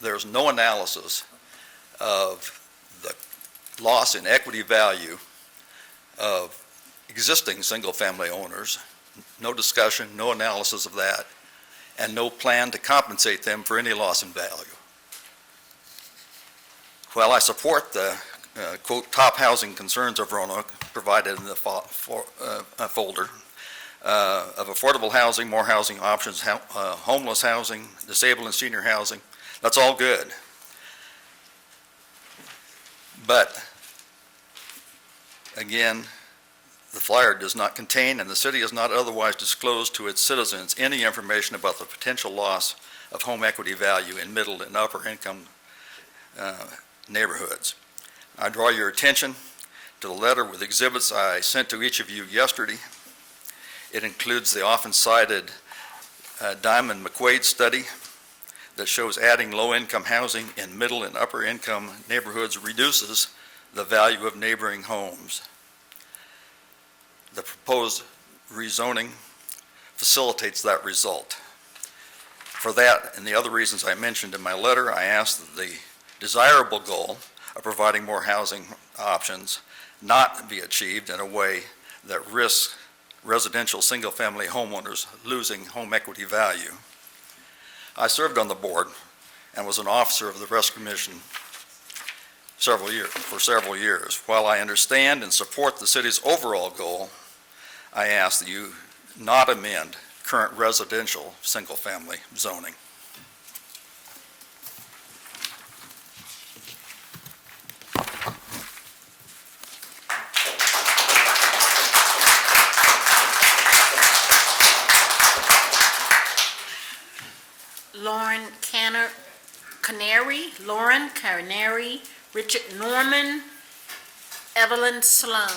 there's no analysis of the loss in equity value of existing single-family owners, no discussion, no analysis of that, and no plan to compensate them for any loss in value. While I support the, quote, top housing concerns of Roanoke provided in the folder of affordable housing, more housing options, homeless housing, disabled and senior housing, that's all good. But, again, the flyer does not contain, and the city has not otherwise disclosed to its citizens any information about the potential loss of home equity value in middle and upper income neighborhoods. I draw your attention to the letter with exhibits I sent to each of you yesterday. It includes the often cited Diamond McQuaid study that shows adding low-income housing in middle and upper income neighborhoods reduces the value of neighboring homes. The proposed rezoning facilitates that result. For that and the other reasons I mentioned in my letter, I ask that the desirable goal of providing more housing options not be achieved in a way that risks residential single-family homeowners losing home equity value. I served on the board and was an officer of the Rest Commission for several years. While I understand and support the city's overall goal, I ask that you not amend current residential single-family zoning. Lauren Canary, Richard Norman, Evelyn Sloan.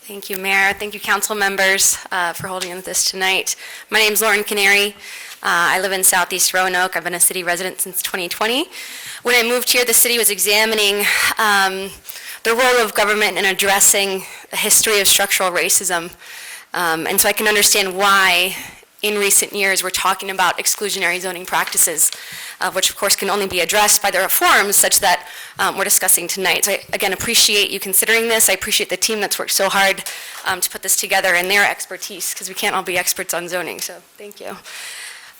Thank you, Mayor. Thank you, council members, for holding this tonight. My name is Lauren Canary. I live in Southeast Roanoke. I've been a city resident since 2020. When I moved here, the city was examining the role of government in addressing a history of structural racism. And so I can understand why, in recent years, we're talking about exclusionary zoning practices, which of course can only be addressed by the reforms such that we're discussing tonight. So I, again, appreciate you considering this. I appreciate the team that's worked so hard to put this together and their expertise, because we can't all be experts on zoning, so thank you.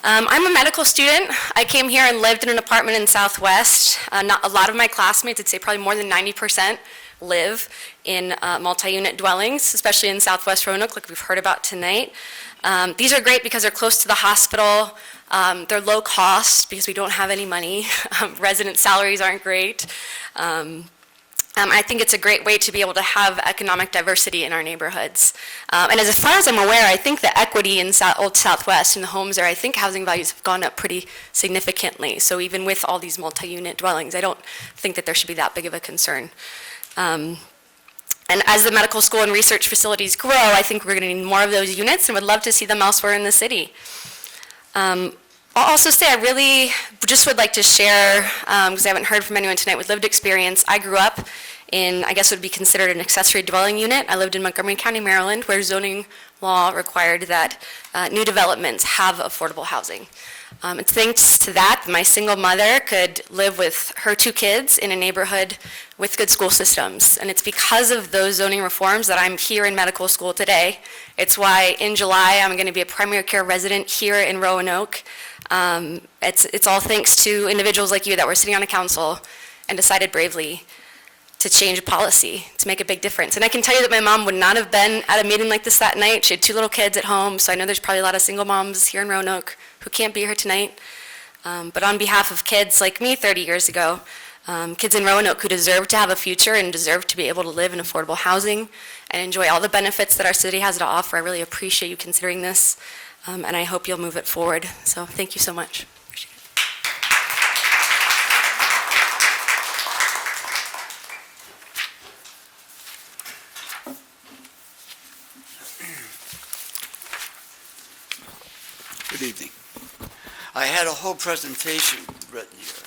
I'm a medical student. I came here and lived in an apartment in Southwest. Not a lot of my classmates, I'd say probably more than 90%, live in multi-unit dwellings, especially in Southwest Roanoke, like we've heard about tonight. These are great because they're close to the hospital. They're low cost because we don't have any money. Resident salaries aren't great. I think it's a great way to be able to have economic diversity in our neighborhoods. And as far as I'm aware, I think the equity in Old Southwest and the homes there, I think housing values have gone up pretty significantly. So even with all these multi-unit dwellings, I don't think that there should be that big of a concern. And as the medical school and research facilities grow, I think we're going to need more of those units and would love to see them elsewhere in the city. I'll also say I really just would like to share, because I haven't heard from anyone tonight with lived experience. I grew up in, I guess would be considered an accessory dwelling unit. I lived in Montgomery County, Maryland, where zoning law required that new developments have affordable housing. It's thanks to that my single mother could live with her 2 kids in a neighborhood with good school systems. And it's because of those zoning reforms that I'm here in medical school today. It's why in July I'm going to be a primary care resident here in Roanoke. It's all thanks to individuals like you that were sitting on a council and decided bravely. to change policy, to make a big difference. And I can tell you that my mom would not have been at a meeting like this that night. She had 2 little kids at home, so I know there's probably a lot of single moms here in Roanoke who can't be here tonight. But on behalf of kids like me 30 years ago, kids in Roanoke who deserve to have a future and deserve to be able to live in affordable housing and enjoy all the benefits that our city has to offer, I really appreciate you considering this, and I hope you'll move it forward. So thank you so much. Good evening. I had a whole presentation written here,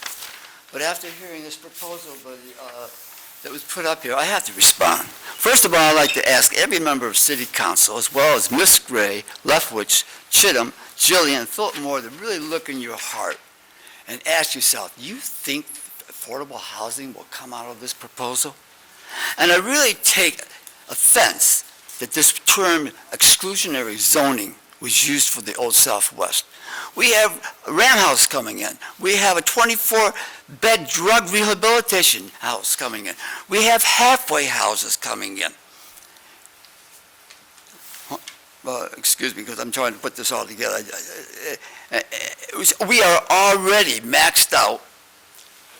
but after hearing this proposal that was put up here, I have to respond. First of all, I'd like to ask every member of City Council, as well as Miss Gray, Leftwich, Chittum, Jillian, Philip Moore, to really look in your heart and ask yourself, do you think affordable housing will come out of this proposal? And I really take offense that this term exclusionary zoning was used for the Old Southwest. We have a Ram House coming in. We have a 24-bed drug rehabilitation house coming in. We have halfway houses coming in. Excuse me, because I'm trying to put this all together. We are already maxed out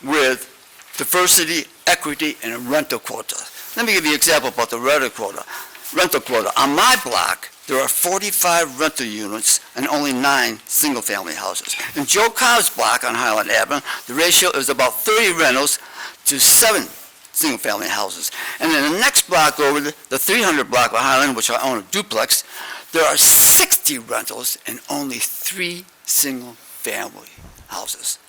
with diversity, equity, and a rental quota. Let me give you an example about the rental quota. On my block, there are 45 rental units and only 9 single-family houses. In Joe Cobb's block on Highland Avenue, the ratio is about 30 rentals to 7 single-family houses. And in the next block over, the 300 block of Highland, which I own a duplex, there are 60 rentals and only 3 single-family houses.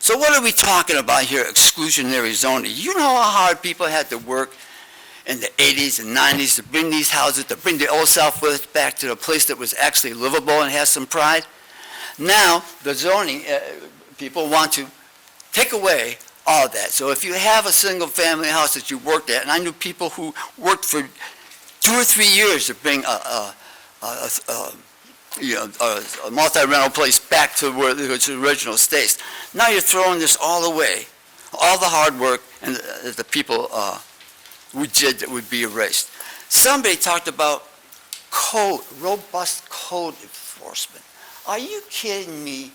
So what are we talking about here, exclusionary zoning? You know how hard people had to work in the 80s and 90s to bring these houses, to bring the Old Southwest back to a place that was actually livable and has some pride. Now, the zoning people want to take away all that. So if you have a single-family house that you worked at, and I knew people who worked for 2 or 3 years to bring a multi-rental place back to where its original states. Now you're throwing this all away, all the hard work and the people we did that would be erased. Somebody talked about code, robust code enforcement. Are you kidding me?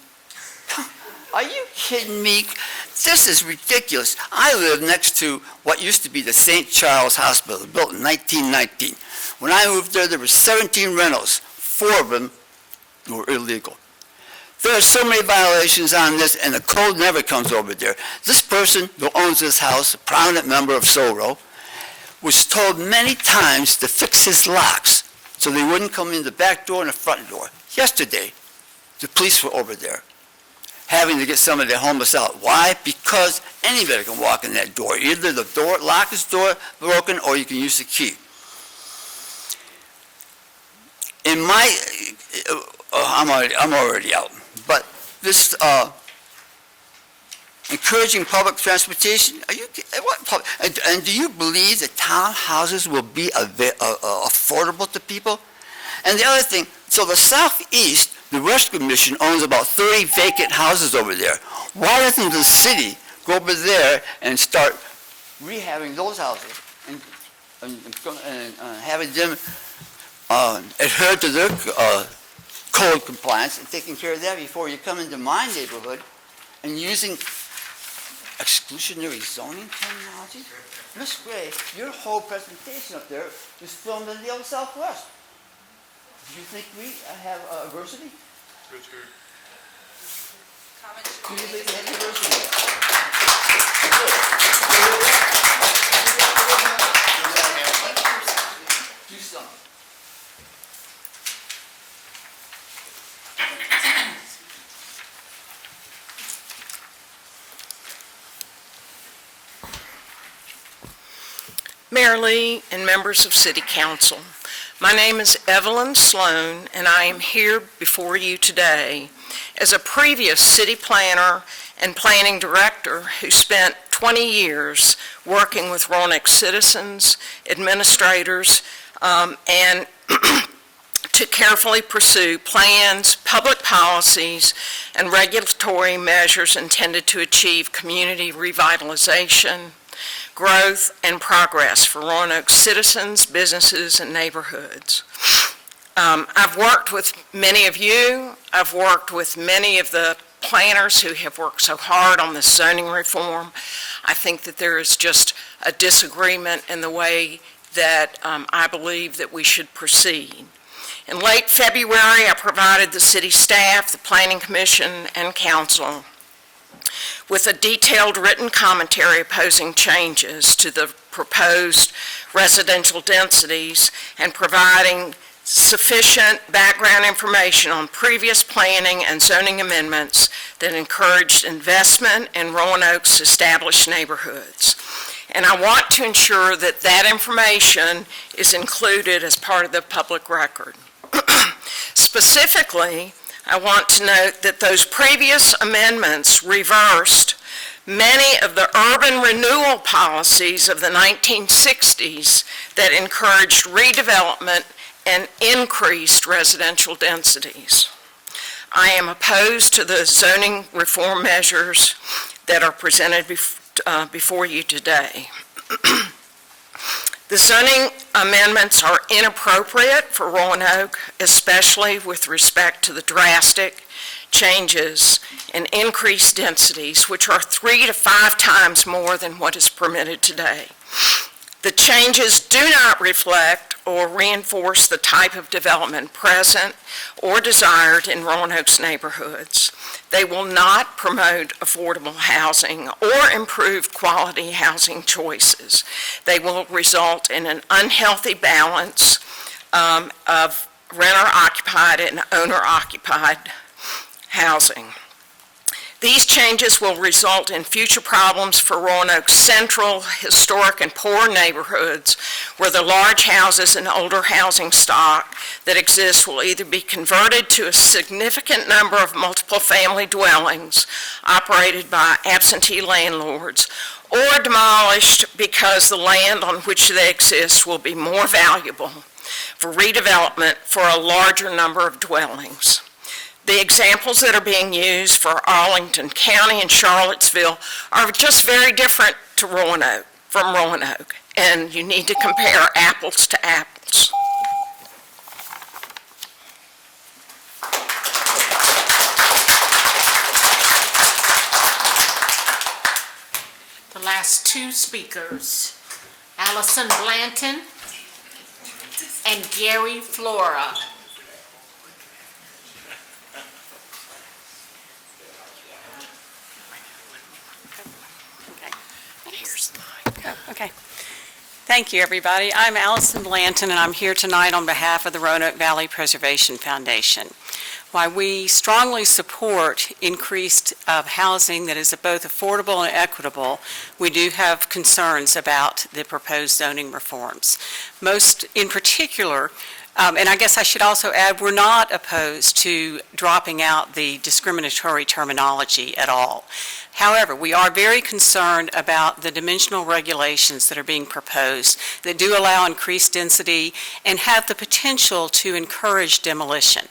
Are you kidding me? This is ridiculous. I live next to what used to be the St. Charles Hospital, built in 1919. When I moved there, there were 17 rentals. 4 of them were illegal. There are so many violations on this, and the code never comes over there. This person who owns this house, a prominent member of SORO, was told many times to fix his locks so they wouldn't come in the back door and the front door. Yesterday, the police were over there having to get some of their homeless out. Why? Because anybody can walk in that door. Either the lock is broken or you can use the key. In my, I'm already out, but this encouraging public transportation, and do you believe that townhouses will be affordable to people? And the other thing, so the Southeast, the Rescue Mission owns about 30 vacant houses over there. Why doesn't the city go over there and start rehabbing those houses and having them adhere to their code compliance and taking care of that before you come into my neighborhood and using exclusionary zoning terminology? Miss Gray, your whole presentation up there was filmed in the Old Southwest. Do you think we have diversity? Richard. Do you think we have diversity? Do something. Mayor Lee and members of City Council, my name is Evelyn Sloan, and I am here before you today as a previous city planner and planning director who spent 20 years working with Roanoke citizens, administrators, and to carefully pursue plans, public policies, and regulatory measures intended to achieve community revitalization, growth, and progress for Roanoke citizens, businesses, and neighborhoods. I've worked with many of you. I've worked with many of the planners who have worked so hard on this zoning reform. I think that there is just a disagreement in the way that I believe that we should proceed. In late February, I provided the city staff, the Planning Commission, and council with a detailed written commentary opposing changes to the proposed residential densities and providing sufficient background information on previous planning and zoning amendments that encouraged investment in Roanoke's established neighborhoods. And I want to ensure that that information is included as part of the public record. Specifically, I want to note that those previous amendments reversed many of the urban renewal policies of the 1960s that encouraged redevelopment and increased residential densities. I am opposed to the zoning reform measures that are presented before you today. The zoning amendments are inappropriate for Roanoke, especially with respect to the drastic changes in increased densities, which are 3 to 5 times more than what is permitted today. The changes do not reflect or reinforce the type of development present or desired in Roanoke's neighborhoods. They will not promote affordable housing or improve quality housing choices. They will result in an unhealthy balance of renter-occupied and owner-occupied housing. These changes will result in future problems for Roanoke's central, historic, and poor neighborhoods, where the large houses and older housing stock that exists will either be converted to a significant number of multiple family dwellings operated by absentee landlords, or demolished because the land on which they exist will be more valuable for redevelopment for a larger number of dwellings. The examples that are being used for Arlington County and Charlottesville are just very different from Roanoke, and you need to compare apples to apples. The last two speakers, Allison Blanton and Gary Flora. Okay. Thank you, everybody. I'm Allison Blanton, and I'm here tonight on behalf of the Roanoke Valley Preservation Foundation. While we strongly support increased housing that is both affordable and equitable, we do have concerns about the proposed zoning reforms. Most in particular, and I guess I should also add, we're not opposed to dropping out the discriminatory terminology at all. However, we are very concerned about the dimensional regulations that are being proposed that do allow increased density and have the potential to encourage demolition.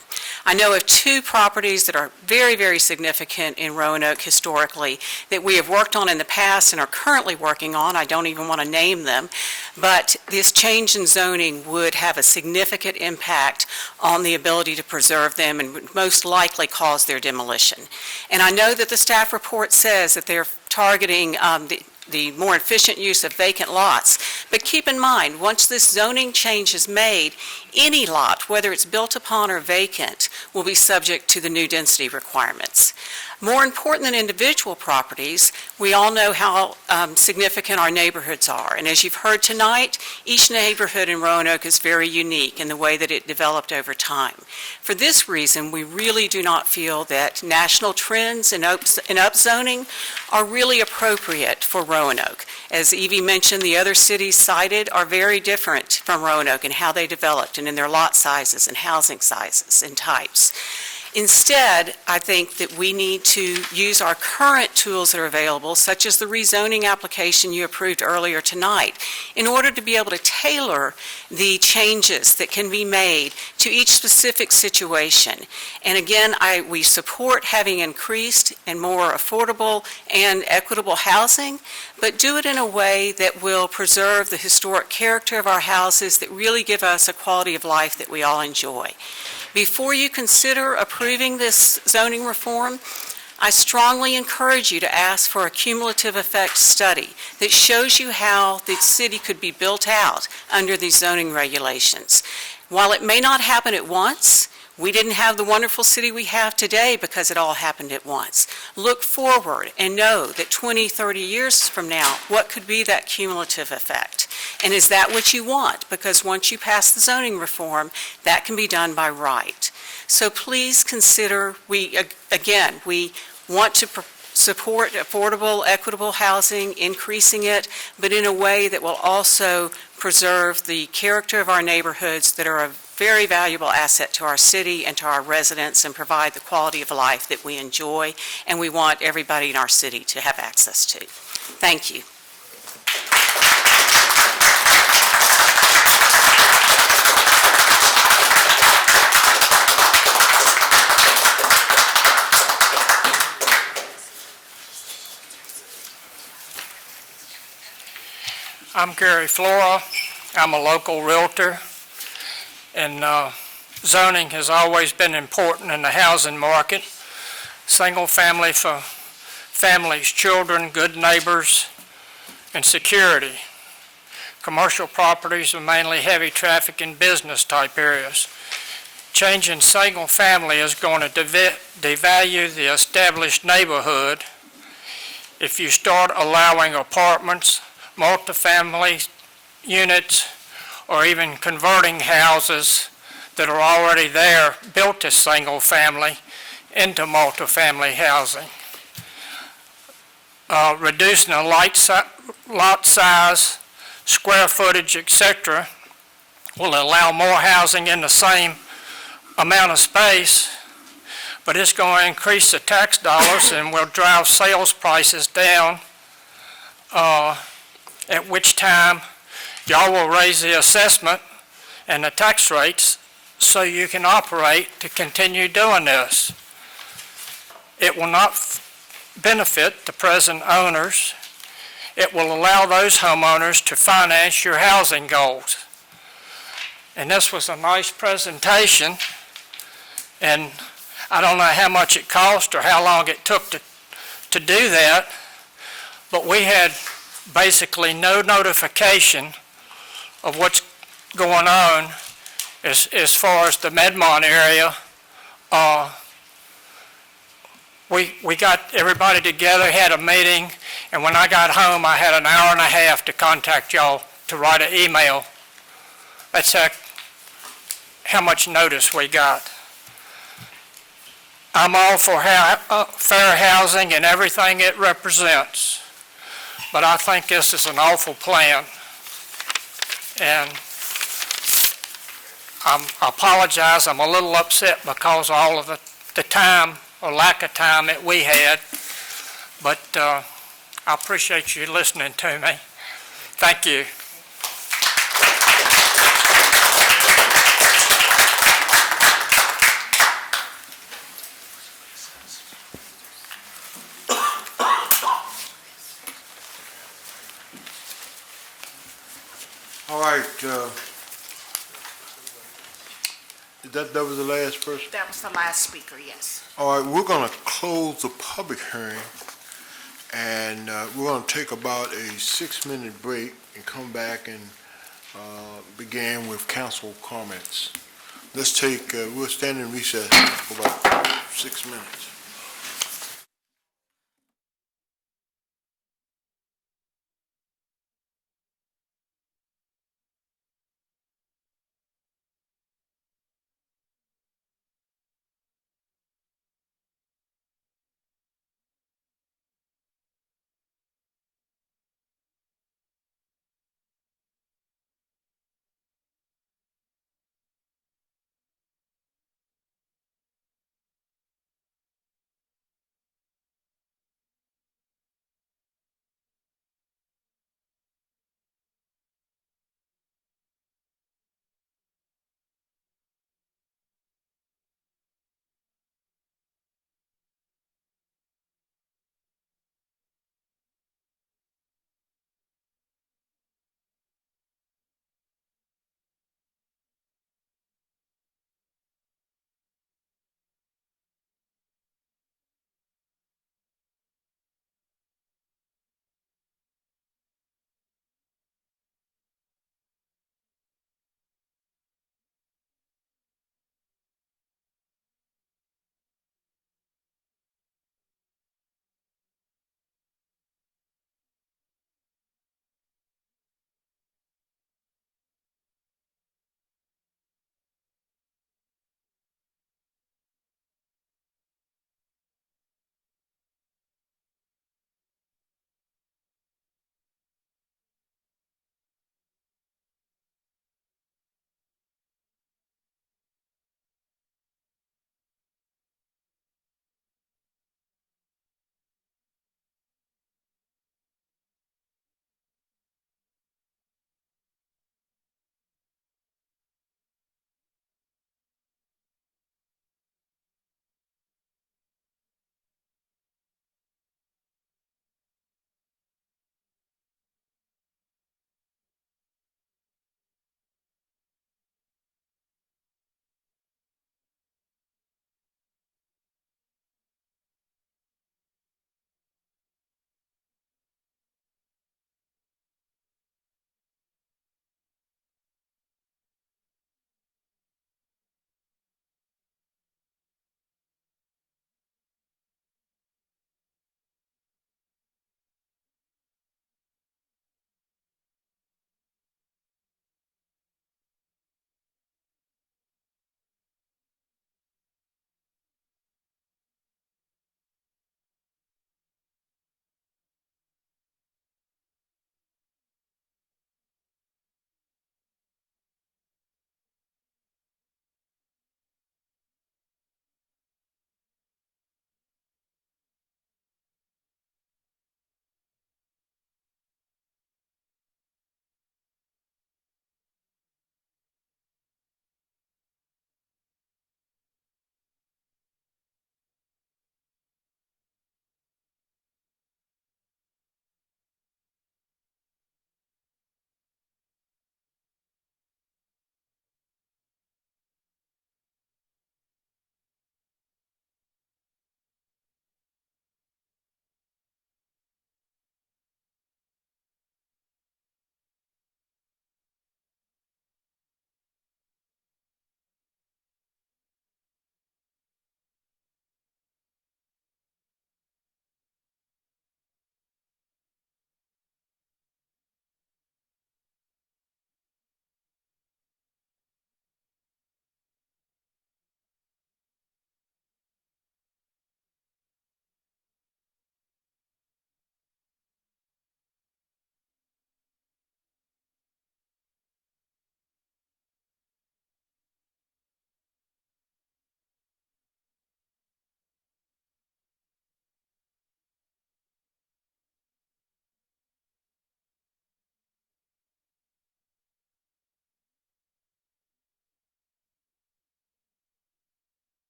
I know of 2 properties that are very, very significant in Roanoke historically that we have worked on in the past and are currently working on. I don't even want to name them, but this change in zoning would have a significant impact on the ability to preserve them and would most likely cause their demolition. And I know that the staff report says that they're targeting the more efficient use of vacant lots. But keep in mind, once this zoning change is made, any lot, whether it's built upon or vacant, will be subject to the new density requirements. More important than individual properties, we all know how significant our neighborhoods are. And as you've heard tonight, each neighborhood in Roanoke is very unique in the way that it developed over time. For this reason, we really do not feel that national trends in upzoning are really appropriate for Roanoke. As Evie mentioned, the other cities cited are very different from Roanoke in how they developed and in their lot sizes and housing sizes and types. Instead, I think that we need to use our current tools that are available, such as the rezoning application you approved earlier tonight, in order to be able to tailor the changes that can be made to each specific situation. And again, we support having increased and more affordable and equitable housing, but do it in a way that will preserve the historic character of our houses that really give us a quality of life that we all enjoy. Before you consider approving this zoning reform, I strongly encourage you to ask for a cumulative effect study that shows you how the city could be built out under these zoning regulations. While it may not happen at once, we didn't have the wonderful city we have today because it all happened at once. Look forward and know that 20, 30 years from now, what could be that cumulative effect? And is that what you want? Because once you pass the zoning reform, that can be done by right. So please consider, we want to support affordable, equitable housing, increasing it, but in a way that will also preserve the character of our neighborhoods that are a very valuable asset to our city and to our residents and provide the quality of life that we enjoy and we want everybody in our city to have access to. Thank you. I'm Gary Flora. I'm a local realtor, and zoning has always been important in the housing market. Single family for families, children, good neighbors, and security. Commercial properties are mainly heavy traffic and business type areas. Changing single family is going to devalue the established neighborhood if you start allowing apartments, multifamily units, or even converting houses that are already there, built as single family, into multifamily housing. Reducing the lot size, square footage, etc., will allow more housing in the same amount of space, but it's going to increase the tax dollars and will drive sales prices down, at which time y'all will raise the assessment and the tax rates so you can operate to continue doing this. It will not benefit the present owners. It will allow those homeowners to finance your housing goals. And this was a nice presentation, and I don't know how much it cost or how long it took to do that, but we had basically no notification of what's going on as far as the Medmont area. We got everybody together, had a meeting, and when I got home, I had an hour and a half to contact y'all to write an email. That's how much notice we got. I'm all for fair housing and everything it represents, but I think this is an awful plan. And I apologize, I'm a little upset because of all of the time or lack of time that we had, but I appreciate you listening to me. Thank you. All right, that was the last person? That was the last speaker, yes. All right, we're going to close the public hearing, and we're going to take about a 6-minute break and come back and begin with council comments. Let's take, we'll stand in recess for about 6 minutes.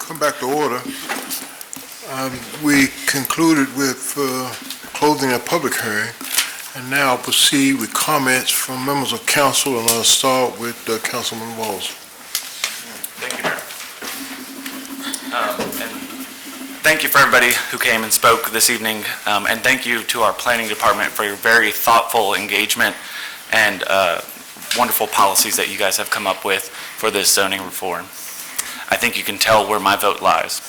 come back to order. We concluded with closing a public hearing, and now proceed with comments from members of council, and I'll start with Councilman Walls. Thank you, Mayor. And thank you for everybody who came and spoke this evening, and thank you to our planning department for your very thoughtful engagement and wonderful policies that you guys have come up with for this zoning reform. I think you can tell where my vote lies.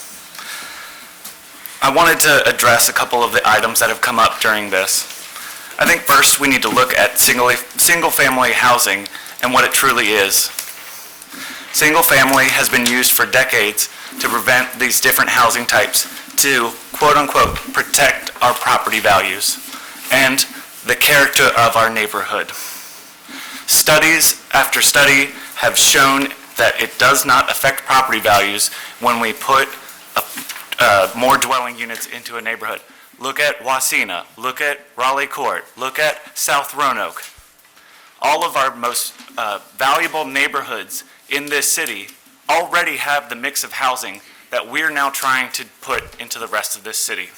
I wanted to address a couple of the items that have come up during this. I think first we need to look at single-family housing and what it truly is. Single-family has been used for decades to prevent these different housing types to, quote-unquote, protect our property values and the character of our neighborhood. Studies after study have shown that it does not affect property values when we put more dwelling units into a neighborhood. Look at Wasena, look at Raleigh Court, look at South Roanoke. All of our most valuable neighborhoods in this city already have the mix of housing that we're now trying to put into the rest of this city.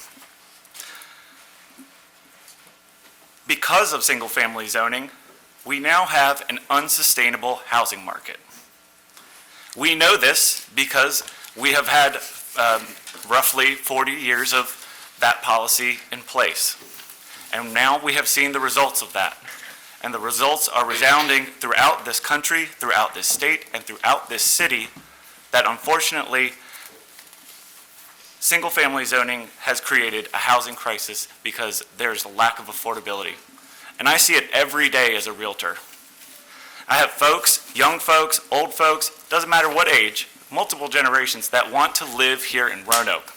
Because of single-family zoning, we now have an unsustainable housing market. We know this because we have had roughly 40 years of that policy in place. And now we have seen the results of that. And the results are resounding throughout this country, throughout this state, and throughout this city, that unfortunately, single-family zoning has created a housing crisis because there's a lack of affordability. And I see it every day as a realtor. I have folks, young folks, old folks, doesn't matter what age, multiple generations that want to live here in Roanoke.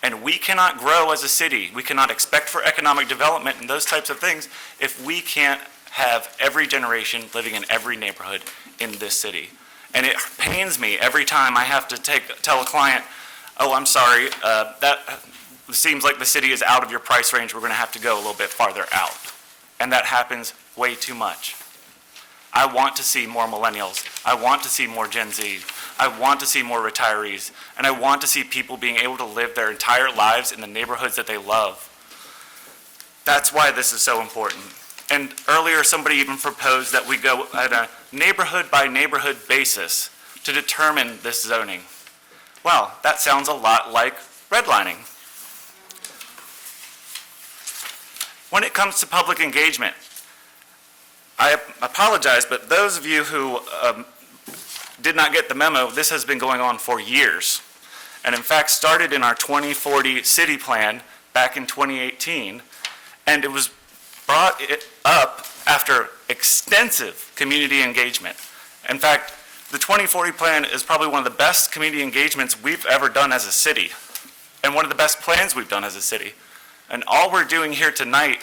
And we cannot grow as a city. We cannot expect for economic development and those types of things if we can't have every generation living in every neighborhood in this city. And it pains me every time I have to tell a client, oh, I'm sorry, that seems like the city is out of your price range. We're going to have to go a little bit farther out. And that happens way too much. I want to see more millennials. I want to see more Gen Z. I want to see more retirees. And I want to see people being able to live their entire lives in the neighborhoods that they love. That's why this is so important. And earlier, somebody even proposed that we go at a neighborhood by neighborhood basis to determine this zoning. Well, that sounds a lot like redlining. When it comes to public engagement, I apologize, but those of you who did not get the memo, this has been going on for years. And in fact, started in our 2040 city plan back in 2018, and it was brought up after extensive community engagement. In fact, the 2040 plan is probably one of the best community engagements we've ever done as a city, and one of the best plans we've done as a city. And all we're doing here tonight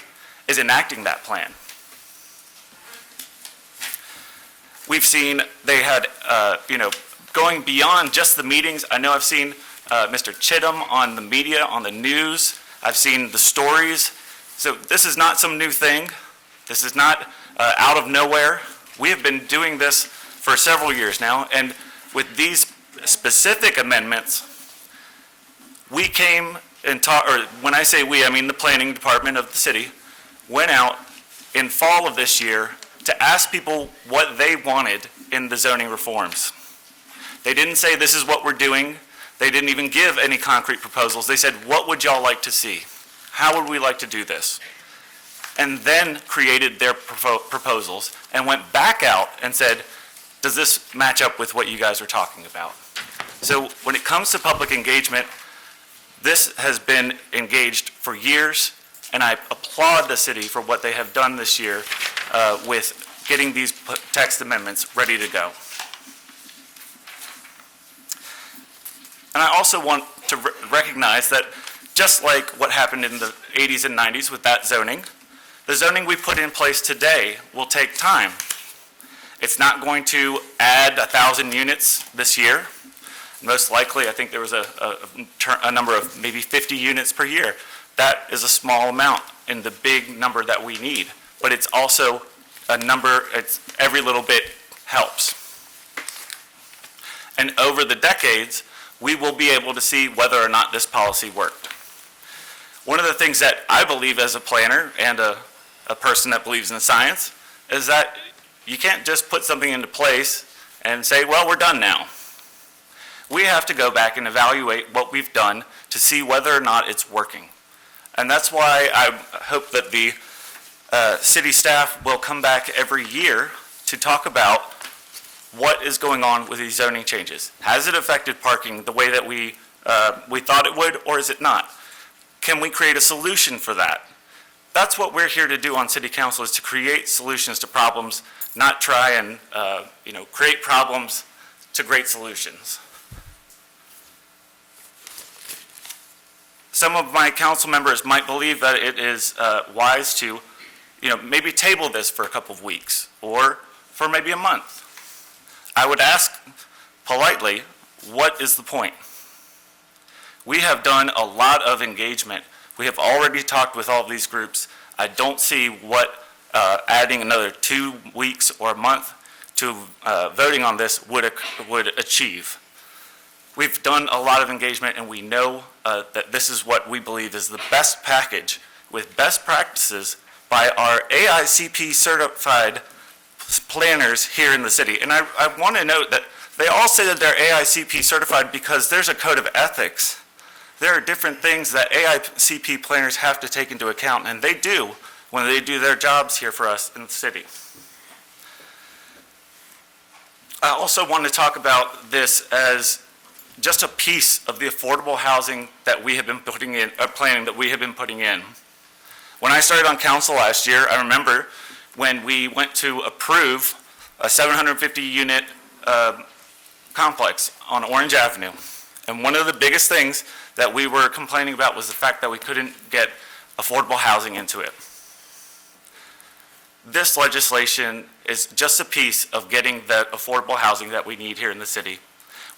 is enacting that plan. We've seen they had, going beyond just the meetings. I know I've seen Mr. Chittum on the media, on the news. I've seen the stories. So this is not some new thing. This is not out of nowhere. We have been doing this for several years now, and with these specific amendments, we came and talked, or when I say we, I mean the planning department of the city, went out in fall of this year to ask people what they wanted in the zoning reforms. They didn't say this is what we're doing. They didn't even give any concrete proposals. They said, what would y'all like to see? How would we like to do this? And then created their proposals and went back out and said, does this match up with what you guys are talking about? So when it comes to public engagement, this has been engaged for years, and I applaud the city for what they have done this year with getting these text amendments ready to go. And I also want to recognize that just like what happened in the 80s and 90s with that zoning, the zoning we put in place today will take time. It's not going to add 1,000 units this year. Most likely, I think there was a number of maybe 50 units per year. That is a small amount in the big number that we need, but it's also a number, every little bit helps. And over the decades, we will be able to see whether or not this policy worked. One of the things that I believe as a planner and a person that believes in science is that you can't just put something into place and say, well, we're done now. We have to go back and evaluate what we've done to see whether or not it's working. And that's why I hope that the city staff will come back every year to talk about what is going on with these zoning changes. Has it affected parking the way that we thought it would, or is it not? Can we create a solution for that? That's what we're here to do on city council, is to create solutions to problems, not try and create problems to great solutions. Some of my council members might believe that it is wise to, maybe table this for a couple of weeks or for maybe a month. I would ask politely, what is the point? We have done a lot of engagement. We have already talked with all of these groups. I don't see what adding another 2 weeks or a month to voting on this would achieve. We've done a lot of engagement, and we know that this is what we believe is the best package with best practices by our AICP certified planners here in the city. And I want to note that they all say that they're AICP certified because there's a code of ethics. There are different things that AICP planners have to take into account, and they do when they do their jobs here for us in the city. I also want to talk about this as just a piece of the affordable housing that we have been putting in, planning that we have been putting in. When I started on council last year, I remember when we went to approve a 750-unit complex on Orange Avenue. And one of the biggest things that we were complaining about was the fact that we couldn't get affordable housing into it. This legislation is just a piece of getting the affordable housing that we need here in the city.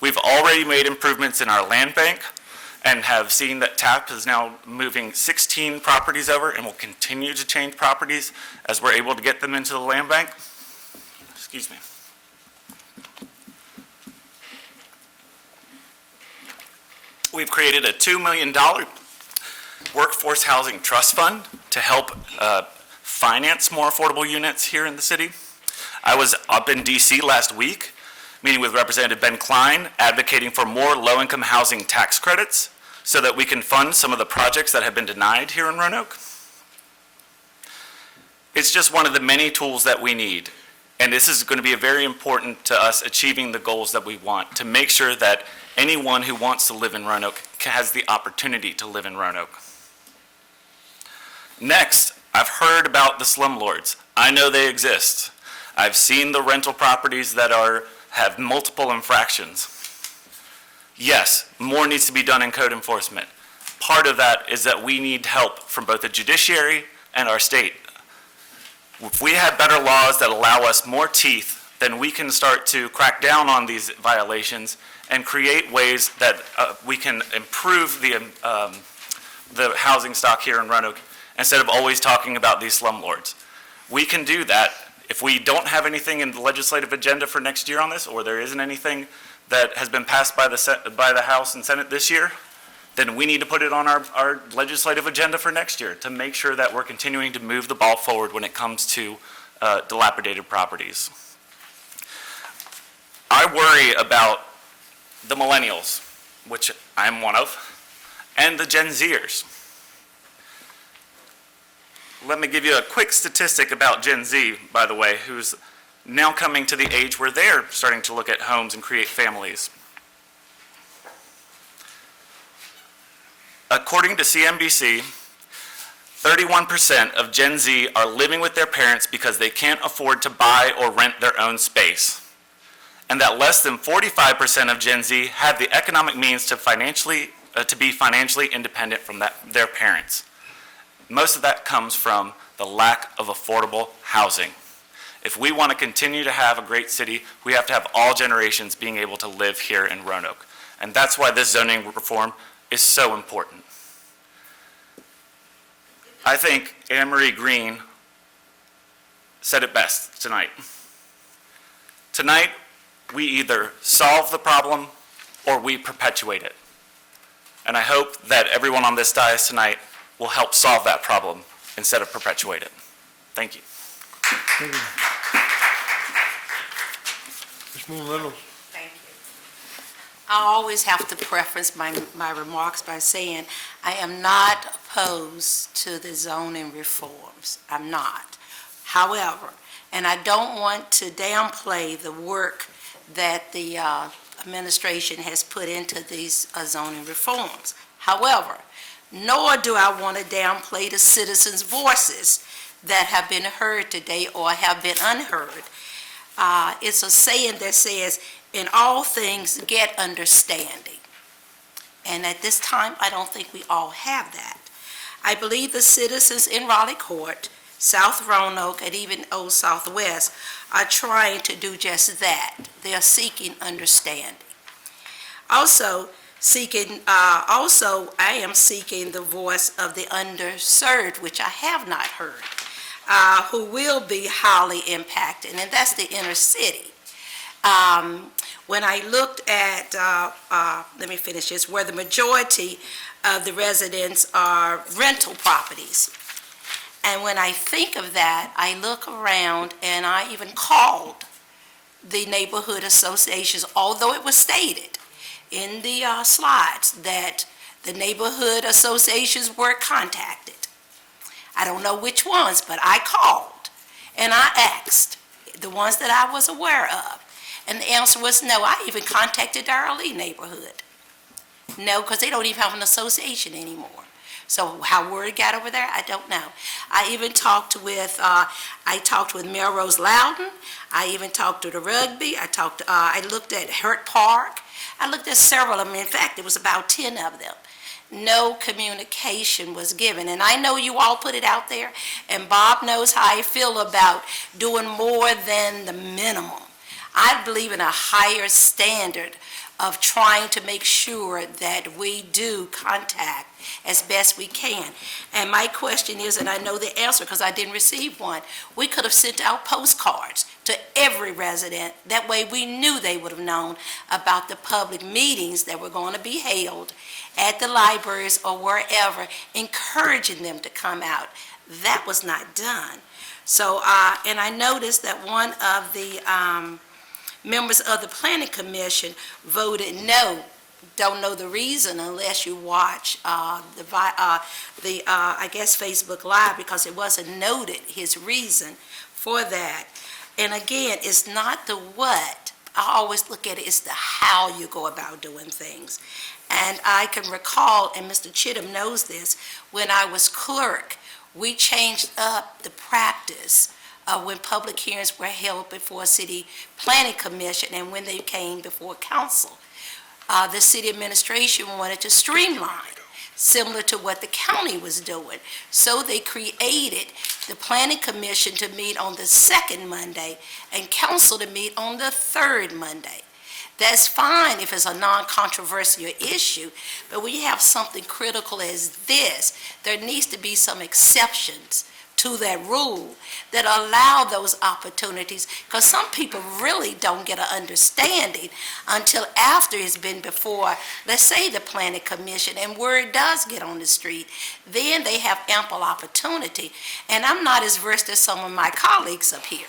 We've already made improvements in our land bank and have seen that TAP is now moving 16 properties over and will continue to change properties as we're able to get them into the land bank. Excuse me. We've created a $2 million workforce housing trust fund to help finance more affordable units here in the city. I was up in DC last week, meeting with Representative Ben Klein, advocating for more low-income housing tax credits so that we can fund some of the projects that have been denied here in Roanoke. It's just one of the many tools that we need, and this is going to be very important to us achieving the goals that we want, to make sure that anyone who wants to live in Roanoke has the opportunity to live in Roanoke. Next, I've heard about the slumlords. I know they exist. I've seen the rental properties that have multiple infractions. Yes, more needs to be done in code enforcement. Part of that is that we need help from both the judiciary and our state. If we have better laws that allow us more teeth, then we can start to crack down on these violations and create ways that we can improve the housing stock here in Roanoke instead of always talking about these slumlords. We can do that. If we don't have anything in the legislative agenda for next year on this, or there isn't anything that has been passed by the House and Senate this year, then we need to put it on our legislative agenda for next year to make sure that we're continuing to move the ball forward when it comes to dilapidated properties. I worry about the millennials, which I'm one of, and the Gen Zers. Let me give you a quick statistic about Gen Z, by the way, who's now coming to the age where they're starting to look at homes and create families. According to CNBC, 31% of Gen Z are living with their parents because they can't afford to buy or rent their own space, and that less than 45% of Gen Z have the economic means to be financially independent from their parents. Most of that comes from the lack of affordable housing. If we want to continue to have a great city, we have to have all generations being able to live here in Roanoke. And that's why this zoning reform is so important. I think Anne Marie Green said it best tonight. Tonight, we either solve the problem or we perpetuate it. And I hope that everyone on this dais tonight will help solve that problem instead of perpetuate it. Thank you. Thank you. Ms. Moon Reynolds? Thank you. I always have to preface my remarks by saying I am not opposed to the zoning reforms. I'm not. However, and I don't want to downplay the work that the administration has put into these zoning reforms. However, nor do I want to downplay the citizens' voices that have been heard today or have been unheard. It's a saying that says, in all things, get understanding. And at this time, I don't think we all have that. I believe the citizens in Raleigh Court, South Roanoke, and even Old Southwest are trying to do just that. They are seeking understanding. Also, I am seeking the voice of the underserved, which I have not heard, who will be highly impacted, and that's the inner city. When I looked at, let me finish this, where the majority of the residents are rental properties. And when I think of that, I look around and I even called the neighborhood associations, although it was stated in the slides that the neighborhood associations were contacted. I don't know which ones, but I called and I asked the ones that I was aware of. And the answer was no. I even contacted our Lee neighborhood. No, because they don't even have an association anymore. So how word got over there, I don't know. I even talked with, Melrose Loudon. I even talked to the Rugby. I looked at Hurt Park. I looked at several of them. In fact, it was about 10 of them. No communication was given. And I know you all put it out there, and Bob knows how I feel about doing more than the minimum. I believe in a higher standard of trying to make sure that we do contact as best we can. And my question is, and I know the answer because I didn't receive one, we could have sent out postcards to every resident. That way we knew they would have known about the public meetings that were going to be held at the libraries or wherever, encouraging them to come out. That was not done. So, and I noticed that one of the members of the Planning Commission voted no. Don't know the reason unless you watch I guess Facebook Live, because it wasn't noted his reason for that. And again, it's not the what. I always look at it, it's the how you go about doing things. And I can recall, and Mr. Chittum knows this, when I was clerk, we changed up the practice when public hearings were held before City Planning Commission and when they came before council. The city administration wanted to streamline, similar to what the county was doing. So they created the Planning Commission to meet on the second Monday and council to meet on the third Monday. That's fine if it's a non-controversial issue, but when you have something critical as this, there needs to be some exceptions to that rule that allow those opportunities, because some people really don't get an understanding until after it's been before, let's say, the Planning Commission, and word does get on the street. Then they have ample opportunity. And I'm not as versed as some of my colleagues up here.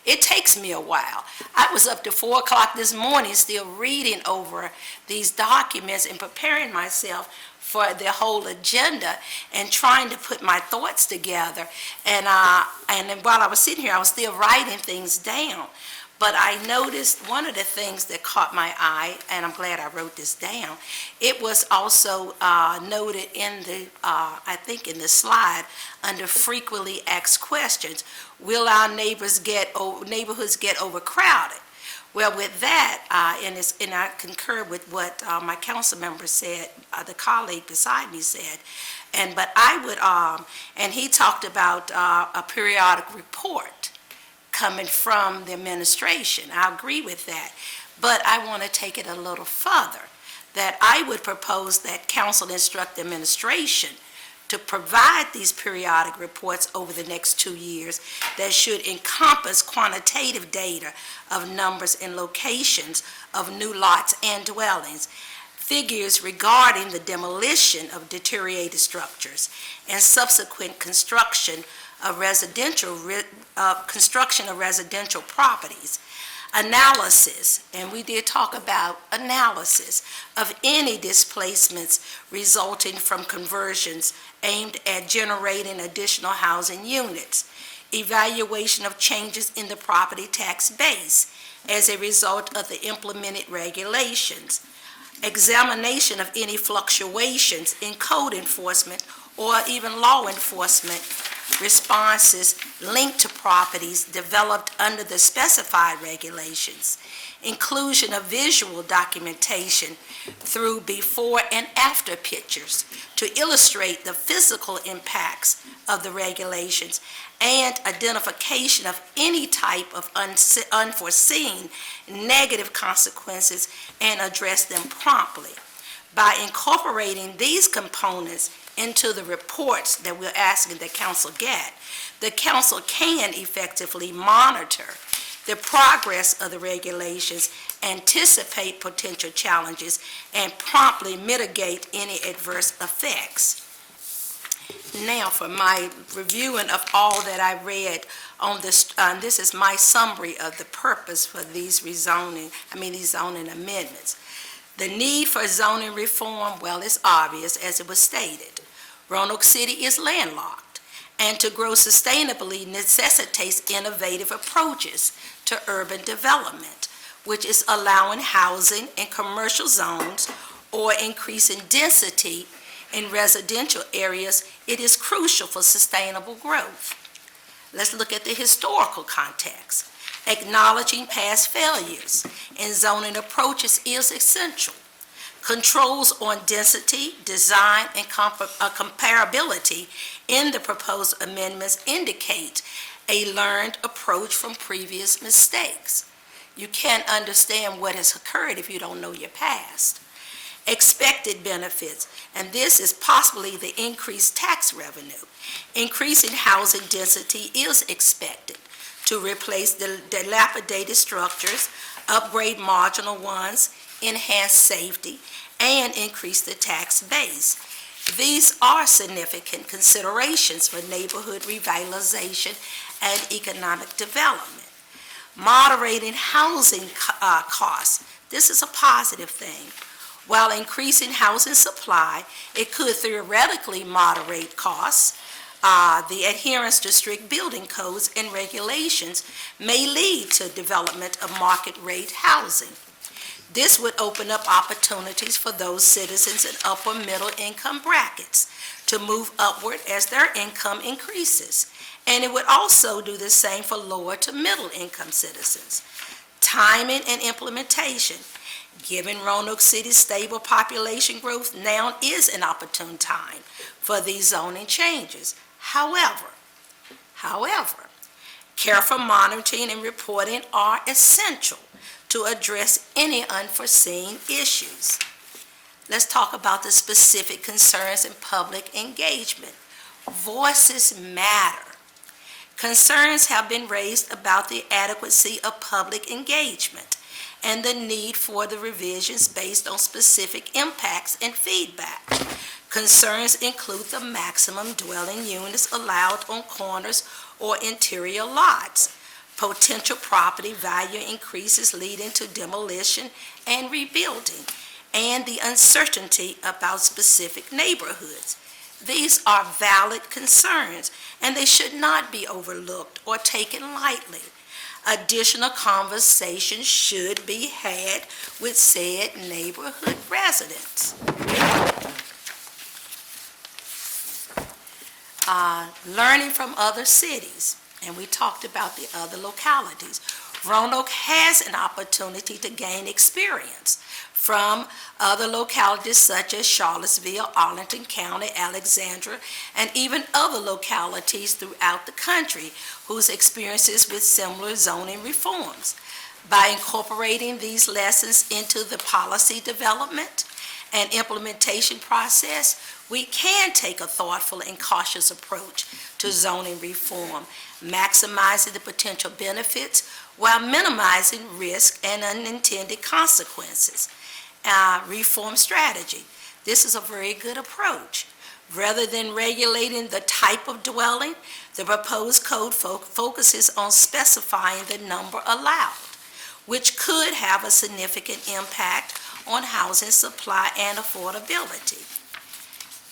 It takes me a while. I was up to 4 o'clock this morning still reading over these documents and preparing myself for the whole agenda and trying to put my thoughts together. And then while I was sitting here, I was still writing things down. But I noticed one of the things that caught my eye, and I'm glad I wrote this down, it was also noted in the, I think in the slide, under frequently asked questions. Will our neighborhoods get overcrowded? Well, with that, and I concur with what my council member said, the colleague beside me said, but I would, and he talked about a periodic report coming from the administration. I agree with that, but I want to take it a little further, that I would propose that council instruct the administration to provide these periodic reports over the next 2 years that should encompass quantitative data of numbers and locations of new lots and dwellings, figures regarding the demolition of deteriorated structures, and subsequent construction of residential properties. Analysis, and we did talk about analysis of any displacements resulting from conversions aimed at generating additional housing units. Evaluation of changes in the property tax base as a result of the implemented regulations. Examination of any fluctuations in code enforcement or even law enforcement responses linked to properties developed under the specified regulations. Inclusion of visual documentation through before and after pictures to illustrate the physical impacts of the regulations, and identification of any type of unforeseen negative consequences and address them promptly. By incorporating these components into the reports that we're asking the council get, the council can effectively monitor the progress of the regulations, anticipate potential challenges, and promptly mitigate any adverse effects. Now, for my reviewing of all that I read on this, this is my summary of the purpose for these zoning amendments. The need for zoning reform, well, it's obvious, as it was stated. Roanoke City is landlocked, and to grow sustainably necessitates innovative approaches to urban development, which is allowing housing in commercial zones or increasing density in residential areas. It is crucial for sustainable growth. Let's look at the historical context. Acknowledging past failures in zoning approaches is essential. Controls on density, design, and comparability in the proposed amendments indicate a learned approach from previous mistakes. You can't understand what has occurred if you don't know your past. Expected benefits, and this is possibly the increased tax revenue. Increasing housing density is expected to replace the dilapidated structures, upgrade marginal ones, enhance safety, and increase the tax base. These are significant considerations for neighborhood revitalization and economic development. Moderating housing costs, this is a positive thing. While increasing housing supply, it could theoretically moderate costs. The adherence to strict building codes and regulations may lead to development of market rate housing. This would open up opportunities for those citizens in upper middle income brackets to move upward as their income increases. And it would also do the same for lower to middle income citizens. Timing and implementation. Given Roanoke City's stable population growth, now is an opportune time for these zoning changes. However, careful monitoring and reporting are essential to address any unforeseen issues. Let's talk about the specific concerns in public engagement. Voices matter. Concerns have been raised about the adequacy of public engagement and the need for the revisions based on specific impacts and feedback. Concerns include the maximum dwelling units allowed on corners or interior lots, potential property value increases leading to demolition and rebuilding, and the uncertainty about specific neighborhoods. These are valid concerns, and they should not be overlooked or taken lightly. Additional conversations should be had with said neighborhood residents. Learning from other cities, and we talked about the other localities. Roanoke has an opportunity to gain experience from other localities such as Charlottesville, Arlington County, Alexandria, and even other localities throughout the country whose experiences with similar zoning reforms. By incorporating these lessons into the policy development and implementation process, we can take a thoughtful and cautious approach to zoning reform, maximizing the potential benefits while minimizing risk and unintended consequences. Reform strategy. This is a very good approach. Rather than regulating the type of dwelling, the proposed code focuses on specifying the number allowed, which could have a significant impact on housing supply and affordability.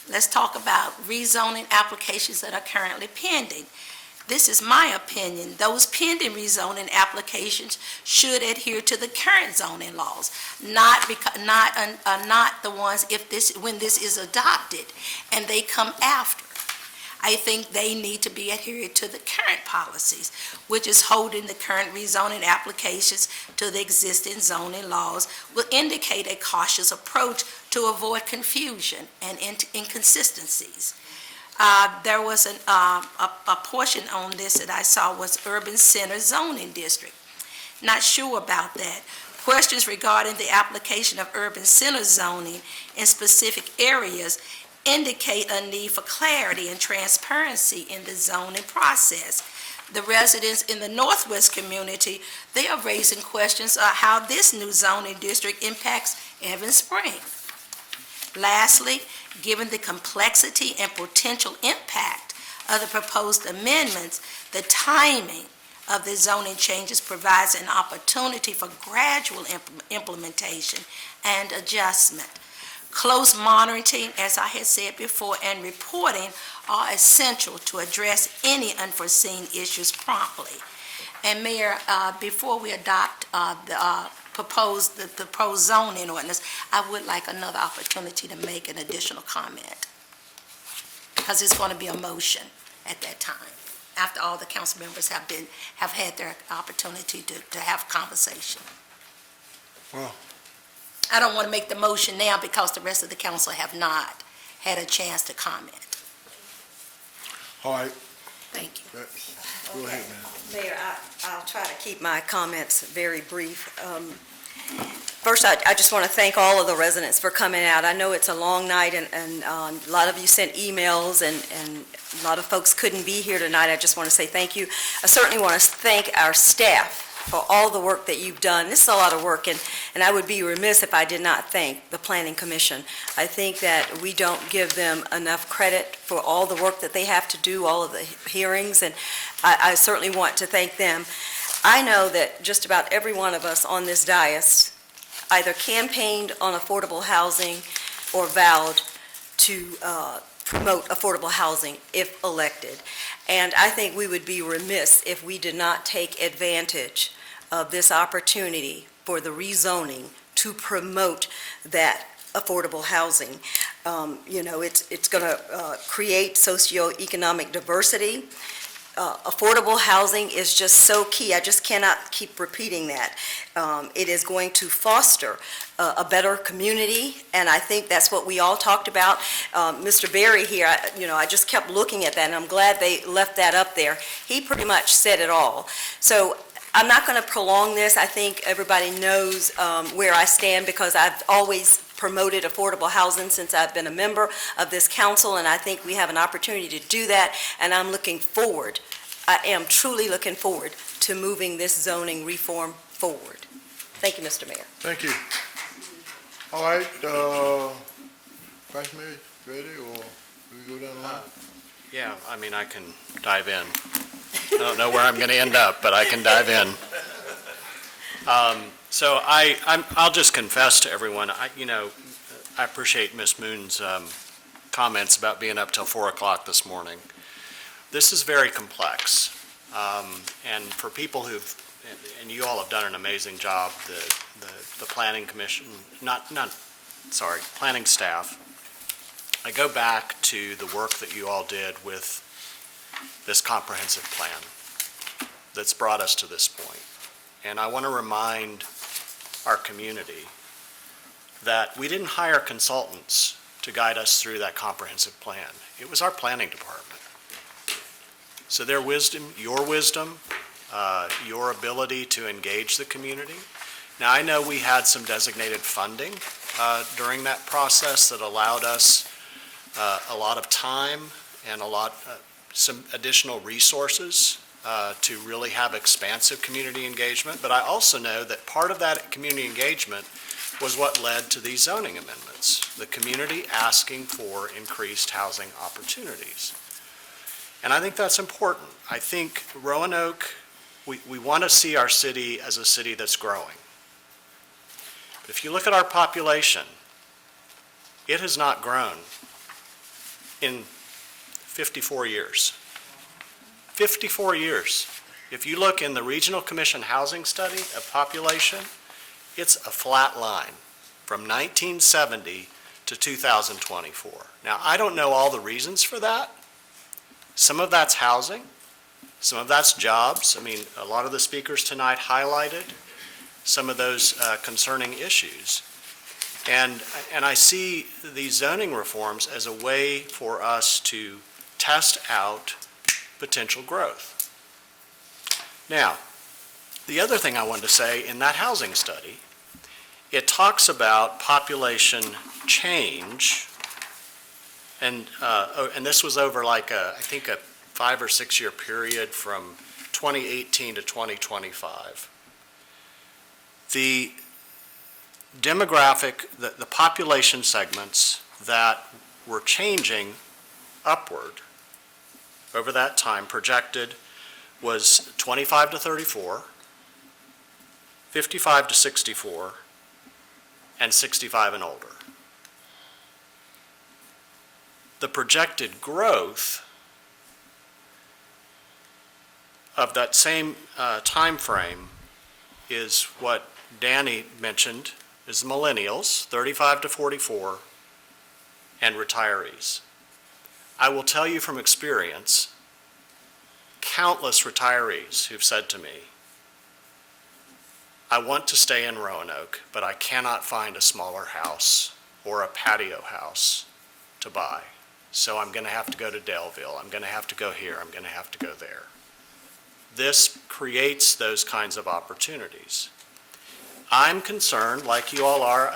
Let's talk about rezoning applications that are currently pending. This is my opinion. Those pending rezoning applications should adhere to the current zoning laws, not the ones when this is adopted and they come after. I think they need to be adhered to the current policies, which is holding the current rezoning applications to the existing zoning laws will indicate a cautious approach to avoid confusion and inconsistencies. There was a portion on this that I saw was urban center zoning district. Not sure about that. Questions regarding the application of urban center zoning in specific areas indicate a need for clarity and transparency in the zoning process. The residents in the Northwest community, they are raising questions of how this new zoning district impacts Evans Spring. Lastly, given the complexity and potential impact of the proposed amendments, the timing of the zoning changes provides an opportunity for gradual implementation and adjustment. Close monitoring, as I had said before, and reporting are essential to address any unforeseen issues promptly. And Mayor, before we adopt the proposed zoning ordinance, I would like another opportunity to make an additional comment, because it's going to be a motion at that time, after all the council members have had their opportunity to have conversation. Well, I don't want to make the motion now because the rest of the council have not had a chance to comment. all right, Thank you. go ahead, man. Mayor, I'll try to keep my comments very brief. First, I just want to thank all of the residents for coming out. I know it's a long night, and a lot of you sent emails, and a lot of folks couldn't be here tonight. I just want to say thank you. I certainly want to thank our staff for all the work that you've done. This is a lot of work, and I would be remiss if I did not thank the Planning Commission. I think that we don't give them enough credit for all the work that they have to do, all of the hearings, and I certainly want to thank them. I know that just about every one of us on this dais either campaigned on affordable housing or vowed to promote affordable housing if elected. And I think we would be remiss if we did not take advantage of this opportunity for the rezoning to promote that affordable housing. It's going to create socioeconomic diversity. Affordable housing is just so key. I just cannot keep repeating that. It is going to foster a better community, and I think that's what we all talked about. Mr. Berry here, I just kept looking at that, and I'm glad they left that up there. He pretty much said it all. So I'm not going to prolong this. I think everybody knows where I stand, because I've always promoted affordable housing since I've been a member of this council, and I think we have an opportunity to do that, and I'm looking forward. I am truly looking forward to moving this zoning reform forward. Thank you, Mr. Mayor. Thank you. All right, Vice Mayor, ready, or we go down the line? Yeah, I mean, I can dive in. I don't know where I'm going to end up, but I can dive in. So I'll just confess to everyone, I appreciate Ms. Moon's comments about being up till 4 o'clock this morning. This is very complex, and for people and you all have done an amazing job, the planning commission, planning staff. I go back to the work that you all did with this comprehensive plan that's brought us to this point. And I want to remind our community that we didn't hire consultants to guide us through that comprehensive plan. It was our planning department. So their wisdom, your ability to engage the community. Now, I know we had some designated funding during that process that allowed us a lot of time and some additional resources to really have expansive community engagement. But I also know that part of that community engagement was what led to these zoning amendments, the community asking for increased housing opportunities. And I think that's important. I think Roanoke, we want to see our city as a city that's growing. But if you look at our population, it has not grown in 54 years. 54 years. If you look in the Regional Commission Housing Study of population, it's a flat line from 1970 to 2024. Now, I don't know all the reasons for that. Some of that's housing, some of that's jobs. I mean, a lot of the speakers tonight highlighted some of those concerning issues. And I see these zoning reforms as a way for us to test out potential growth. Now, the other thing I wanted to say in that housing study, it talks about population change, and this was over like I think a 5 or 6 year period from 2018 to 2025. The demographic, the population segments that were changing upward over that time projected was 25 to 34, 55 to 64, and 65 and older. The projected growth of that same time frame is what Danny mentioned, is millennials, 35 to 44, and retirees. I will tell you from experience, countless retirees who've said to me, I want to stay in Roanoke, but I cannot find a smaller house or a patio house to buy. So I'm going to have to go to Daleville. I'm going to have to go here. I'm going to have to go there. This creates those kinds of opportunities. I'm concerned, like you all are.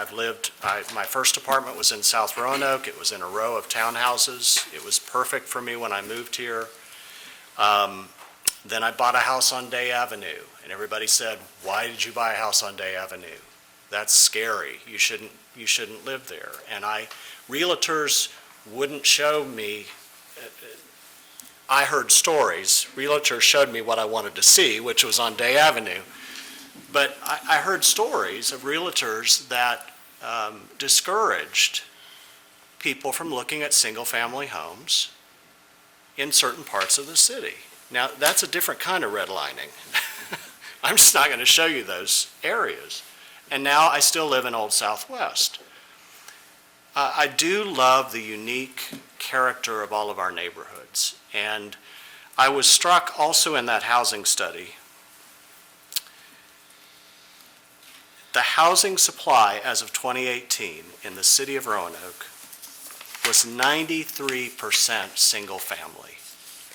My first apartment was in South Roanoke. It was in a row of townhouses. It was perfect for me when I moved here. Then I bought a house on Day Avenue, and everybody said, why did you buy a house on Day Avenue? That's scary. You shouldn't live there. And realtors wouldn't show me, I heard stories. Realtors showed me what I wanted to see, which was on Day Avenue. But I heard stories of realtors that discouraged people from looking at single-family homes in certain parts of the city. Now, that's a different kind of redlining. I'm just not going to show you those areas. And now I still live in Old Southwest. I do love the unique character of all of our neighborhoods. And I was struck also in that housing study. The housing supply as of 2018 in the city of Roanoke was 93% single-family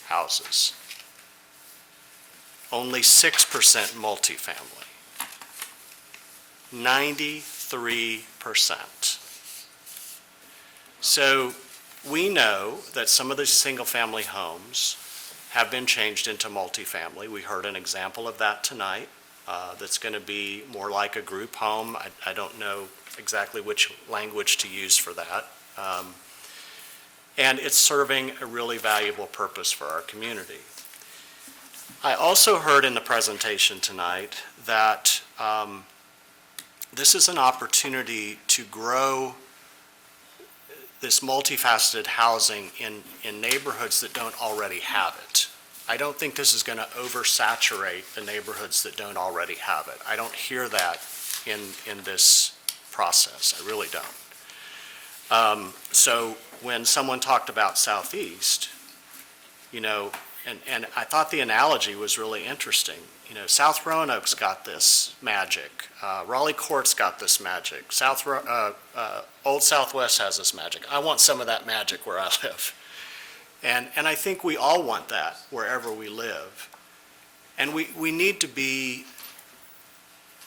houses. Only 6% multifamily. 93%. So we know that some of these single-family homes have been changed into multifamily. We heard an example of that tonight. That's going to be more like a group home. I don't know exactly which language to use for that. And it's serving a really valuable purpose for our community. I also heard in the presentation tonight that this is an opportunity to grow this multifaceted housing in neighborhoods that don't already have it. I don't think this is going to oversaturate the neighborhoods that don't already have it. I don't hear that in this process. I really don't. So when someone talked about Southeast, and I thought the analogy was really interesting. South Roanoke's got this magic. Raleigh Court's got this magic. Old Southwest has this magic. I want some of that magic where I live. And I think we all want that wherever we live. And we need to be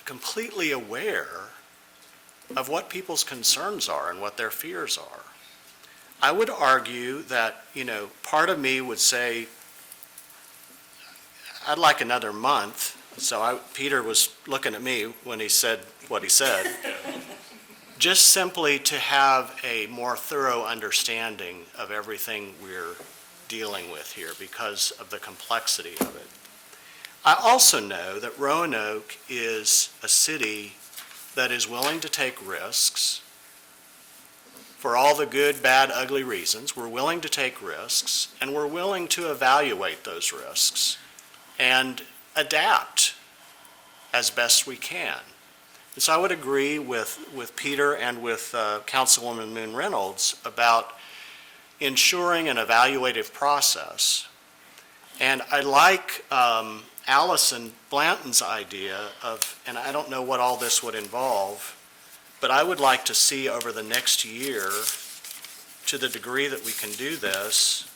completely aware of what people's concerns are and what their fears are. I would argue that, part of me would say, I'd like another month. So Peter was looking at me when he said what he said. Just simply to have a more thorough understanding of everything we're dealing with here because of the complexity of it. I also know that Roanoke is a city that is willing to take risks for all the good, bad, ugly reasons. We're willing to take risks, and we're willing to evaluate those risks and adapt as best we can. And so I would agree with Peter and with Councilwoman Moon Reynolds about ensuring an evaluative process. And I like Allison Blanton's idea of, and I don't know what all this would involve, but I would like to see over the next year, to the degree that we can do this,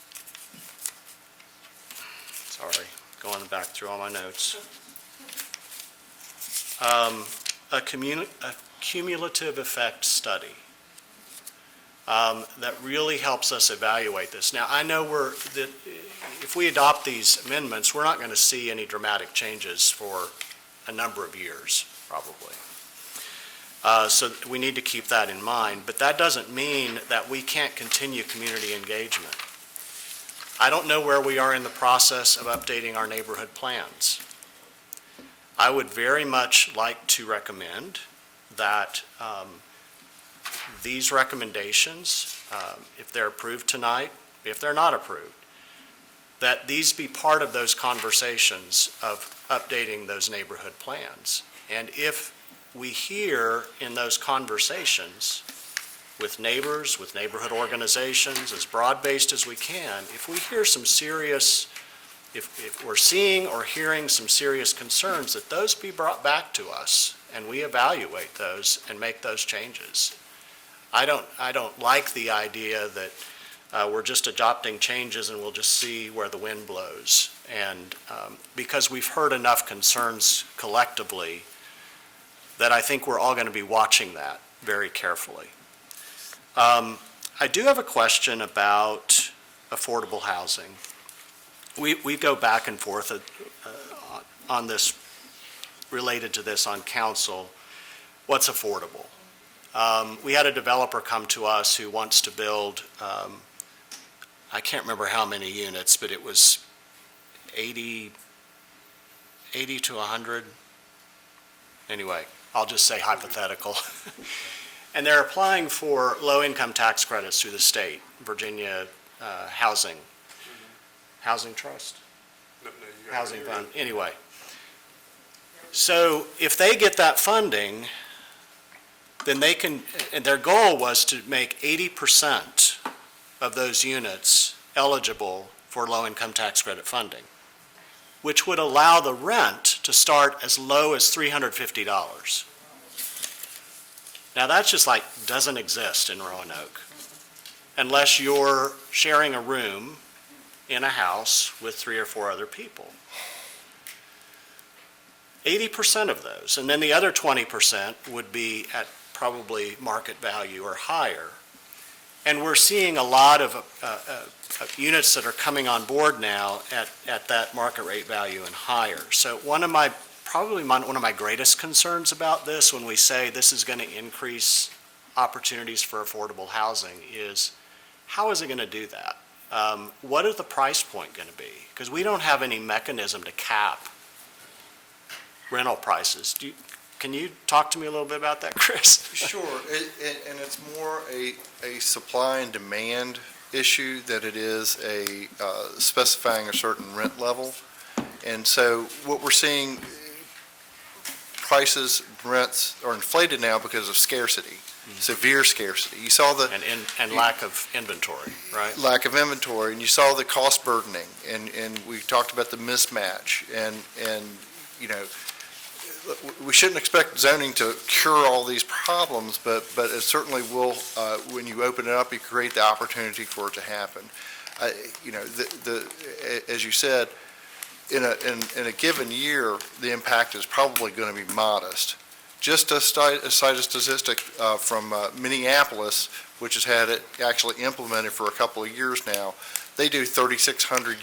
sorry, going back through all my notes, a cumulative effect study that really helps us evaluate this. Now, I know that if we adopt these amendments, we're not going to see any dramatic changes for a number of years, probably. So we need to keep that in mind, but that doesn't mean that we can't continue community engagement. I don't know where we are in the process of updating our neighborhood plans. I would very much like to recommend that these recommendations, if they're approved tonight, if they're not approved, that these be part of those conversations of updating those neighborhood plans. And if we hear in those conversations with neighbors, with neighborhood organizations, as broad-based as we can, if we hear some serious, if we're seeing or hearing some serious concerns, that those be brought back to us and we evaluate those and make those changes. I don't like the idea that we're just adopting changes and we'll just see where the wind blows. And because we've heard enough concerns collectively that I think we're all going to be watching that very carefully. I do have a question about affordable housing. We go back and forth on this, related to this on council, what's affordable? We had a developer come to us who wants to build, I can't remember how many units, but it was 80 to 100. Anyway, I'll just say hypothetical. And they're applying for low-income tax credits through the state, Virginia Housing Trust? Housing Fund, anyway. So if they get that funding, then they can, and their goal was to make 80% of those units eligible for low-income tax credit funding, which would allow the rent to start as low as $350. Now that's just like, doesn't exist in Roanoke, unless you're sharing a room in a house with 3 or 4 other people. 80% of those, and then the other 20% would be at probably market value or higher. And we're seeing a lot of units that are coming on board now at that market rate value and higher. So one of my greatest concerns about this when we say this is going to increase opportunities for affordable housing is, how is it going to do that? What is the price point going to be? Because we don't have any mechanism to cap rental prices. Can you talk to me a little bit about that, Chris? Sure, and it's more a supply and demand issue than it is a specifying a certain rent level. And so what we're seeing, prices, rents are inflated now because of scarcity, severe scarcity. You saw the... And lack of inventory, right? Lack of inventory, and you saw the cost burdening, and we talked about the mismatch, and you know, we shouldn't expect zoning to cure all these problems, but it certainly will, when you open it up, you create the opportunity for it to happen. You know, as you said, in a given year, the impact is probably going to be modest, Just to cite a statistic from Minneapolis, which has had it actually implemented for a couple of years now, they do 3,600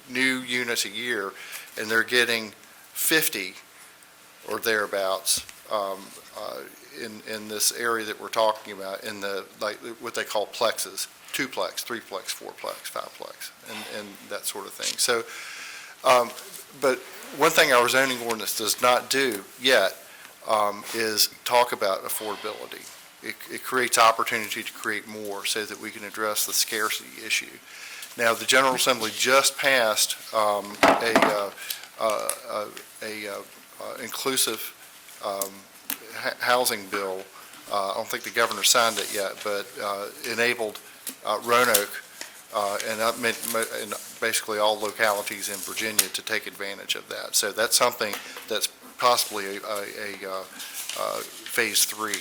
new units a year, and they're getting 50 or thereabouts in this area that we're talking about, in the, like, what they call plexes, 2-plex, 3-plex, 4-plex, 5-plex, and that sort of thing. So, but one thing our zoning ordinance does not do yet is talk about affordability. It creates opportunity to create more so that we can address the scarcity issue. Now, the General Assembly just passed a inclusive housing bill. I don't think the governor signed it yet, but enabled Roanoke and basically all localities in Virginia to take advantage of that. So that's something that's possibly a phase 3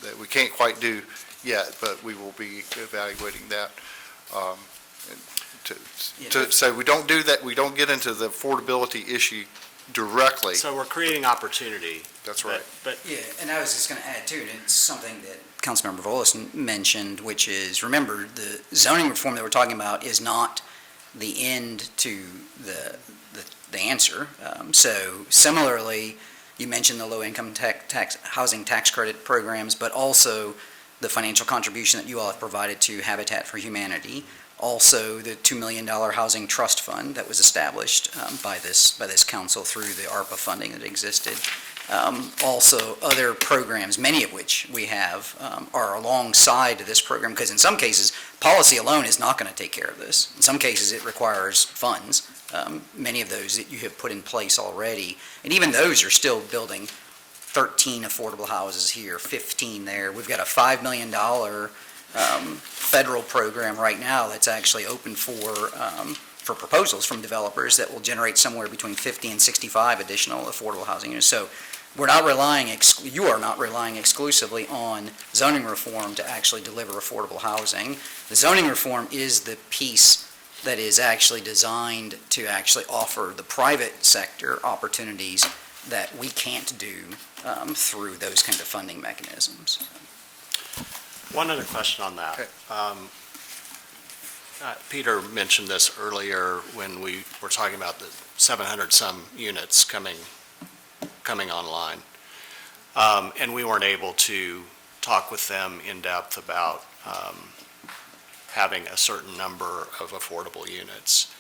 that we can't quite do yet, but we will be evaluating that. So we don't do that, we don't get into the affordability issue directly. So we're creating opportunity. That's right. But Yeah, and I was just going to add too, and it's something that Councilmember Volus mentioned, which is, remember, the zoning reform that we're talking about is not the end to the answer. So similarly, you mentioned the low-income housing tax credit programs, but also the financial contribution that you all have provided to Habitat for Humanity. Also, the $2 million housing trust fund that was established by this council through the ARPA funding that existed. Also, other programs, many of which we have, are alongside this program, because in some cases, policy alone is not going to take care of this. In some cases, it requires funds. Many of those that you have put in place already, and even those are still building 13 affordable houses here, 15 there. We've got a $5 million federal program right now that's actually open for proposals from developers that will generate somewhere between 50 and 65 additional affordable housing units. So we're not relying, you are not relying exclusively on zoning reform to actually deliver affordable housing. The zoning reform is the piece that is actually designed to actually offer the private sector opportunities that we can't do through those kind of funding mechanisms. one other question on that. Peter mentioned this earlier when we were talking about the 700-some units coming online. And we weren't able to talk with them in depth about having a certain number of affordable units.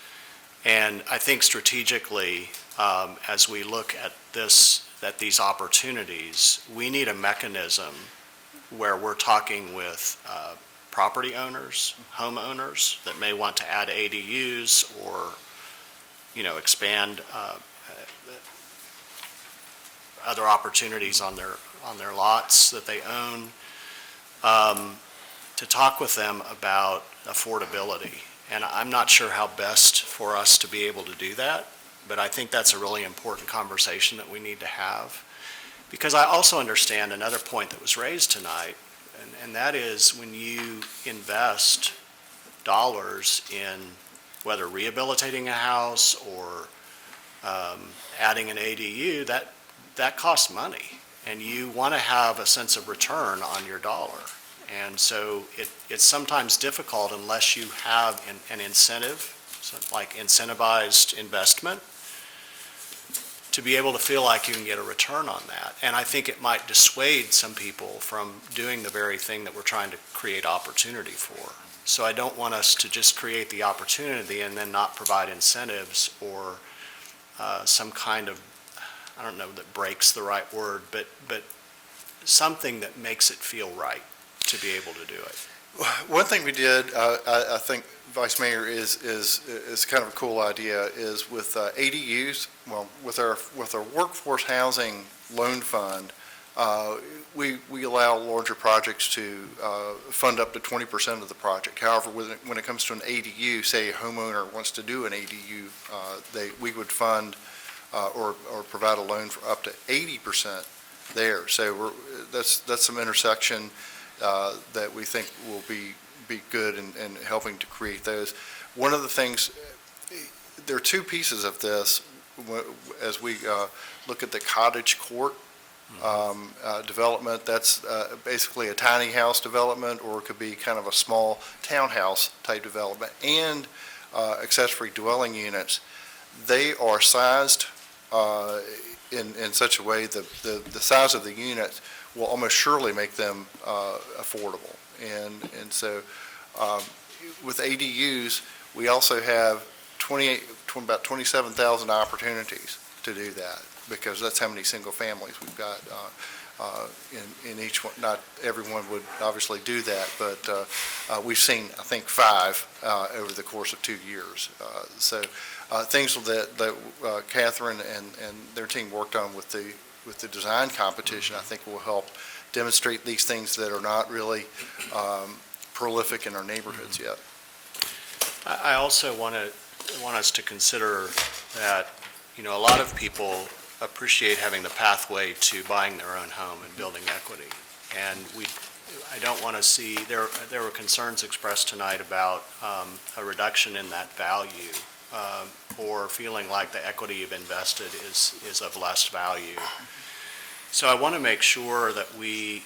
And I think strategically, as we look at these opportunities, we need a mechanism where we're talking with property owners, homeowners that may want to add ADUs or, expand other opportunities on their lots that they own, to talk with them about affordability. And I'm not sure how best for us to be able to do that, but I think that's a really important conversation that we need to have. Because I also understand another point that was raised tonight, and that is when you invest dollars in whether rehabilitating a house or adding an ADU, that costs money, and you want to have a sense of return on your dollar. And so it's sometimes difficult unless you have an incentive, like incentivized investment, to be able to feel like you can get a return on that. And I think it might dissuade some people from doing the very thing that we're trying to create opportunity for. So I don't want us to just create the opportunity and then not provide incentives or some kind of, I don't know that breaks the right word, but something that makes it feel right to be able to do it. One thing we did, I think, Vice Mayor, is kind of a cool idea, is with ADUs, well, with our workforce housing loan fund, we allow larger projects to fund up to 20% of the project. However, when it comes to an ADU, say a homeowner wants to do an ADU, we would fund or provide a loan for up to 80% there. So that's some intersection that we think will be good in helping to create those. One of the things, there are two pieces of this as we look at the cottage court development. That's basically a tiny house development, or it could be kind of a small townhouse type development, and accessory dwelling units. They are sized in such a way that the size of the units will almost surely make them affordable. And so with ADUs, we also have about 27,000 opportunities to do that, because that's how many single families we've got in each one. Not everyone would obviously do that, but we've seen, I think, 5 over the course of 2 years. So things that Catherine and their team worked on with the design competition, I think will help demonstrate these things that are not really prolific in our neighborhoods yet. I also want us to consider that, a lot of people appreciate having the pathway to buying their own home and building equity. And I don't want to see, there were concerns expressed tonight about a reduction in that value, or feeling like the equity you've invested is of less value. So I want to make sure that we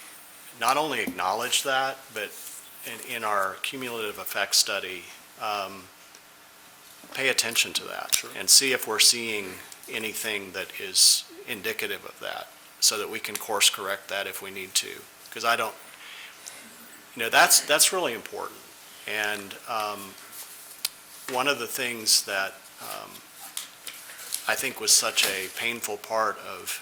not only acknowledge that, but in our cumulative effect study, pay attention to that. Sure. And see if we're seeing anything that is indicative of that, so that we can course correct that if we need to. Because I don't, that's really important. And one of the things that I think was such a painful part of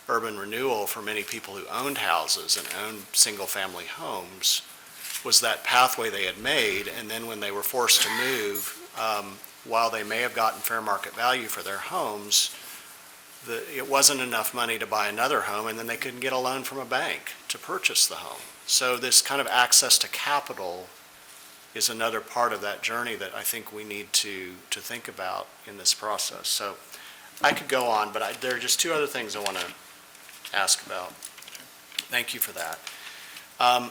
urban renewal for many people who owned houses and owned single-family homes was that pathway they had made, and then when they were forced to move, while they may have gotten fair market value for their homes, it wasn't enough money to buy another home, and then they couldn't get a loan from a bank to purchase the home. So this kind of access to capital is another part of that journey that I think we need to think about in this process. So I could go on, but there are just 2 other things I want to ask about. Thank you for that. How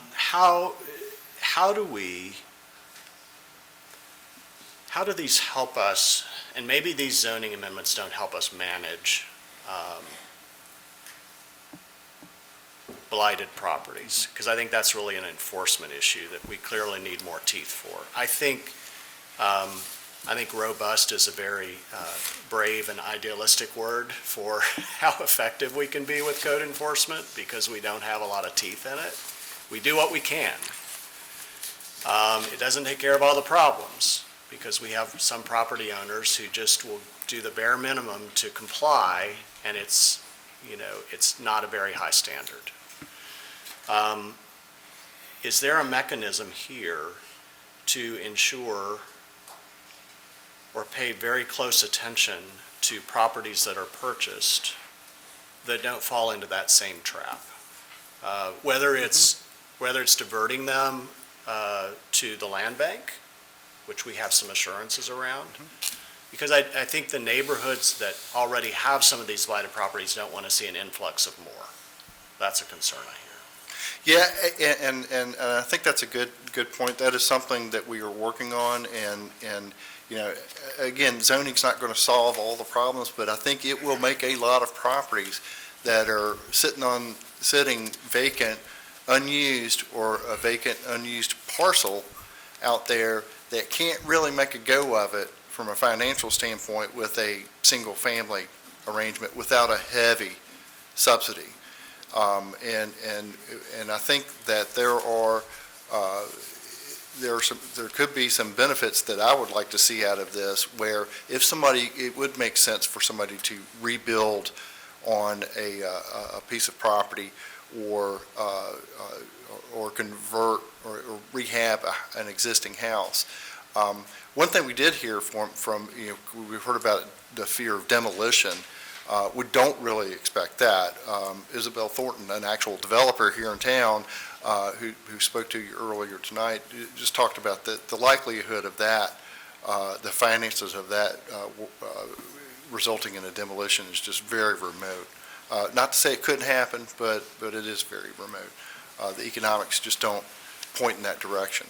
do these help us, and maybe these zoning amendments don't help us manage blighted properties, because I think that's really an enforcement issue that we clearly need more teeth for. I think robust is a very brave and idealistic word for how effective we can be with code enforcement, because we don't have a lot of teeth in it. We do what we can. It doesn't take care of all the problems, because we have some property owners who just will do the bare minimum to comply, and it's not a very high standard. Is there a mechanism here to ensure or pay very close attention to properties that are purchased that don't fall into that same trap? Whether it's diverting them to the land bank, which we have some assurances around, because I think the neighborhoods that already have some of these blighted properties don't want to see an influx of more. That's a concern I hear. Yeah, and I think that's a good point. That is something that we are working on, and again, zoning's not going to solve all the problems, but I think it will make a lot of properties that are sitting vacant, unused, or a vacant, unused parcel out there that can't really make a go of it from a financial standpoint with a single-family arrangement without a heavy subsidy. And I think that there could be some benefits that I would like to see out of this, where it would make sense for somebody to rebuild on a piece of property, or convert or rehab an existing house. One thing we did hear from we've heard about the fear of demolition. We don't really expect that. Isabel Thornton, an actual developer here in town, who spoke to you earlier tonight, just talked about the likelihood of that, the finances of that resulting in a demolition is just very remote. Not to say it couldn't happen, but it is very remote. The economics just don't point in that direction.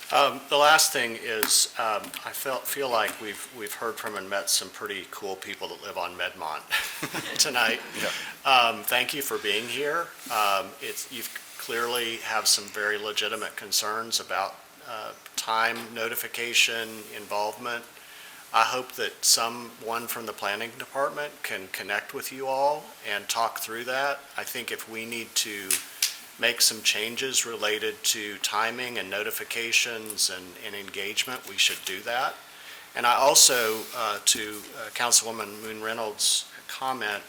The last thing is, I feel like we've heard from and met some pretty cool people that live on Medmont tonight. Thank you for being here. You've clearly have some very legitimate concerns about time, notification, involvement. I hope that someone from the planning department can connect with you all and talk through that. I think if we need to make some changes related to timing and notifications and engagement, we should do that. And I also, to Councilwoman Moon Reynolds' comment,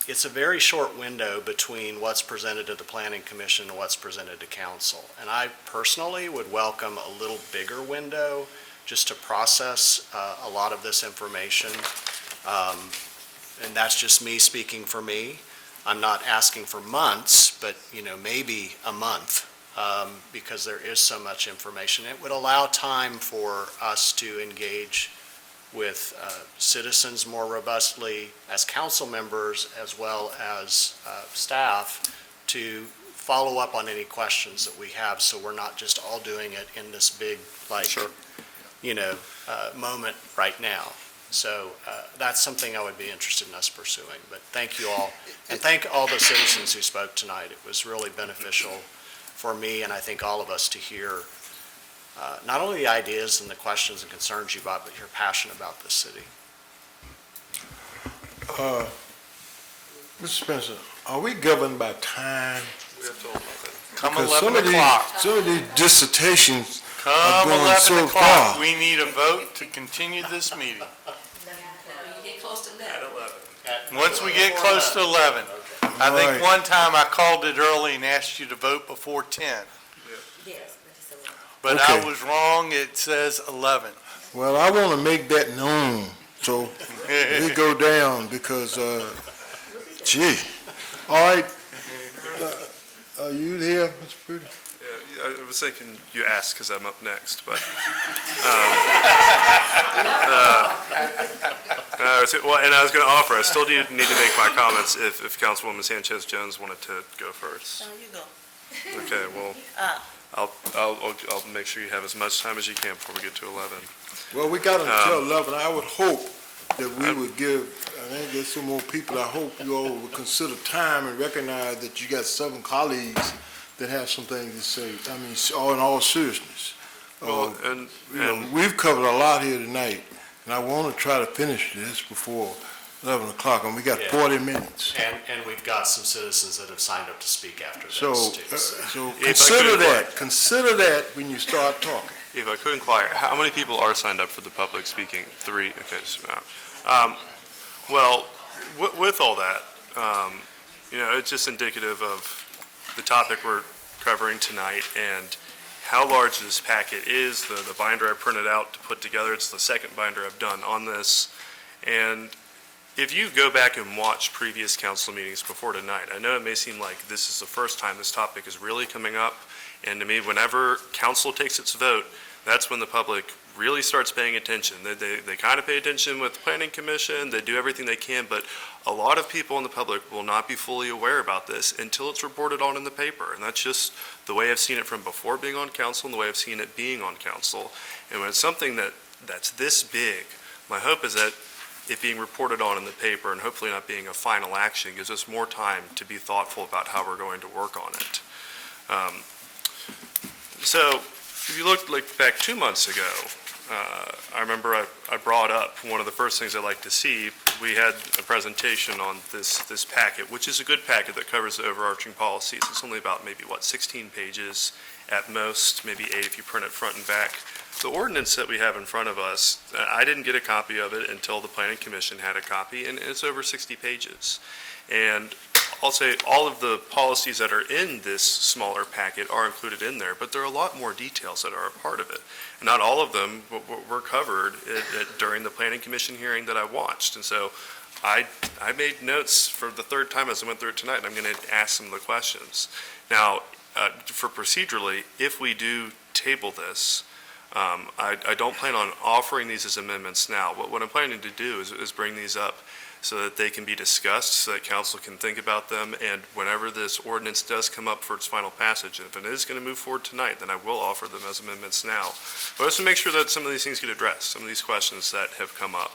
it's a very short window between what's presented to the Planning Commission and what's presented to Council. And I personally would welcome a little bigger window just to process a lot of this information. And that's just me speaking for me. I'm not asking for months, but maybe a month, because there is so much information. It would allow time for us to engage with citizens more robustly as council members as well as staff to follow up on any questions that we have, so we're not just all doing it in this big moment right now. So that's something I would be interested in us pursuing. But thank you all, and thank all the citizens who spoke tonight. It was really beneficial for me, and I think all of us, to hear not only the ideas and the questions and concerns you brought, but your passion about this city. Mr. Spencer, are we governed by time? We have to hold it. Come Because 11 o'clock. Some of these dissertations are Come going 11 so o'clock, far. we need a vote to continue this meeting. Once we get close to 11. I think Right. one time I called it early and asked you to vote before 10. But I Okay. was wrong, it says 11. Well, I want to make that known, so we go down, because, gee. All right, are you here, Mr. Pretty? Yeah, I was thinking you asked because I'm up next, but. And I was going to offer, I still need to make my comments if Councilwoman Sanchez-Jones wanted to go first. No, you go. Okay, well, I'll make sure you have as much time as you can before we get to 11. Well, we got until 11. I would hope that we would give, I think there's some more people, I hope you all would consider time and recognize that you got 7 colleagues that have some things to say. I mean, all in all seriousness. Well, We've covered a lot here tonight, and I want to try to finish this before 11 o'clock, and we got 40 minutes. And we've got some citizens that have signed up to speak after So, If this, too. I could consider that when you start talking. If I could inquire, how many people are signed up for the public speaking? 3, okay, well, with all that, it's just indicative of the topic we're covering tonight and how large this packet is. The binder I printed out to put together, it's the second binder I've done on this. And if you go back and watch previous council meetings before tonight, I know it may seem like this is the first time this topic is really coming up. And to me, whenever council takes its vote, that's when the public really starts paying attention. They kind of pay attention with the Planning Commission, they do everything they can, but a lot of people in the public will not be fully aware about this until it's reported on in the paper. And that's just the way I've seen it from before being on council and the way I've seen it being on council. And when it's something that's this big, my hope is that it being reported on in the paper and hopefully not being a final action gives us more time to be thoughtful about how we're going to work on it. So if you look back 2 months ago, I remember I brought up one of the first things I like to see. We had a presentation on this packet, which is a good packet that covers the overarching policies. It's only about maybe, 16 pages at most, maybe 8 if you print it front and back. The ordinance that we have in front of us, I didn't get a copy of it until the Planning Commission had a copy, and it's over 60 pages. And I'll say all of the policies that are in this smaller packet are included in there, but there are a lot more details that are a part of it. And not all of them were covered during the Planning Commission hearing that I watched. And so I made notes for the third time as I went through it tonight, and I'm going to ask some of the questions. Now, for procedurally, if we do table this, I don't plan on offering these as amendments now. What I'm planning to do is bring these up so that they can be discussed, so that council can think about them, and whenever this ordinance does come up for its final passage, and if it is going to move forward tonight, then I will offer them as amendments now. But just to make sure that some of these things get addressed, some of these questions that have come up.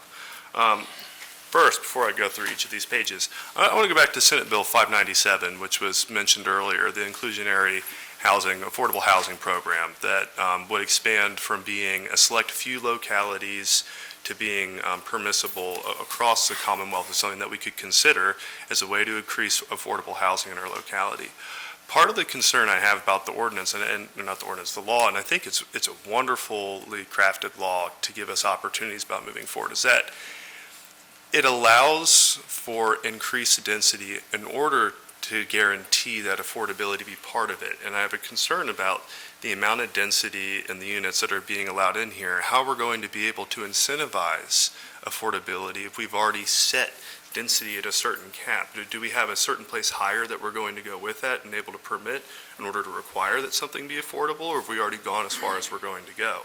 First, before I go through each of these pages, I want to go back to Senate Bill 597, which was mentioned earlier, the inclusionary housing, affordable housing program that would expand from being a select few localities to being permissible across the Commonwealth is something that we could consider as a way to increase affordable housing in our locality. Part of the concern I have about the ordinance, and not the ordinance, the law, and I think it's a wonderfully crafted law to give us opportunities about moving forward, is that it allows for increased density in order to guarantee that affordability be part of it. And I have a concern about the amount of density in the units that are being allowed in here, how we're going to be able to incentivize affordability if we've already set density at a certain cap. Do we have a certain place higher that we're going to go with that and able to permit in order to require that something be affordable, or have we already gone as far as we're going to go?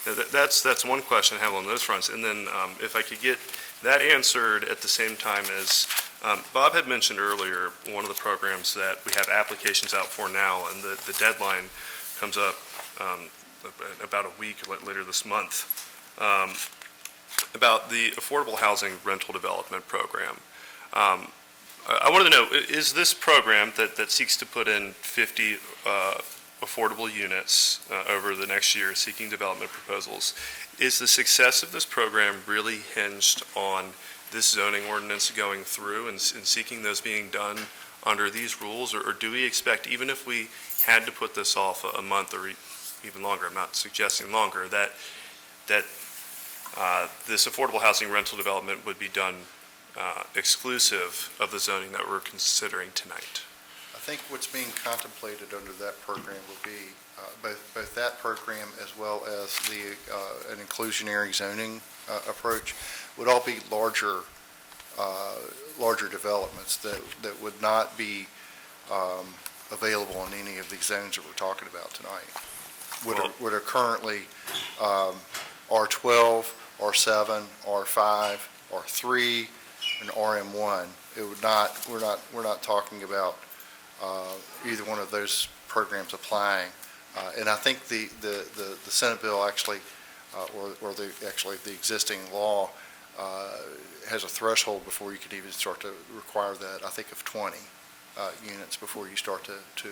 Now, that's one question I have on those fronts. And then if I could get that answered at the same time as Bob had mentioned earlier, one of the programs that we have applications out for now, and the deadline comes up about a week later this month, about the Affordable Housing Rental Development Program. I wanted to know, is this program that seeks to put in 50 affordable units over the next year, seeking development proposals, is the success of this program really hinged on this zoning ordinance going through and seeking those being done under these rules, or do we expect, even if we had to put this off a month or even longer, I'm not suggesting longer, that this affordable housing rental development would be done exclusive of the zoning that we're considering tonight? I think what's being contemplated under that program will be both that program as well as an inclusionary zoning approach would all be larger developments that would not be available in any of these zones that we're talking about tonight. What are currently R12, R7, R5, R3, and RM1. We're not talking about either one of those programs applying. And I think the Senate bill actually, the existing law has a threshold before you could even start to require that, I think of 20 units before you start to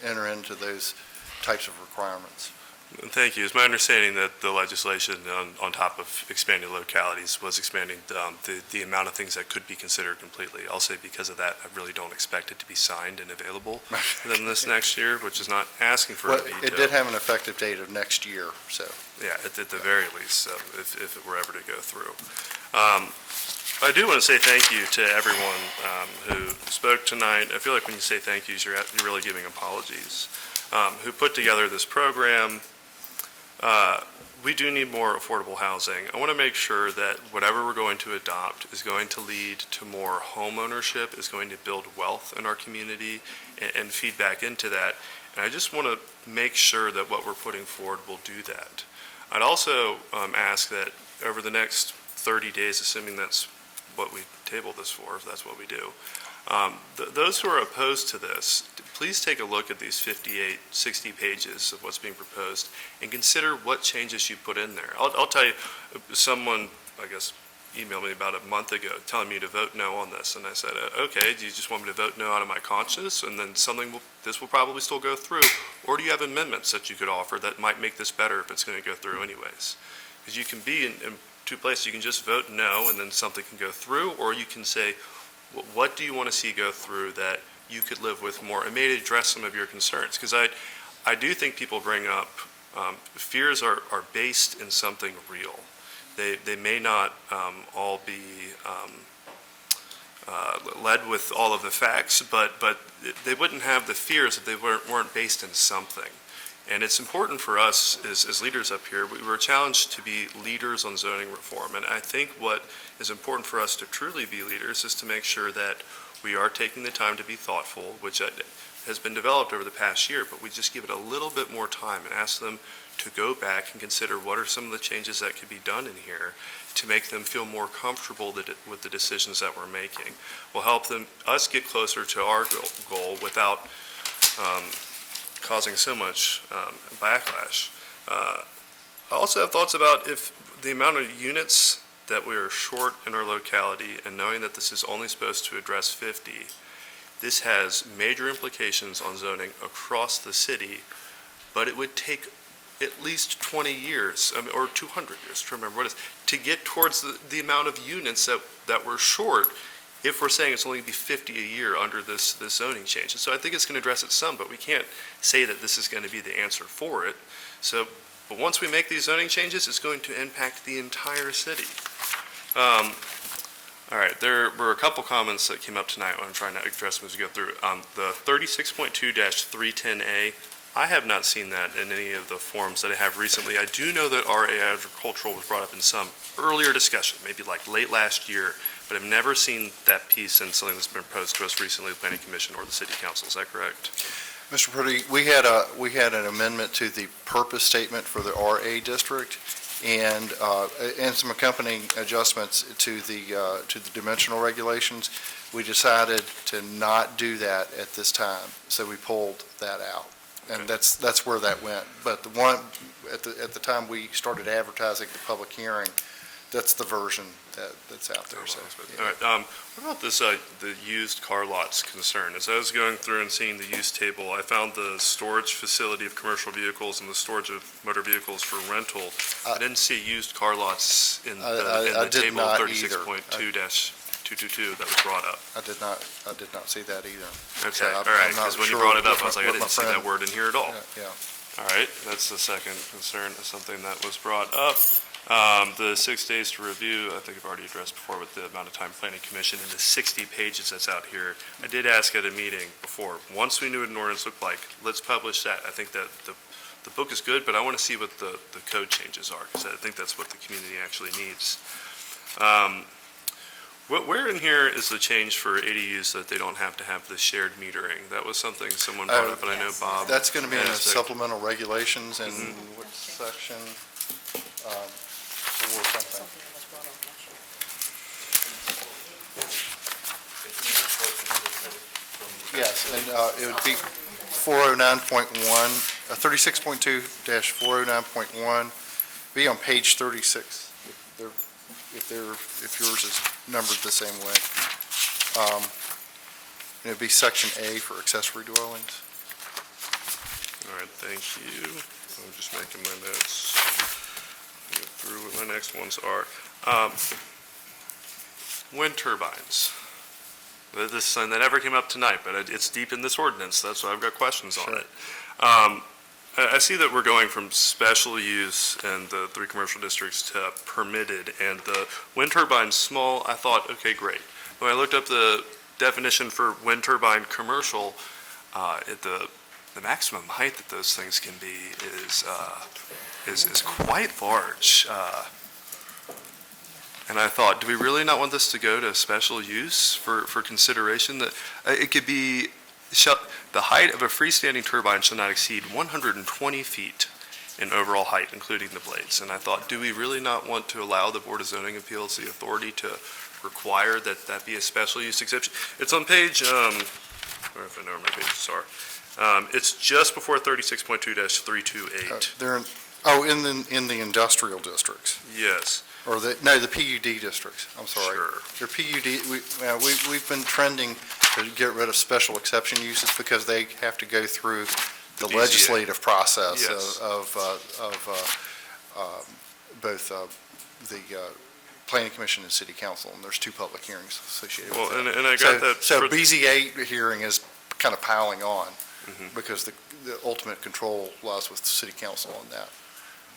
enter into those types of requirements. Thank you. It's my understanding that the legislation on top of expanding localities was expanding the amount of things that could be considered completely. I'll say because of that, I really don't expect it to be signed and available within this next year, which is not asking for it to be. It did have an effective date of next year, so. Yeah, at the very least, if it were ever to go through. I do want to say thank you to everyone who spoke tonight. I feel like when you say thank yous, you're really giving apologies. Who put together this program. We do need more affordable housing. I want to make sure that whatever we're going to adopt is going to lead to more home ownership, is going to build wealth in our community and feed back into that. And I just want to make sure that what we're putting forward will do that. I'd also ask that over the next 30 days, assuming that's what we table this for, if that's what we do, those who are opposed to this, please take a look at these 58, 60 pages of what's being proposed and consider what changes you put in there. I'll tell you, someone, I guess, emailed me about a month ago telling me to vote no on this. And I said, okay, do you just want me to vote no out of my conscience? And then this will probably still go through. Or do you have amendments that you could offer that might make this better if it's going to go through anyways? Because you can be in two places. You can just vote no and then something can go through, or you can say, what do you want to see go through that you could live with more? It may address some of your concerns, because I do think people bring up fears are based in something real. They may not all be led with all of the facts, but they wouldn't have the fears if they weren't based in something. And it's important for us as leaders up here, we were challenged to be leaders on zoning reform. And I think what is important for us to truly be leaders is to make sure that we are taking the time to be thoughtful, which has been developed over the past year, but we just give it a little bit more time and ask them to go back and consider what are some of the changes that could be done in here to make them feel more comfortable with the decisions that we're making. Will help us get closer to our goal without causing so much backlash. I also have thoughts about if the amount of units that we are short in our locality, and knowing that this is only supposed to address 50, this has major implications on zoning across the city, but it would take at least 20 years, or 200 years, to remember what it is, to get towards the amount of units that we're short if we're saying it's only going to be 50 a year under this zoning change. And so I think it's going to address it some, but we can't say that this is going to be the answer for it. So, but once we make these zoning changes, it's going to impact the entire city. All right, there were a couple comments that came up tonight. I'm trying to address them as we go through. The 36.2-310A, I have not seen that in any of the forums that I have recently. I do know that RA agricultural was brought up in some earlier discussion, maybe like late last year, but I've never seen that piece in something that's been proposed to us recently, the Planning Commission or the City Council. Is that correct? Mr. Purdy, we had an amendment to the purpose statement for the RA district, and some accompanying adjustments to the dimensional regulations. We decided to not do that at this time, so we pulled that out. And that's where that went. But the one, at the time we started advertising the public hearing, that's the version that's out there. So, yeah. All right, what about this, the used car lots concern? As I was going through and seeing the use table, I found the storage facility of commercial vehicles and the storage of motor vehicles for rental. I didn't see used car lots in the table 36.2-222 that was brought up. I did not see that either. Okay, So all right, because when you brought it up, I was like, I didn't see that word in here at all. Yeah. All right, that's the second concern, something that was brought up. The 6 days to review, I think I've already addressed before with the amount of time Planning Commission and the 60 pages that's out here. I did ask at a meeting before, once we knew what an ordinance looked like, let's publish that. I think that the book is good, but I want to see what the code changes are, because I think that's what the community actually needs. Where in here is the change for ADUs that they don't have to have the shared metering? That was something someone brought up, and I know Bob. That's going to be in the supplemental regulations, and what section? Or something. Yes, and it would be 409.1, 36.2-409.1, be on page 36, if yours is numbered the same way. And it'd be section A for accessory dwellings. All right, thank you. I'm just making my notes. Go through what my next ones are. Wind turbines. This is something that never came up tonight, but it's deep in this ordinance. That's why I've got questions on it. I see that we're going from special use in the 3 commercial districts to permitted, and the wind turbine small, I thought, okay, great. When I looked up the definition for wind turbine commercial, the maximum height that those things can be is quite large. And I thought, do we really not want this to go to special use for consideration? That it could be, the height of a freestanding turbine shall not exceed 120 feet in overall height, including the blades. And I thought, do we really not want to allow the Board of Zoning Appeals the authority to require that be a special use exception? It's on page, I don't know if I know where my pages are. It's just before 36.2-328. In the industrial districts. Yes. Or the PUD districts, I'm sorry. Sure. They're PUD, we've been trending to get rid of special exception uses because they have to go through the legislative process of both the Planning Commission and City Council, and there's 2 public hearings associated with that. And I got that. So BZA hearing is kind of piling on because the ultimate control lies with the City Council on that.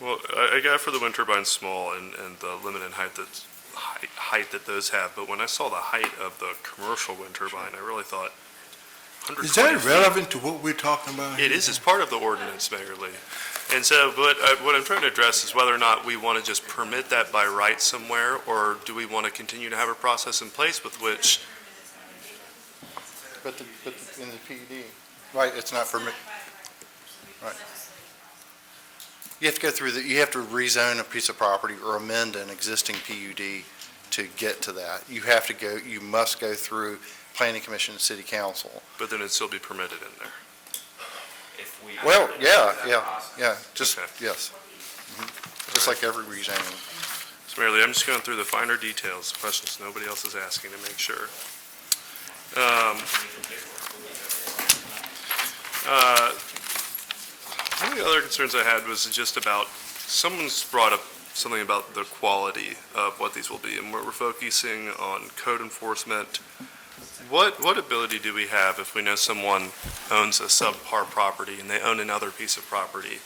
Well, I got for the wind turbine small and the limited height that those have, but when I saw the height of the commercial wind turbine, I really thought 120 Is that feet. relevant to what we're talking about? It is. It's part of the ordinance, Mayor Lee. And so, but what I'm trying to address is whether or not we want to just permit that by right somewhere, or do we want to continue to have a process in place with which... But in the PUD, Right, it's not permit. Right. You have to go through you have to rezone a piece of property or amend an existing PUD to get to that. You must go through Planning Commission and City Council. But then it'd still be permitted in there. Well, yeah, just, yes. Just like every rezoning. So Mayor Lee, I'm just going through the finer details, questions nobody else is asking to make sure. One of the other concerns I had was just about, someone's brought up something about the quality of what these will be, and we're focusing on code enforcement. What ability do we have if we know someone owns a subpar property and they own another piece of property?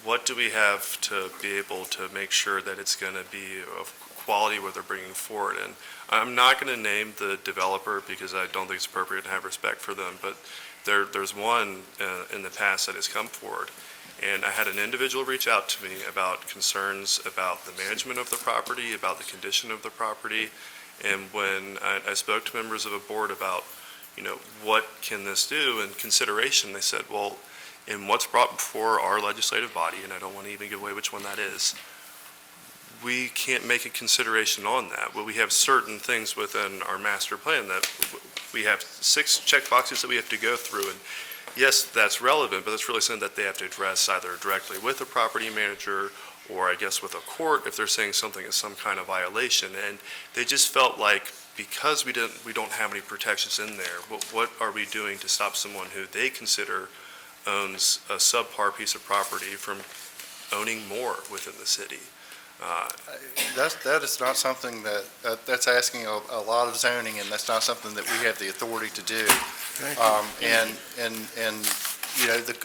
What do we have to be able to make sure that it's going to be of quality what they're bringing forward? And I'm not going to name the developer because I don't think it's appropriate to have respect for them, but there's one in the past that has come forward. And I had an individual reach out to me about concerns about the management of the property, about the condition of the property. And when I spoke to members of a board about, what can this do in consideration, they said, well, in what's brought before our legislative body, and I don't want to even give away which one that is, we can't make a consideration on that. But we have certain things within our master plan that we have 6 check boxes that we have to go through. And yes, that's relevant, but that's really something that they have to address either directly with the property manager or I guess with a court if they're saying something is some kind of violation. And they just felt like because we don't have any protections in there, what are we doing to stop someone who they consider owns a subpar piece of property from owning more within the city? That is not something that's asking a lot of zoning, and that's not something that we have the authority to do.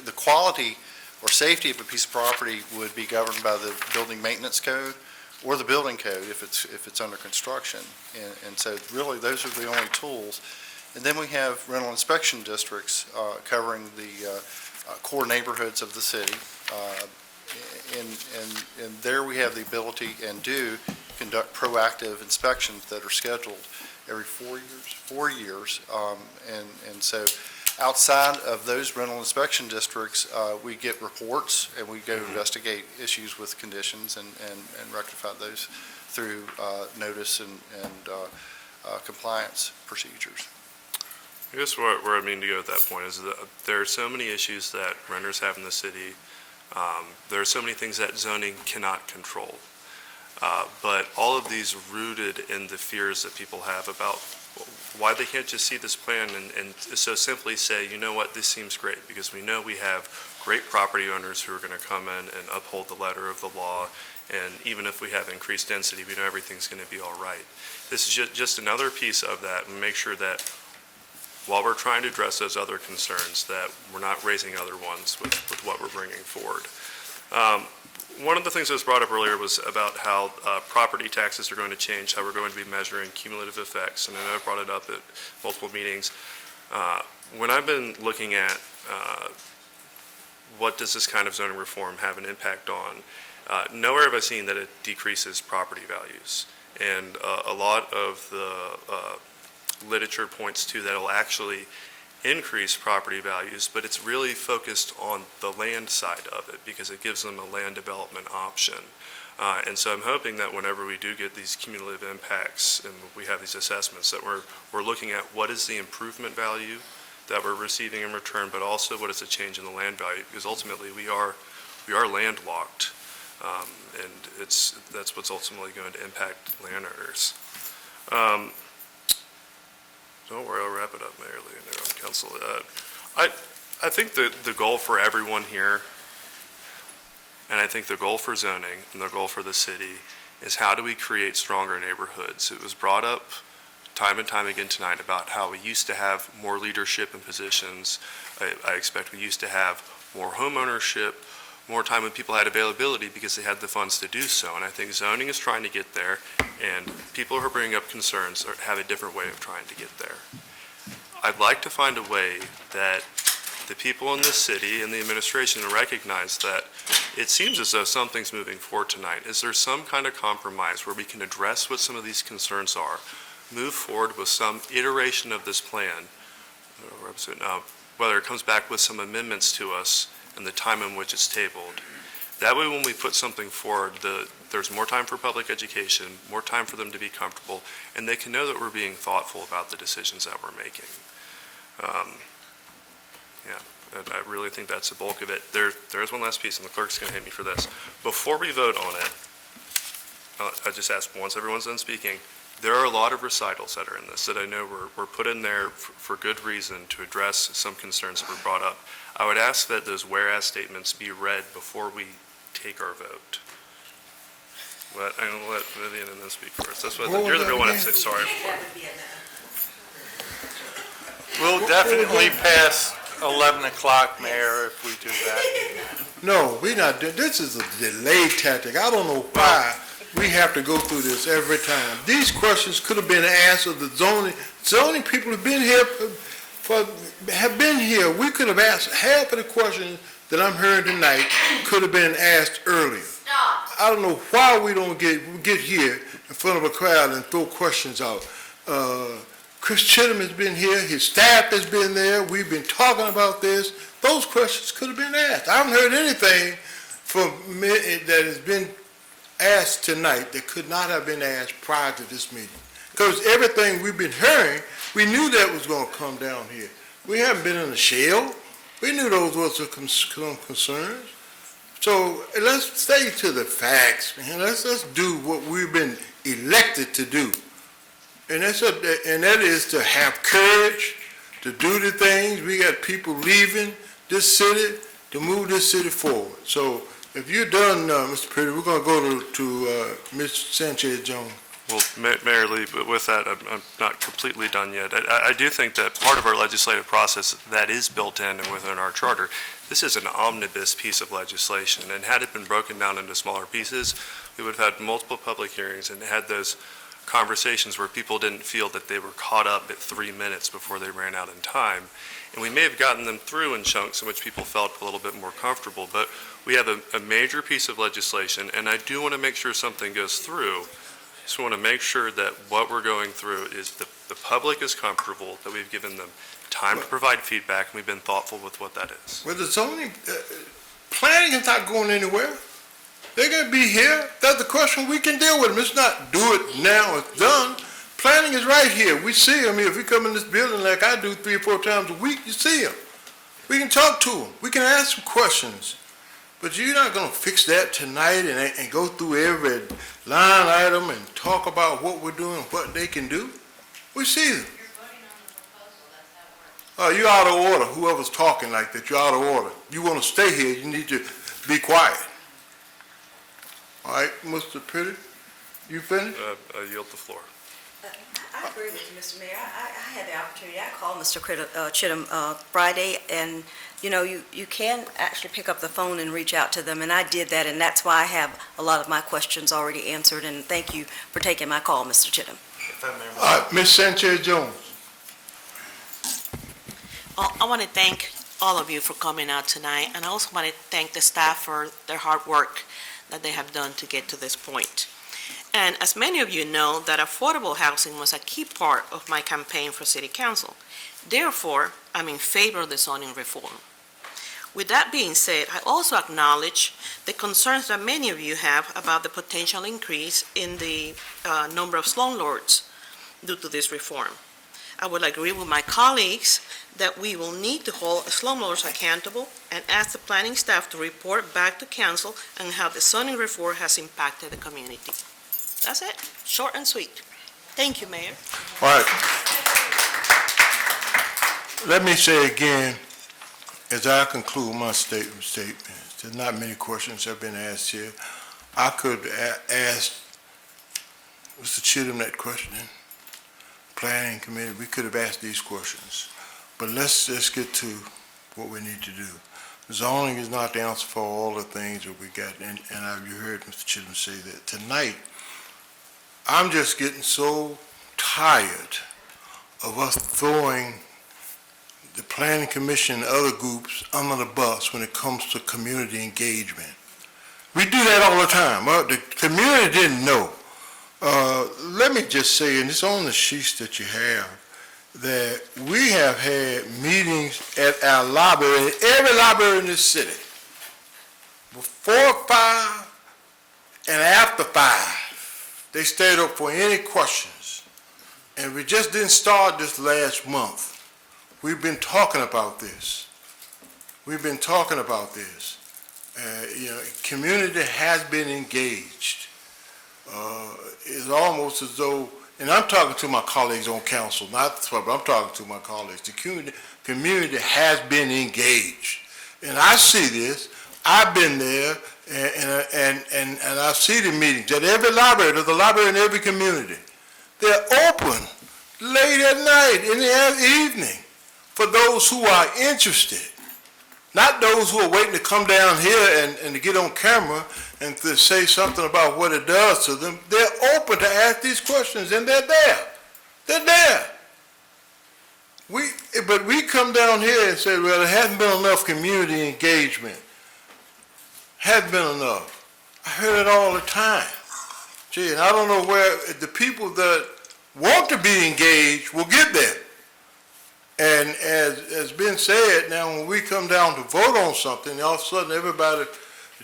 The quality or safety of a piece of property would be governed by the building maintenance code or the building code if it's under construction. And so really, those are the only tools. And then we have rental inspection districts covering the core neighborhoods of the city. And there we have the ability and do conduct proactive inspections that are scheduled every 4 years. And so outside of those rental inspection districts, we get reports and we go investigate issues with conditions and rectify those through notice and compliance procedures. I guess where I mean to go at that point is that there are so many issues that renters have in the city. There are so many things that zoning cannot control. But all of these rooted in the fears that people have about why they can't just see this plan and so simply say, you know what, this seems great, because we know we have great property owners who are going to come in and uphold the letter of the law, and even if we have increased density, we know everything's going to be all right. This is just another piece of that, and make sure that while we're trying to address those other concerns, that we're not raising other ones with what we're bringing forward. One of the things that was brought up earlier was about how property taxes are going to change, how we're going to be measuring cumulative effects, and I know I've brought it up at multiple meetings. When I've been looking at what does this kind of zoning reform have an impact on, nowhere have I seen that it decreases property values. And a lot of the literature points to that it'll actually increase property values, but it's really focused on the land side of it because it gives them a land development option. And so I'm hoping that whenever we do get these cumulative impacts and we have these assessments, that we're looking at what is the improvement value that we're receiving in return, but also what is the change in the land value, because ultimately we are landlocked, and that's what's ultimately going to impact landowners. Don't worry, I'll wrap it up, Mayor Lee, and on council. I think the goal for everyone here, and I think the goal for zoning and the goal for the city, is how do we create stronger neighborhoods? It was brought up time and time again tonight about how we used to have more leadership in positions. I expect we used to have more home ownership, more time when people had availability because they had the funds to do so. And I think zoning is trying to get there, and people who are bringing up concerns have a different way of trying to get there. I'd like to find a way that the people in this city and the administration recognize that it seems as though something's moving forward tonight. Is there some kind of compromise where we can address what some of these concerns are, move forward with some iteration of this plan whether it comes back with some amendments to us and the time in which it's tabled. That way, when we put something forward, there's more time for public education, more time for them to be comfortable, and they can know that we're being thoughtful about the decisions that we're making. I really think that's the bulk of it. There is one last piece, and the clerk's going to hit me for this. Before we vote on it, I just ask, once everyone's done speaking, there are a lot of recitals that are in this that I know were put in there for good reason to address some concerns that were brought up. I would ask that those whereas statements be read before we take our vote. I'm going to let Vivian and then speak first. That's what you're the real one I'm sorry for. We'll definitely pass 11 o'clock, Mayor, if we do that. No, we're not doing, this is a delay tactic. I don't know why we have to go through this every time. These questions could have been answered. The zoning people have been here We could have asked half of the questions that I'm hearing tonight could have been asked earlier. I don't know why we don't get here in front of a crowd and throw questions out. Chris Chittum has been here, his staff has been there, we've been talking about this. Those questions could have been asked. I haven't heard anything from me that has been asked tonight that could not have been asked prior to this meeting. Because everything we've been hearing, we knew that was going to come down here. We haven't been in a shell. We knew those were some concerns. So let's stay to the facts, man. Let's do what we've been elected to do. And that is to have courage, to do the things. We got people leaving this city to move this city forward. So if you're done, Mr. Pretty, we're going to go to Ms. Sanchez-Jones. Well, Mayor Lee, but with that, I'm not completely done yet. I do think that part of our legislative process that is built in and within our charter, this is an omnibus piece of legislation, and had it been broken down into smaller pieces, we would have had multiple public hearings and had those conversations where people didn't feel that they were caught up at 3 minutes before they ran out in time. And we may have gotten them through in chunks in which people felt a little bit more comfortable, but we have a major piece of legislation, and I do want to make sure something goes through. Just want to make sure that what we're going through is the public is comfortable, that we've given them time to provide feedback, and we've been thoughtful with what that is. Well, the zoning, planning is not going anywhere. They're going to be here. That's the question. We can deal with them. It's not do it now, it's done. Planning is right here. We see them here. If we come in this building like I do 3 or 4 times a week, you see them. We can talk to them. We can ask some questions. But you're not going to fix that tonight and go through every line item and talk about what we're doing, what they can do. We see them. You're out of order. Whoever's talking like that, you're out of order. You want to stay here, you need to be quiet. All right, Mr. Pretty, you finished? I yield the floor. I agree with you, Mr. Mayor. I had the opportunity, I called Mr. Chittum Friday, and you can actually pick up the phone and reach out to them, and I did that, and that's why I have a lot of my questions already answered, and thank you for taking my call, Mr. Chittum. Ms. Sanchez-Jones. I want to thank all of you for coming out tonight, and I also want to thank the staff for their hard work that they have done to get to this point. And as many of you know, that affordable housing was a key part of my campaign for City Council. Therefore, I'm in favor of the zoning reform. With that being said, I also acknowledge the concerns that many of you have about the potential increase in the number of slumlords due to this reform. I would agree with my colleagues that we will need to hold slumlords accountable and ask the planning staff to report back to council on how the zoning reform has impacted the community. That's it, short and sweet. Thank you, Mayor. All right. Let me say again, as I conclude my statement, there's not many questions have been asked here. I could ask Mr. Chittum that question. Planning committee, we could have asked these questions. But let's get to what we need to do. Zoning is not the answer for all the things that we got, and you heard Mr. Chittum say that. Tonight, I'm just getting so tired of us throwing the Planning Commission and other groups under the bus when it comes to community engagement. We do that all the time. The community didn't know. Let me just say, and it's on the sheets that you have, that we have had meetings at our library, every library in this city, before 5 and after 5. They stayed up for any questions. And we just didn't start this last month. We've been talking about this. We've been talking about this. Community has been engaged. It's almost as though, and I'm talking to my colleagues on council, not the public, I'm talking to my colleagues. The community has been engaged. And I see this. I've been there, and I see the meetings at every library. There's a library in every community. They're open late at night, in the evening, for those who are interested. Not those who are waiting to come down here and to get on camera and to say something about what it does to them. They're open to ask these questions, and they're there. They're there. But we come down here and say, well, there hasn't been enough community engagement. Hasn't been enough. I heard it all the time. Gee, and I don't know where the people that want to be engaged will get there. And as been said, now when we come down to vote on something, all of a sudden everybody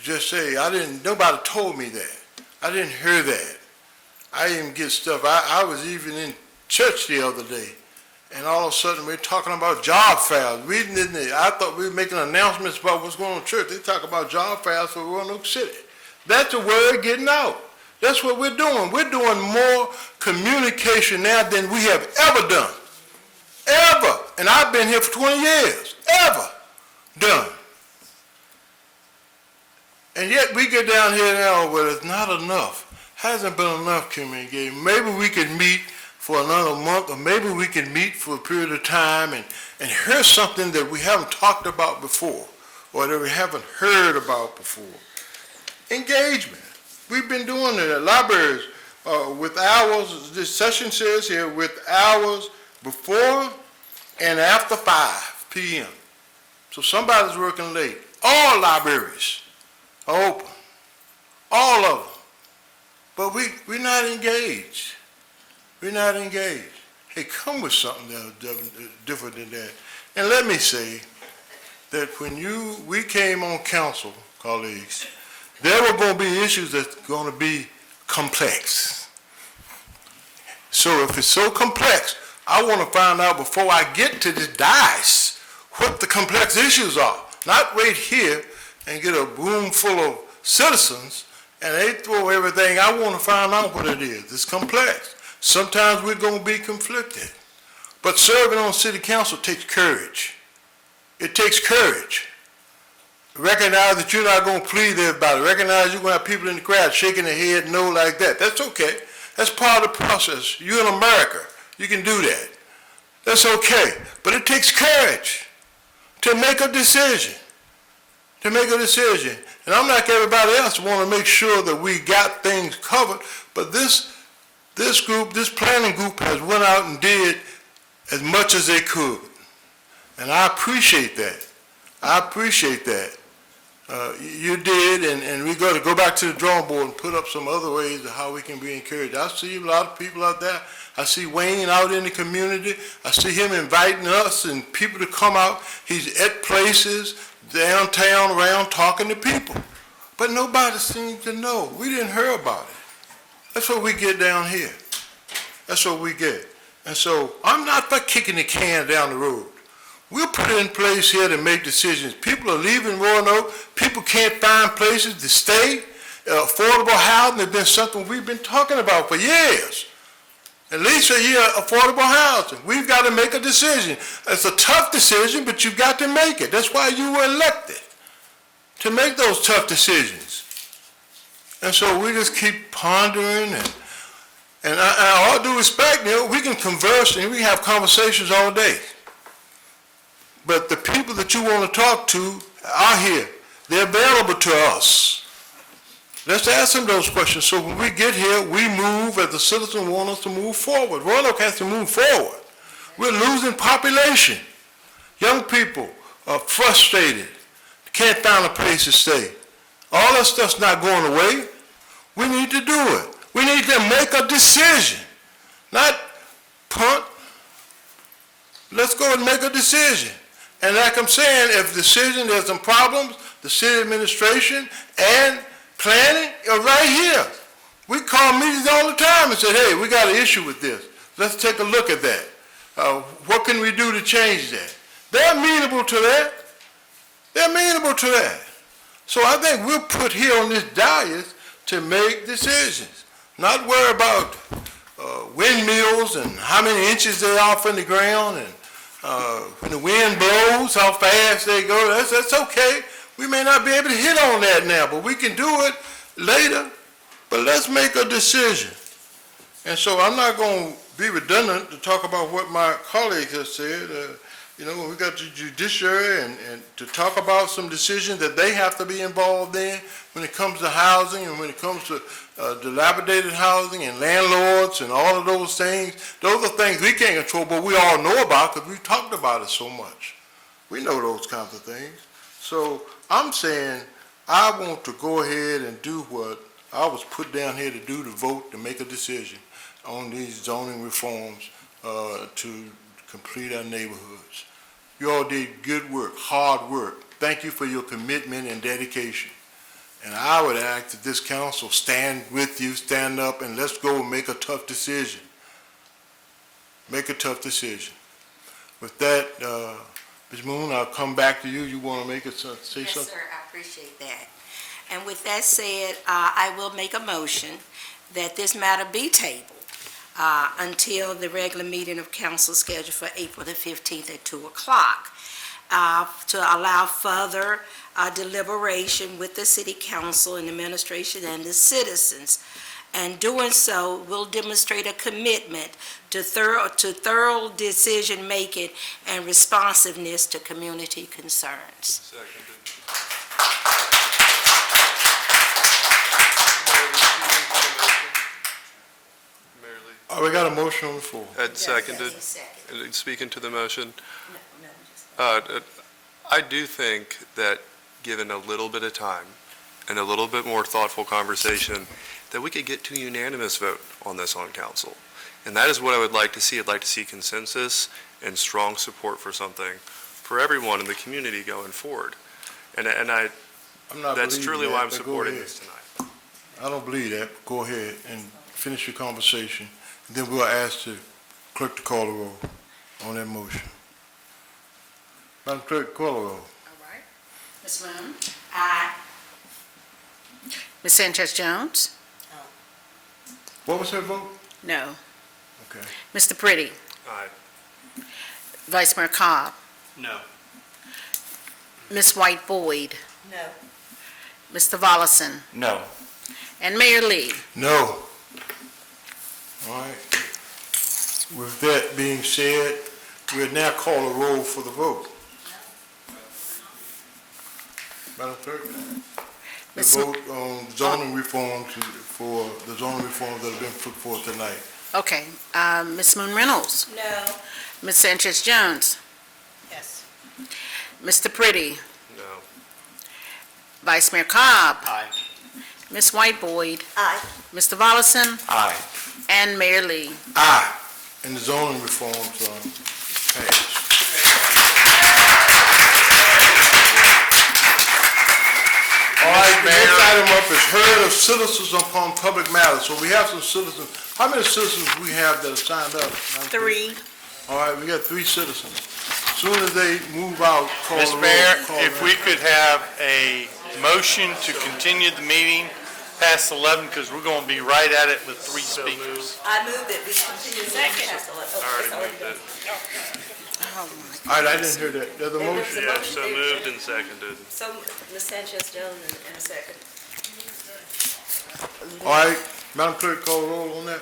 just say, nobody told me that. I didn't hear that. I didn't get stuff. I was even in church the other day, and all of a sudden we're talking about job fairs. I thought we were making announcements about what's going on in church. They talk about job fairs for Roanoke City. That's the word getting out. That's what we're doing. We're doing more communication now than we have ever done. Ever. And I've been here for 20 years. Ever done. And yet we get down here now where it's not enough. Hasn't been enough community engagement. Maybe we can meet for another month, or maybe we can meet for a period of time and hear something that we haven't talked about before, or that we haven't heard about before. Engagement. We've been doing it at libraries with hours, this session says here, with hours before and after 5 p.m. So somebody's working late. All libraries are open. All of them. But we're not engaged. We're not engaged. Hey, come with something that's different than that. And let me say that when we came on council, colleagues, there were going to be issues that's going to be complex. So if it's so complex, I want to find out before I get to this dais what the complex issues are. Not wait here and get a room full of citizens and they throw everything. I want to find out what it is. It's complex. Sometimes we're going to be conflicted. But serving on city council takes courage. It takes courage. Recognize that you're not going to please everybody. Recognize you're going to have people in the crowd shaking their head no like that. That's okay. That's part of the process. You're in America. You can do that. That's okay. But it takes courage to make a decision. To make a decision. And I'm like everybody else, want to make sure that we got things covered. But this group, this planning group has went out and did as much as they could. And I appreciate that. I appreciate that. You did, and we got to go back to the drawing board and put up some other ways of how we can be encouraged. I see a lot of people out there. I see Wayne out in the community. I see him inviting us and people to come out. He's at places downtown around talking to people. But nobody seems to know. We didn't hear about it. That's what we get down here. That's what we get. And so I'm not for kicking the can down the road. We'll put it in place here to make decisions. People are leaving Roanoke. People can't find places to stay. Affordable housing has been something we've been talking about for years. At least a year, affordable housing. We've got to make a decision. It's a tough decision, but you've got to make it. That's why you were elected, to make those tough decisions. And so we just keep pondering, and all due respect, we can converse and we have conversations all day. But the people that you want to talk to are here. They're available to us. Let's ask them those questions so when we get here, we move as the citizens want us to move forward. Roanoke has to move forward. We're losing population. Young people are frustrated, can't find a place to stay. All that stuff's not going away. We need to do it. We need to make a decision, not punt, let's go and make a decision. And like I'm saying, if decision, there's some problems, the city administration and planning are right here. We call meetings all the time and say, hey, we got an issue with this. Let's take a look at that. What can we do to change that? They're amenable to that. They're amenable to that. So I think we're put here on this dais to make decisions, not worry about windmills and how many inches they are from the ground and when the wind blows, how fast they go. That's okay. We may not be able to hit on that now, but we can do it later. But let's make a decision. And so I'm not going to be redundant to talk about what my colleagues have said. We got the judiciary and to talk about some decisions that they have to be involved in when it comes to housing and when it comes to dilapidated housing and landlords and all of those things. Those are things we can't control, but we all know about because we've talked about it so much. We know those kinds of things. So I'm saying I want to go ahead and do what I was put down here to do, to vote, to make a decision on these zoning reforms to complete our neighborhoods. You all did good work, hard work. Thank you for your commitment and dedication. And I would ask that this council stand with you, stand up, and let's go and make a tough decision. Make a tough decision. With that, Ms. Moon, I'll come back to you. You want to make it say something? Yes, sir, I appreciate that. And with that said, I will make a motion that this matter be tabled until the regular meeting of council scheduled for April the 15th at 2 o'clock to allow further deliberation with the city council and administration and the citizens. And doing so will demonstrate a commitment to thorough decision-making and responsiveness to community concerns. We got a motion on the floor. Ed seconded. Speaking to the motion, I do think that given a little bit of time and a little bit more thoughtful conversation, that we could get to a unanimous vote on this on council. And that is what I would like to see. I'd like to see consensus and strong support for something for everyone in the community going forward. And that's truly why I'm supporting this tonight. I don't believe that. Go ahead and finish your conversation. And then we'll ask the clerk to call the roll on that motion. Madam Clerk, call the roll. All right. Ms. Moon? Aye. Ms. Sanchez Jones? What was her vote? No. Okay. Mr. Pretty? Aye. Vice Mayor Cobb? No. Ms. White Boyd? No. Mr. Volleson? No. And Mayor Lee? No. All right. With that being said, we'll now call a roll for the vote. Madam Clerk? The vote on zoning reform for the zoning reforms that have been put forth tonight. Okay. Ms. Moon Reynolds? No. Ms. Sanchez Jones? Yes. Mr. Pretty? No. Vice Mayor Cobb? Aye. Ms. White Boyd? Aye. Mr. Volleson? Aye. And Mayor Lee? Aye. And the zoning reforms passed. All right, the next item up is heard of citizens upon public matters. So we have some citizens. How many citizens we have that have signed up? 3. All right, we got 3 citizens. As soon as they move out, call the roll. Mr. Mayor, call if them. we could have a motion to continue the meeting past 11, because we're going to be right at it with 3 speakers. I moved it. We continue. Second. Already moved it. Oh, my All right, I didn't hear that. There's a motion. Yeah, so moved and seconded. So, Ms. Sanchez Jones in a second. All right, Madam Clerk, call the roll on that.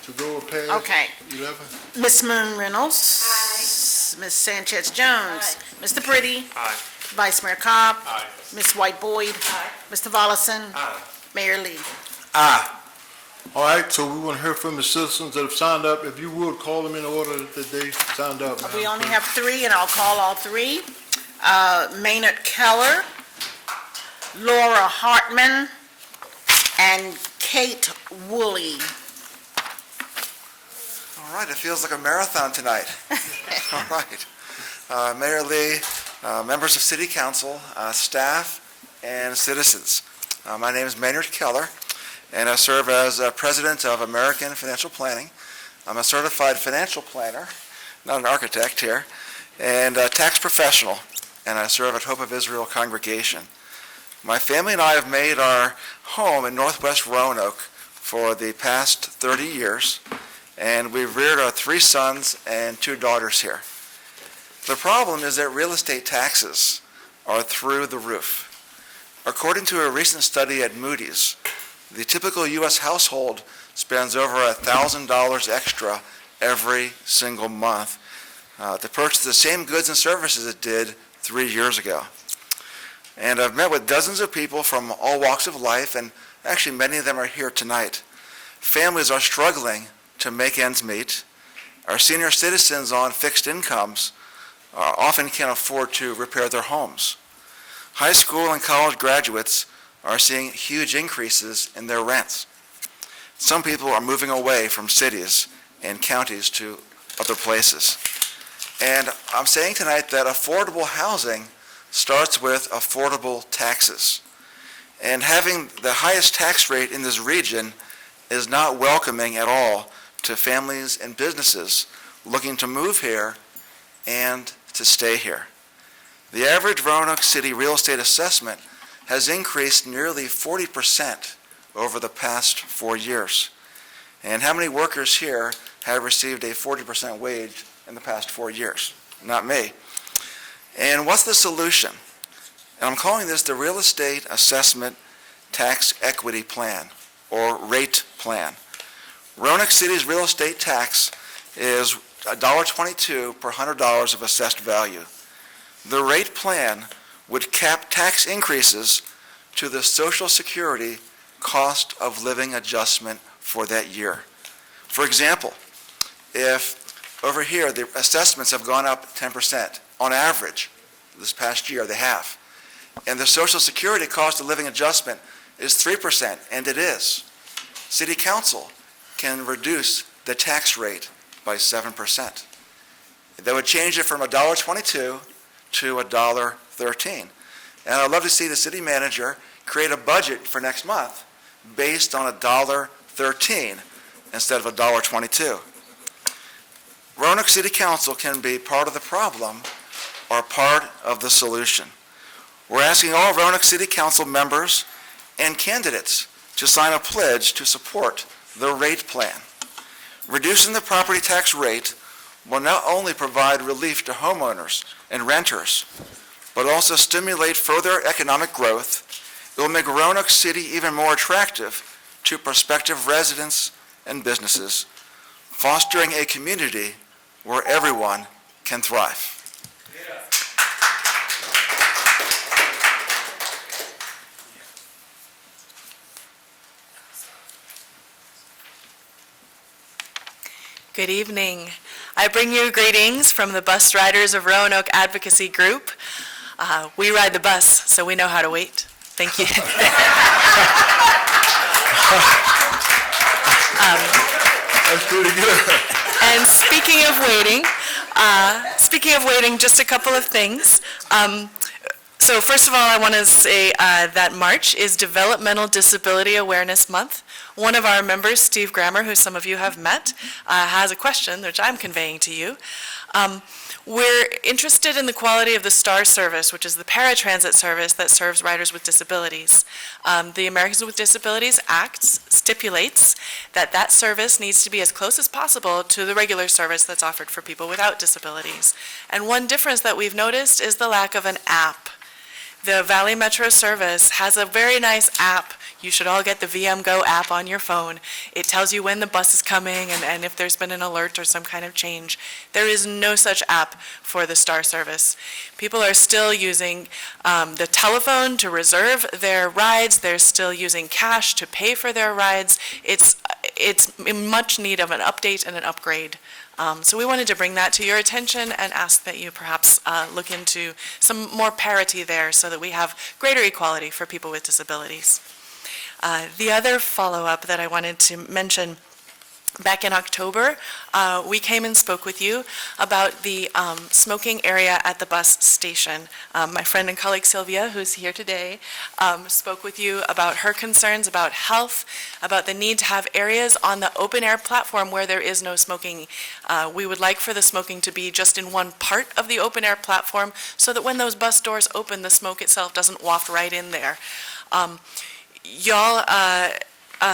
To go past Okay. 11. Ms. Moon Reynolds? Aye. Ms. Sanchez Jones? Mr. Pretty? Aye. Vice Mayor Cobb? Aye. Ms. White Boyd? Aye. Mr. Volleson? Aye. Mayor Lee? Aye. All right, so we want to hear from the citizens that have signed up. If you would, call them in the order that they signed up. We Madam only Clerk. have 3, and I'll call all 3. Maynard Keller, Laura Hartman, and Kate Woolley. All All right, it feels like a marathon tonight. All right. Mayor Lee, members of City Council, staff, and citizens. My name is Maynard Keller, and I serve as president of American Financial Planning. I'm a certified financial planner, not an architect here, and a tax professional, and I serve at Hope of Israel Congregation. My family and I have made our home in northwest Roanoke for the past 30 years, and we've reared our 3 sons and 2 daughters here. The problem is that real estate taxes are through the roof. According to a recent study at Moody's, the typical U.S. household spends over $1,000 extra every single month to purchase the same goods and services it did 3 years ago. And I've met with dozens of people from all walks of life, and actually many of them are here tonight. Families are struggling to make ends meet. Our senior citizens on fixed incomes often can't afford to repair their homes. High school and college graduates are seeing huge increases in their rents. Some people are moving away from cities and counties to other places. And I'm saying tonight that affordable housing starts with affordable taxes. And having the highest tax rate in this region is not welcoming at all to families and businesses looking to move here and to stay here. The average Roanoke City real estate assessment has increased nearly 40% over the past 4 years. And how many workers here have received a 40% wage in the past 4 years? Not me. And what's the solution? And I'm calling this the Real Estate Assessment Tax Equity Plan, or RATE plan. Roanoke City's real estate tax is $1.22 per $100 of assessed value. The rate plan would cap tax increases to the Social Security cost of living adjustment for that year. For example, if over here the assessments have gone up 10% on average this past year, they have, and the Social Security cost of living adjustment is 3%, and it is, City Council can reduce the tax rate by 7%. That would change it from $1.22 to $1.13. And I'd love to see the city manager create a budget for next month based on $1.13 instead of $1.22. Roanoke City Council can be part of the problem or part of the solution. We're asking all Roanoke City Council members and candidates to sign a pledge to support the rate plan. Reducing the property tax rate will not only provide relief to homeowners and renters, but also stimulate further economic growth. It will make Roanoke City even more attractive to prospective residents and businesses, fostering a community where everyone can thrive. Good evening. I bring you greetings from the Bus Riders of Roanoke Advocacy Group. We ride the bus, so we know how to wait. Thank you. That's pretty good. And speaking of waiting, just a couple of things. So first of all, I want to say that March is Developmental Disability Awareness Month. One of our members, Steve Grammer, who some of you have met, has a question, which I'm conveying to you. We're interested in the quality of the STAR service, which is the paratransit service that serves riders with disabilities. The Americans with Disabilities Act stipulates that that service needs to be as close as possible to the regular service that's offered for people without disabilities. And one difference that we've noticed is the lack of an app. The Valley Metro service has a very nice app. You should all get the VM Go app on your phone. It tells you when the bus is coming and if there's been an alert or some kind of change. There is no such app for the STAR service. People are still using the telephone to reserve their rides. They're still using cash to pay for their rides. It's in much need of an update and an upgrade. So we wanted to bring that to your attention and ask that you perhaps look into some more parity there so that we have greater equality for people with disabilities. The other follow-up that I wanted to mention back in October, we came and spoke with you about the smoking area at the bus station. My friend and colleague Sylvia, who's here today, spoke with you about her concerns about health, about the need to have areas on the open-air platform where there is no smoking. We would like for the smoking to be just in one part of the open-air platform so that when those bus doors open, the smoke itself doesn't waft right in there. Y'all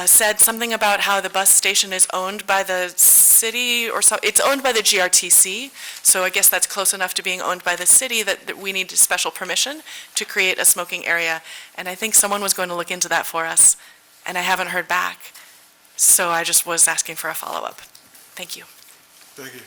said something about how the bus station is owned by the city or so. It's owned by the GRTC, so I guess that's close enough to being owned by the city that we need special permission to create a smoking area. And I think someone was going to look into that for us, and I haven't heard back. So I just was asking for a follow-up. Thank you. Thank you.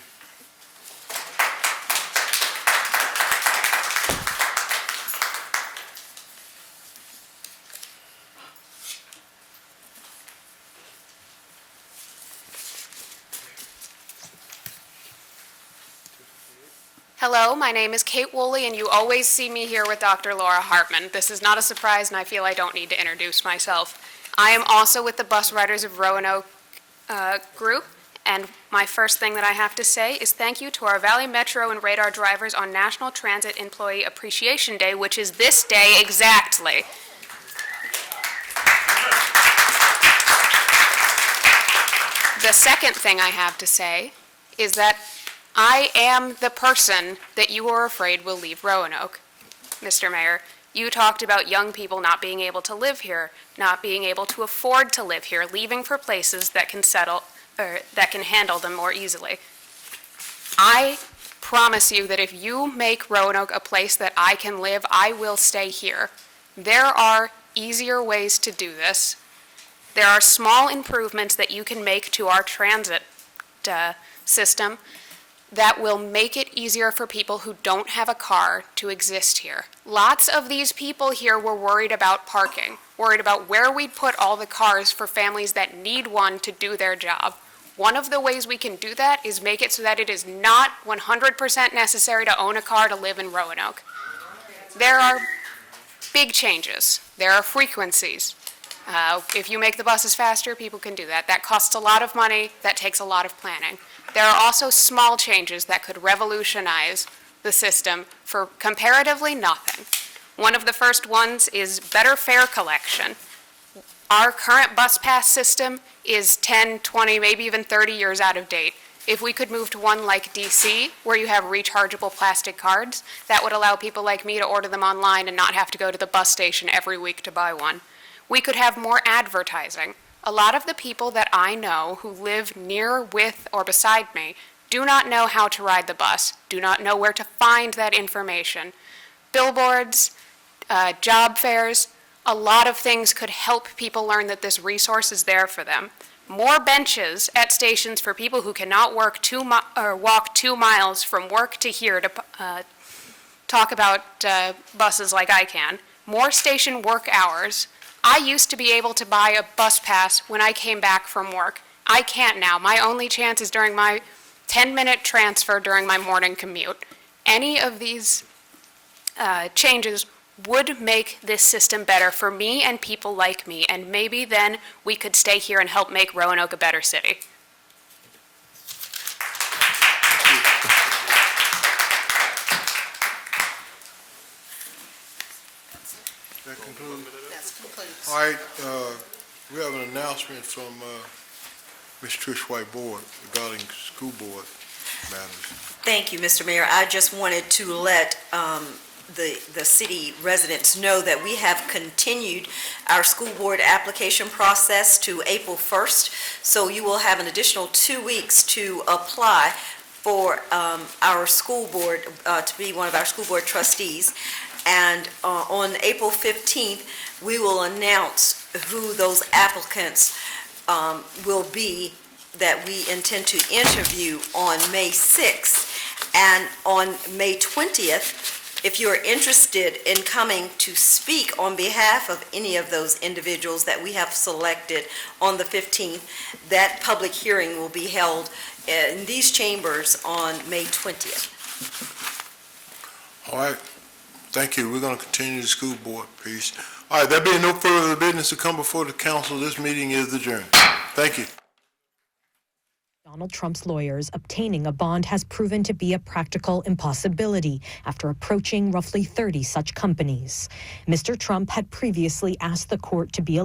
Hello, my name is Kate Woolley, and you always see me here with Dr. Laura Hartman. This is not a surprise, and I feel I don't need to introduce myself. I am also with the Bus Riders of Roanoke group, and my first thing that I have to say is thank you to our Valley Metro and Radar drivers on National Transit Employee Appreciation Day, which is this day exactly. The second thing I have to say is that I am the person that you are afraid will leave Roanoke. Mr. Mayor, you talked about young people not being able to live here, not being able to afford to live here, leaving for places that can that can handle them more easily. I promise you that if you make Roanoke a place that I can live, I will stay here. There are easier ways to do this. There are small improvements that you can make to our transit system that will make it easier for people who don't have a car to exist here. Lots of these people here were worried about parking, worried about where we'd put all the cars for families that need one to do their job. One of the ways we can do that is make it so that it is not 100% necessary to own a car to live in Roanoke. There are big changes. There are frequencies. If you make the buses faster, people can do that. That costs a lot of money. That takes a lot of planning. There are also small changes that could revolutionize the system for comparatively nothing. One of the first ones is better fare collection. Our current bus pass system is 10, 20, maybe even 30 years out of date. If we could move to one like DC, where you have rechargeable plastic cards, that would allow people like me to order them online and not have to go to the bus station every week to buy one. We could have more advertising. A lot of the people that I know who live near, with, or beside me do not know how to ride the bus, do not know where to find that information. Billboards, job fairs, a lot of things could help people learn that this resource is there for them. More benches at stations for people who cannot walk 2 miles from work to here to talk about buses like I can. More station work hours. I used to be able to buy a bus pass when I came back from work. I can't now. My only chance is during my 10-minute transfer during my morning commute. Any of these changes would make this system better for me and people like me, and maybe then we could stay here and help make Roanoke a better city. That concludes. All right, we have an announcement from Ms. Trish White-Board regarding school board matters. Thank you, Mr. Mayor. I just wanted to let the city residents know that we have continued our school board application process to April 1st. So you will have an additional 2 weeks to apply for our school board, to be one of our school board trustees. And on April 15th, we will announce who those applicants will be that we intend to interview on May 6th. And on May 20th, if you're interested in coming to speak on behalf of any of those individuals that we have selected on the 15th, that public hearing will be held in these chambers on May 20th. All right, thank you. We're going to continue the school board piece. All right, there being no further business to come before the council, this meeting is adjourned. Thank you. Donald Trump's lawyers, obtaining a bond has proven to be a practical impossibility after approaching roughly 30 such companies. Mr. Trump had previously asked the court to be